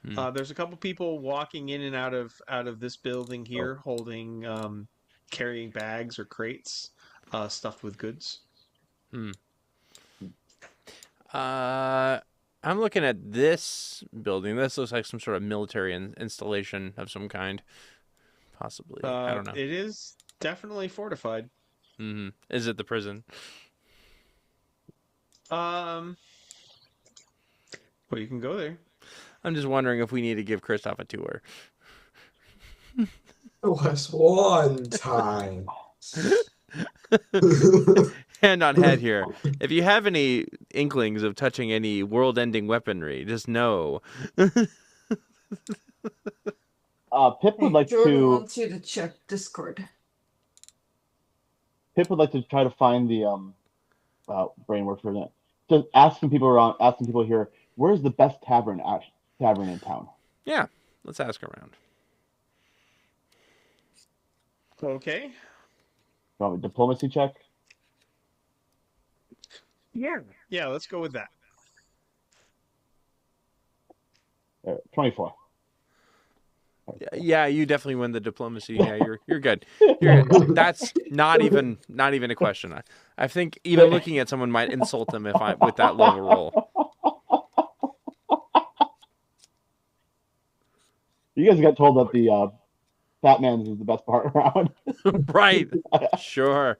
There's a couple people walking in and out of this building here, holding, carrying bags or crates stuffed with goods. I'm looking at this building. This looks like some sort of military installation of some kind. Possibly. I don't know. It is definitely fortified. Is it the prison? Well, you can go there. I'm just wondering if we need to give Kristoff a tour. It was one time. Hand on head here. If you have any inklings of touching any world-ending weaponry, just know. Pip would like Jordan to. wants you to check Discord. Pip would like to try to find the brain work for that. just asking people around, asking people here, where's the best tavern in town? Yeah, let's ask around. Okay. Diplomacy check. Yeah, let's go with that. 24. Yeah, you definitely win the diplomacy. Yeah, you're good. You're good. That's not even a question. I think even looking at someone might insult them if I with that low of a roll. You guys got told that the Fat Man's is the best part around. Right. Sure.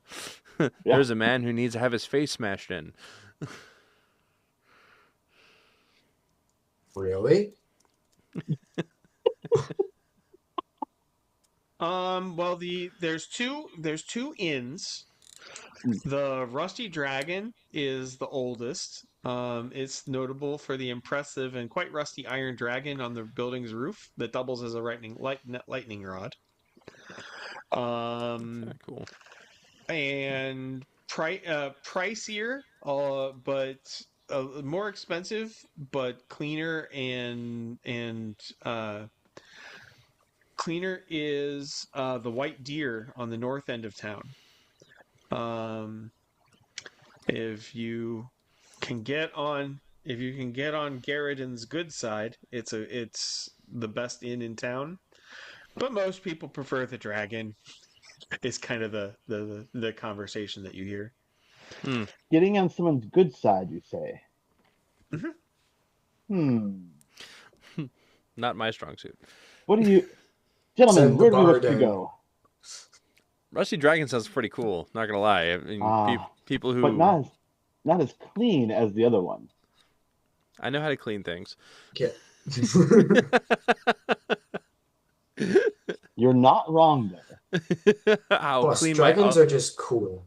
Yeah. There's a man who needs to have his face smashed in. Really? Well, there's two inns. The Rusty Dragon is the oldest. It's notable for the impressive and quite rusty iron dragon on the building's roof that doubles as a lightning rod. Cool. And pricier, but more expensive, but cleaner and cleaner is the White Deer on the north end of town. If you can get on Garridan's good side, it's the best inn in town. But most people prefer the Dragon. Is kind of the conversation that you hear. Getting on someone's good side, you say? Not my strong suit. What do you, gentlemen? Send the Where do we wish bard to in. go? Rusty Dragon sounds pretty cool. Not gonna lie. I mean, people who But not as clean as the other one. I know how to clean things. Yeah. You're not wrong there. I'll Plus, clean dragons my. are just cool.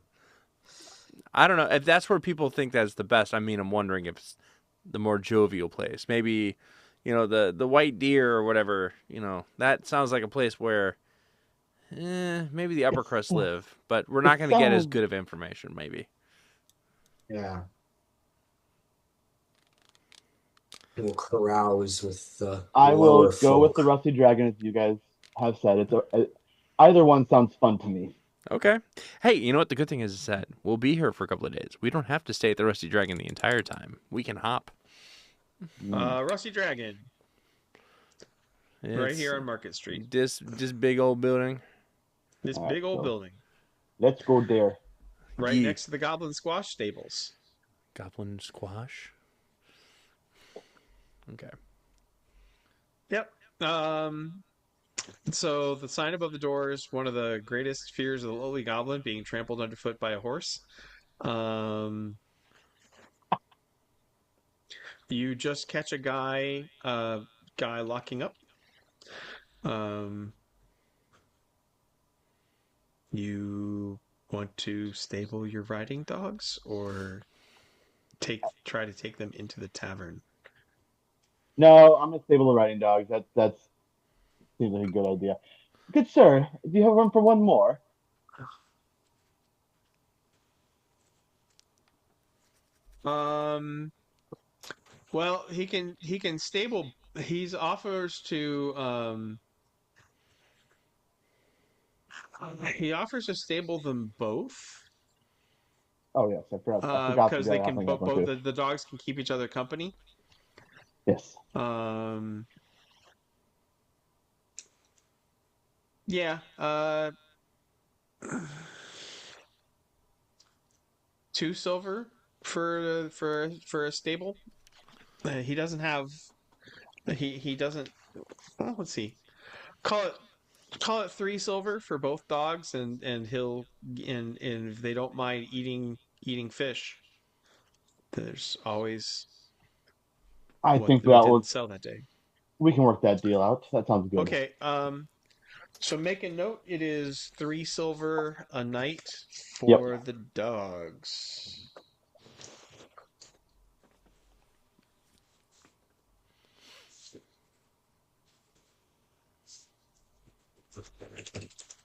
I don't know if that's where people think that's the best. I mean, I'm wondering if it's the more jovial place. Maybe, the White Deer or whatever. That sounds like a place where, maybe the upper crust live, but we're not going to get as good of information. Maybe. Yeah. We'll carouse with the I will lower go with folk. the Rusty Dragon, as you guys have said. Either one sounds fun to me. Okay. Hey, you know what? The good thing is that we'll be here for a couple of days. We don't have to stay at the Rusty Dragon the entire time. We can hop. Rusty Dragon. Right here on Market Street. This big old building. This big old building. Let's go there. Right next to the Goblin Squash stables. Goblin Squash? Okay. Yep. So the sign above the door is one of the greatest fears of the lowly goblin, being trampled underfoot by a horse. You just catch a guy locking up. You want to stable your riding dogs or try to take them into the tavern? No, I'm gonna stable the riding dogs. That's seems like a good idea. Good sir, do you have room for one more? Well, he can stable. He offers to stable them both. Oh yes, I forgot because they can both the dogs can keep each other company. Yes. Yeah. 2 silver for a stable. He doesn't have. He doesn't. Well, let's see. Call it 3 silver for both dogs, and he'll and if they don't mind eating fish, there's always. I think that didn't sell that day. We can work that deal out. That sounds good. Okay. So make a note. It is 3 silver a night for the dogs.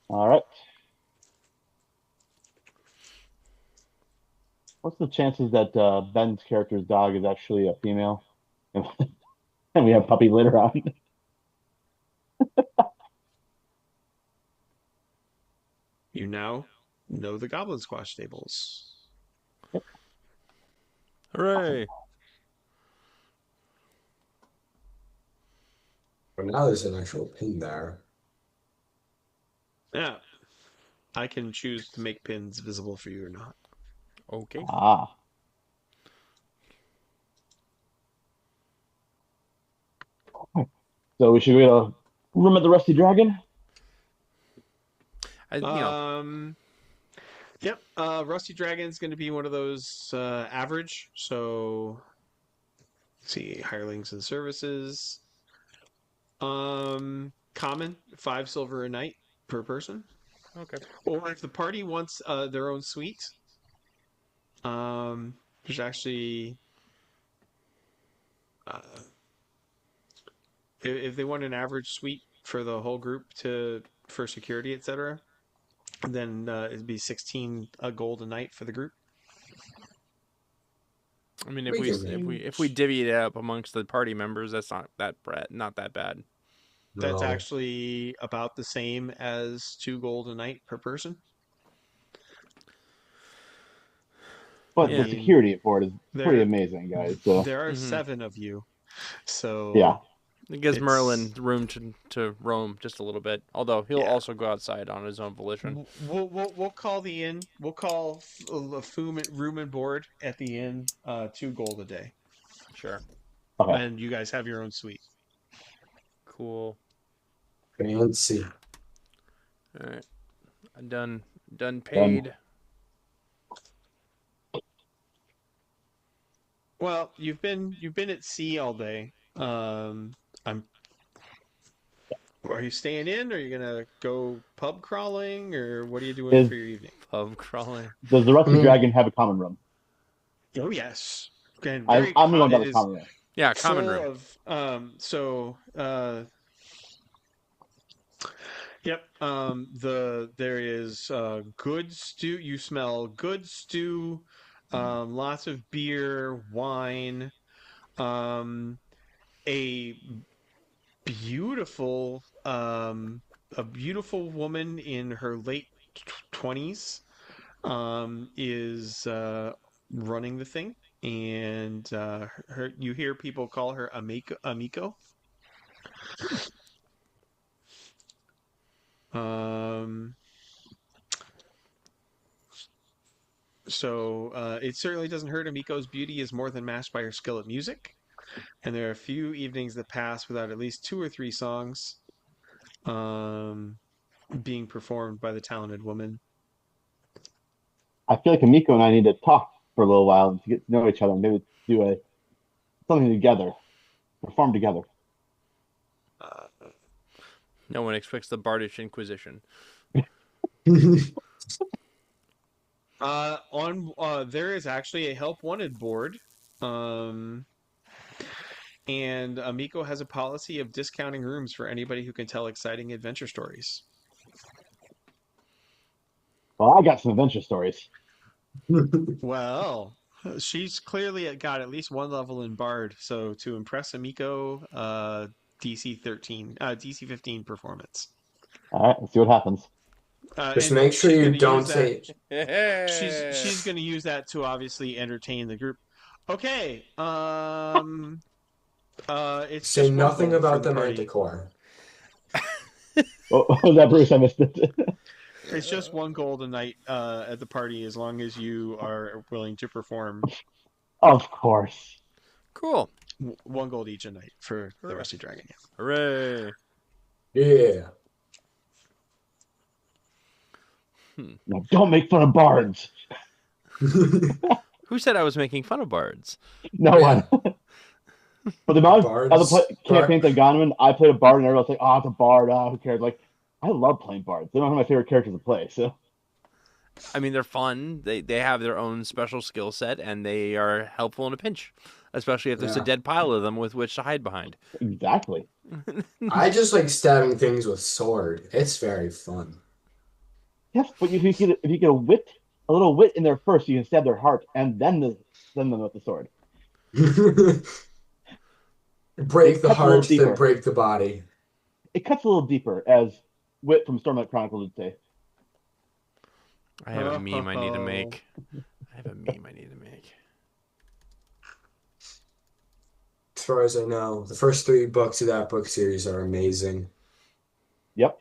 All right. What's the chances that Ben's character's dog is actually a female, and we have puppy litter on? You now know the Goblin Squash stables. Hooray! But now there's an actual pin there. Yeah. I can choose to make pins visible for you or not. Okay. Ah, so we should go to a room at the Rusty Dragon. Yep. Rusty Dragon's going to be one of those average. So, let's see, hirelings and services. Common, 5 silver a night per person. Okay. Or if the party wants their own suite, there's actually if they want an average suite for the whole group for security, etc., then it'd be 16 gold a night for the group. I mean, if we divvy it up amongst the party members, that's not that bad. That's No. actually about the same as 2 gold a night per person. But Yeah. the security for it is There- pretty amazing, guys. So There are 7 of you, so yeah, It gives It's- Merlin room to roam just a little bit. Although he'll Yeah. also go outside on his own volition. We'll call the inn. We'll call the room and board at the inn 2 gold a day, Sure. okay. and you guys have your own suite. Cool. Fancy. All right. I'm done paid. Well, you've been at sea all day. Are you staying in? Or are you gonna go pub crawling, or what are you doing for your evening? Pub crawling. Does the Rusty I mean- Dragon have a common room? Oh yes, and I'm very the one that it has is common room. Yeah, common full room. Yep. There is good stew. You smell good stew. Lots of beer, wine. A beautiful woman in her late 20s is running the thing, and you hear people call her Amico. So it certainly doesn't hurt. Amiko's beauty is more than matched by her skill at music, and there are a few evenings that pass without at least 2 or 3 songs being performed by the talented woman. I feel like Amiko and I need to talk for a little while to get to know each other. Maybe do something together, perform together. No one expects the Bardish Inquisition. There is actually a help wanted board, and Amiko has a policy of discounting rooms for anybody who can tell exciting adventure stories. Well, I got some adventure stories. Well, she's clearly got at least 1 level in Bard, so to impress Amiko, DC 15 performance. All right, let's see what happens. Just And make sure she's you gonna don't use that- say. She's going to use that to obviously entertain the group. Okay. It's Say just 1 nothing gold for about the party. Manticore. Oh, was that Bruce? I missed it. It's just 1 gold a night at the party, as long as you are willing to perform. Of course. Cool. 1 gold each a night for the Rusty Dragon. Yeah. Hooray. Yeah. Now, don't make fun of bards. Who said I was making fun of bards? No one. But the amount of Bards. campaigns I've gone in, I played a bard, and everyone's like, "Oh, it's a bard. Oh, who cares?" Like, I love playing bards. They're one of my favorite characters to play. So, I mean, they're fun. They have their own special skill set, and they are helpful in a pinch, especially if there's a Yeah. dead pile of them with which to hide behind. exactly. I just like stabbing things with sword. It's very fun. Yes, but if you get a wit a little wit in there first, so you can stab their heart, and then them with the sword. Break It the cuts a little heart, then deeper. break the body. It cuts a little deeper, as Wit from Stormlight Chronicles would say. I have a meme I need to make. As far as I know, the first 3 books of that book series are amazing. Yep.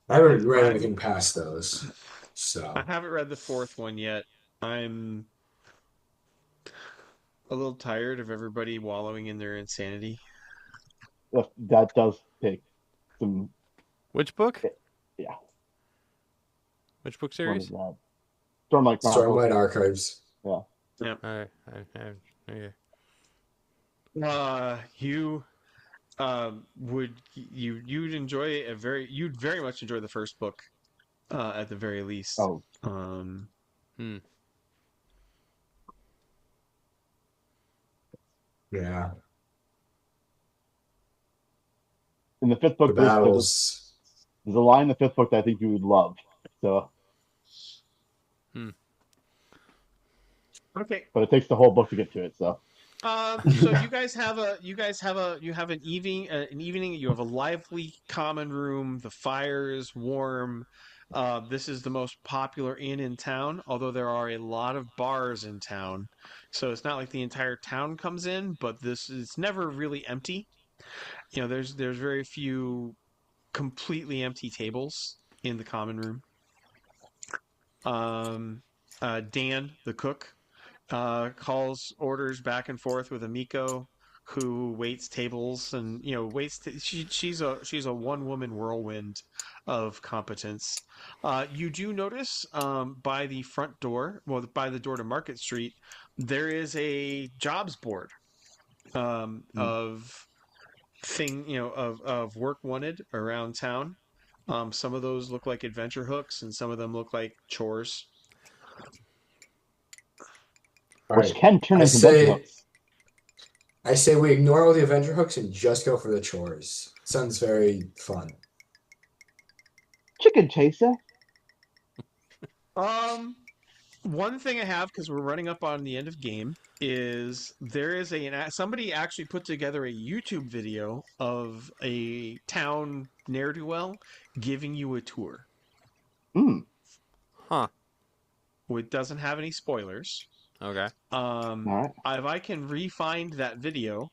I haven't read anything past those, so I haven't read the 4th one yet. I'm a little tired of everybody wallowing in their insanity. That does take some. Which book? Yeah. Which book What is series? that? Stormlight Chronicles. Stormlight Archives. Yeah. Yep. Okay. You you'd very much enjoy the first book, at the very least. Oh. Yeah. In the 5th book, The battles. there's a line in the 5th book that I think you would love. So. Okay. But it takes the whole book to get to it. So. So you have an evening. You have a lively common room. The fire is warm. This is the most popular inn in town, although there are a lot of bars in town. So it's not like the entire town comes in, but it's never really empty. There's very few completely empty tables in the common room. Dan, the cook, calls orders back and forth with Amiko, who waits tables and she's a one-woman whirlwind of competence. You do notice by the front door, by the door to Market Street, there is a jobs board of work wanted around town. Some of those look like adventure hooks, and some of them look like chores. Which can turn into adventure hooks. I say we ignore all the adventure hooks and just go for the chores. Sounds very fun. Chicken chaser. One thing I have, because we're running up on the end of game, is there is somebody actually put together a YouTube video of a town ne'er-do-well giving you a tour. Huh. It doesn't have any spoilers. Okay. All right. If I can re-find that video,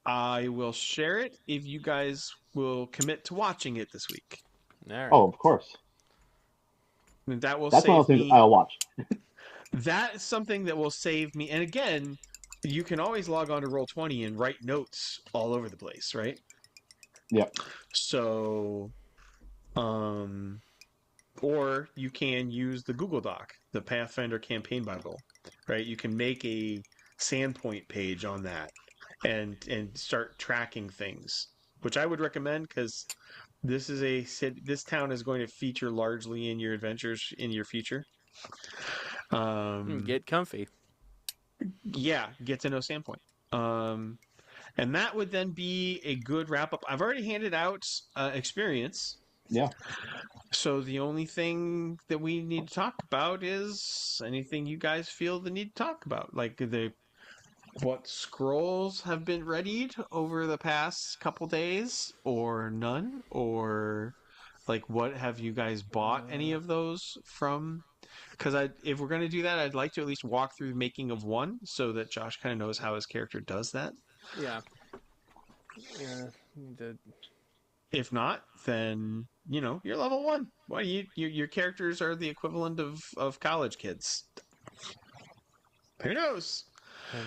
I will share it if you guys will commit to watching it this week. All right. Oh, of course. And that will That's one of save the things me. I'll watch. That is something that will save me. And again, you can always log on to Roll20 and write notes all over the place, right? Yep. So, or you can use the Google Doc, the Pathfinder Campaign Bible, right? You can make a Sandpoint page on that and start tracking things, which I would recommend because this town is going to feature largely in your adventures in your future. Get comfy. Yeah, get to know Sandpoint. And that would then be a good wrap up. I've already handed out experience. Yeah. So the only thing that we need to talk about is anything you guys feel the need to talk about, like what scrolls have been readied over the past couple days, or none, or like what have you guys bought any of those from? Because if we're going to do that, I'd like to at least walk through the making of one so that Josh kind of knows how his character does that. Yeah. If not, then you're level 1. Well, your characters are the equivalent of college kids. Who knows? I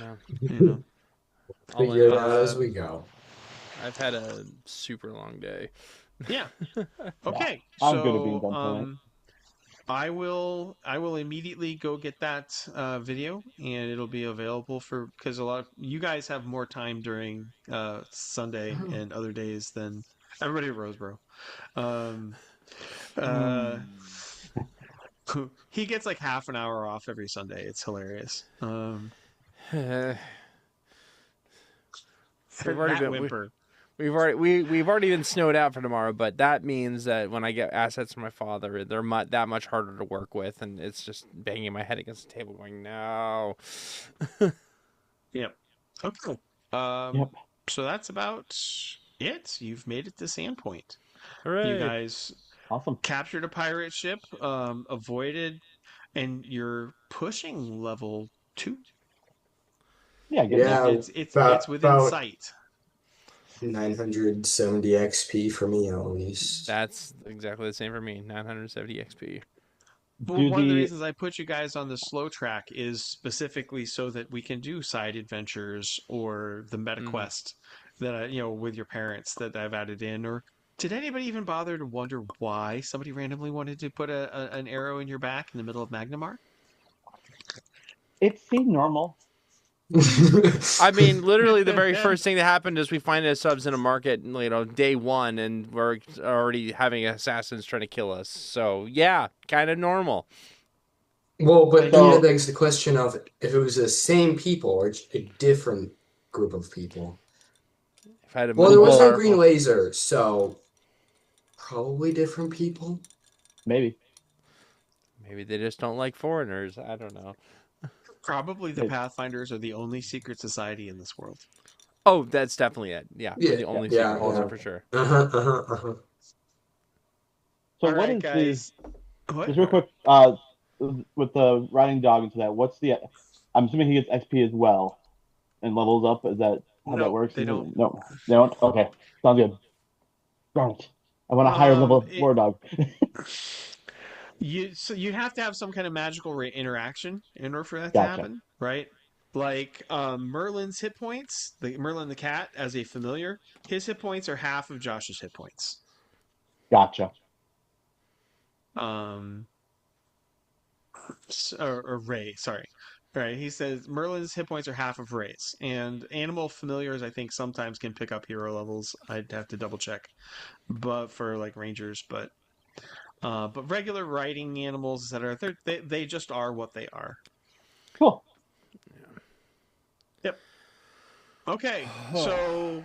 know. Figure it out as we go. I've had a super long day. Yeah. Okay. I'm good at being done tonight. I will immediately go get that video, and it'll be available because a lot of you guys have more time during Sunday and other days than everybody at Roseboro. He gets like half an hour off every Sunday. It's hilarious. We've already been whimper. We've already been snowed out for tomorrow, but that means that when I get assets from my father, they're that much harder to work with, and it's just banging my head against the table, going, "No." Yep. Okay. Yep. So that's about it. You've made it to Sandpoint. Hooray! You guys Awesome. captured a pirate ship, avoided, and you're pushing level 2. Yeah. Good. Yeah, It's within about sight. 970 XP for me at least. That's exactly the same for me. 970 XP. Well, one of the reasons I put you guys on the slow track is specifically so that we can do side adventures or the meta quest that with your parents that I've added in. Or did anybody even bother to wonder why somebody randomly wanted to put an arrow in your back in the middle of Magnamar? It seemed normal. I mean, literally, the very first thing that happened is we find the subs in a market, day 1, and we're already having assassins trying to kill us. So, yeah, kind of normal. Well, but then it begs the question of if it was the same people or a different group of people. If I had a Well, there was no powerful- green laser, so probably different people. Maybe. Maybe they just don't like foreigners. I don't know. Probably the Pathfinders are the only secret society in this world. Oh, that's definitely it. Yeah, we're the only secret culture for sure. So All what right, is guys. just real quick, with the riding dog into that, what's the? I'm assuming he gets XP as well, and levels up. Is that how that works? They don't. No, they don't. Okay, sounds good. Darn it! I want a higher level war dog. So you have to have some kind of magical interaction in order for that to happen, right? Like Merlin's hit points, Merlin the cat as a familiar, his hit points are half of Josh's hit points. Gotcha. Or Ray, sorry. Right, he says Merlin's hit points are half of Ray's, and animal familiars I think sometimes can pick up hero levels. I'd have to double check, but for like rangers, but regular riding animals, etc., they just are what they are. Cool. Yep. Okay, so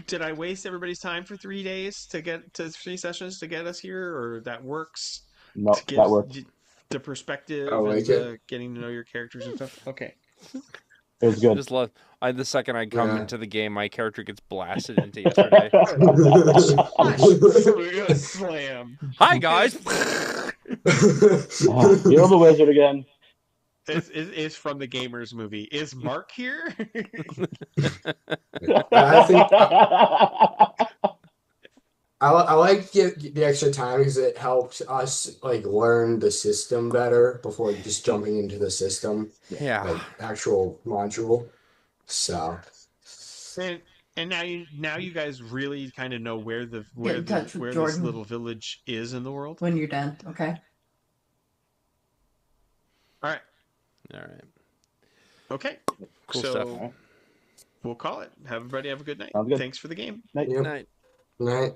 did I waste everybody's time for 3 days to get to 3 sessions to get us here, or that works? No, that works. The perspective and getting to know your characters and stuff. Okay. It was good. Just love. The second I come into the game, my character gets blasted into yesterday. Slam. Hi guys. You're the wizard again. Is from the Gamers movie. Is Mark here? I think I like the extra time because it helps us like learn the system better before just jumping into the system. Yeah. Like actual module. So. And now you guys really kind of know where this little village is in the world. When you're done, okay. All right. Okay. Cool so stuff. We'll call it. Everybody have a good night. Sounds good. Thanks for the game. Night. Yep. Night. Night.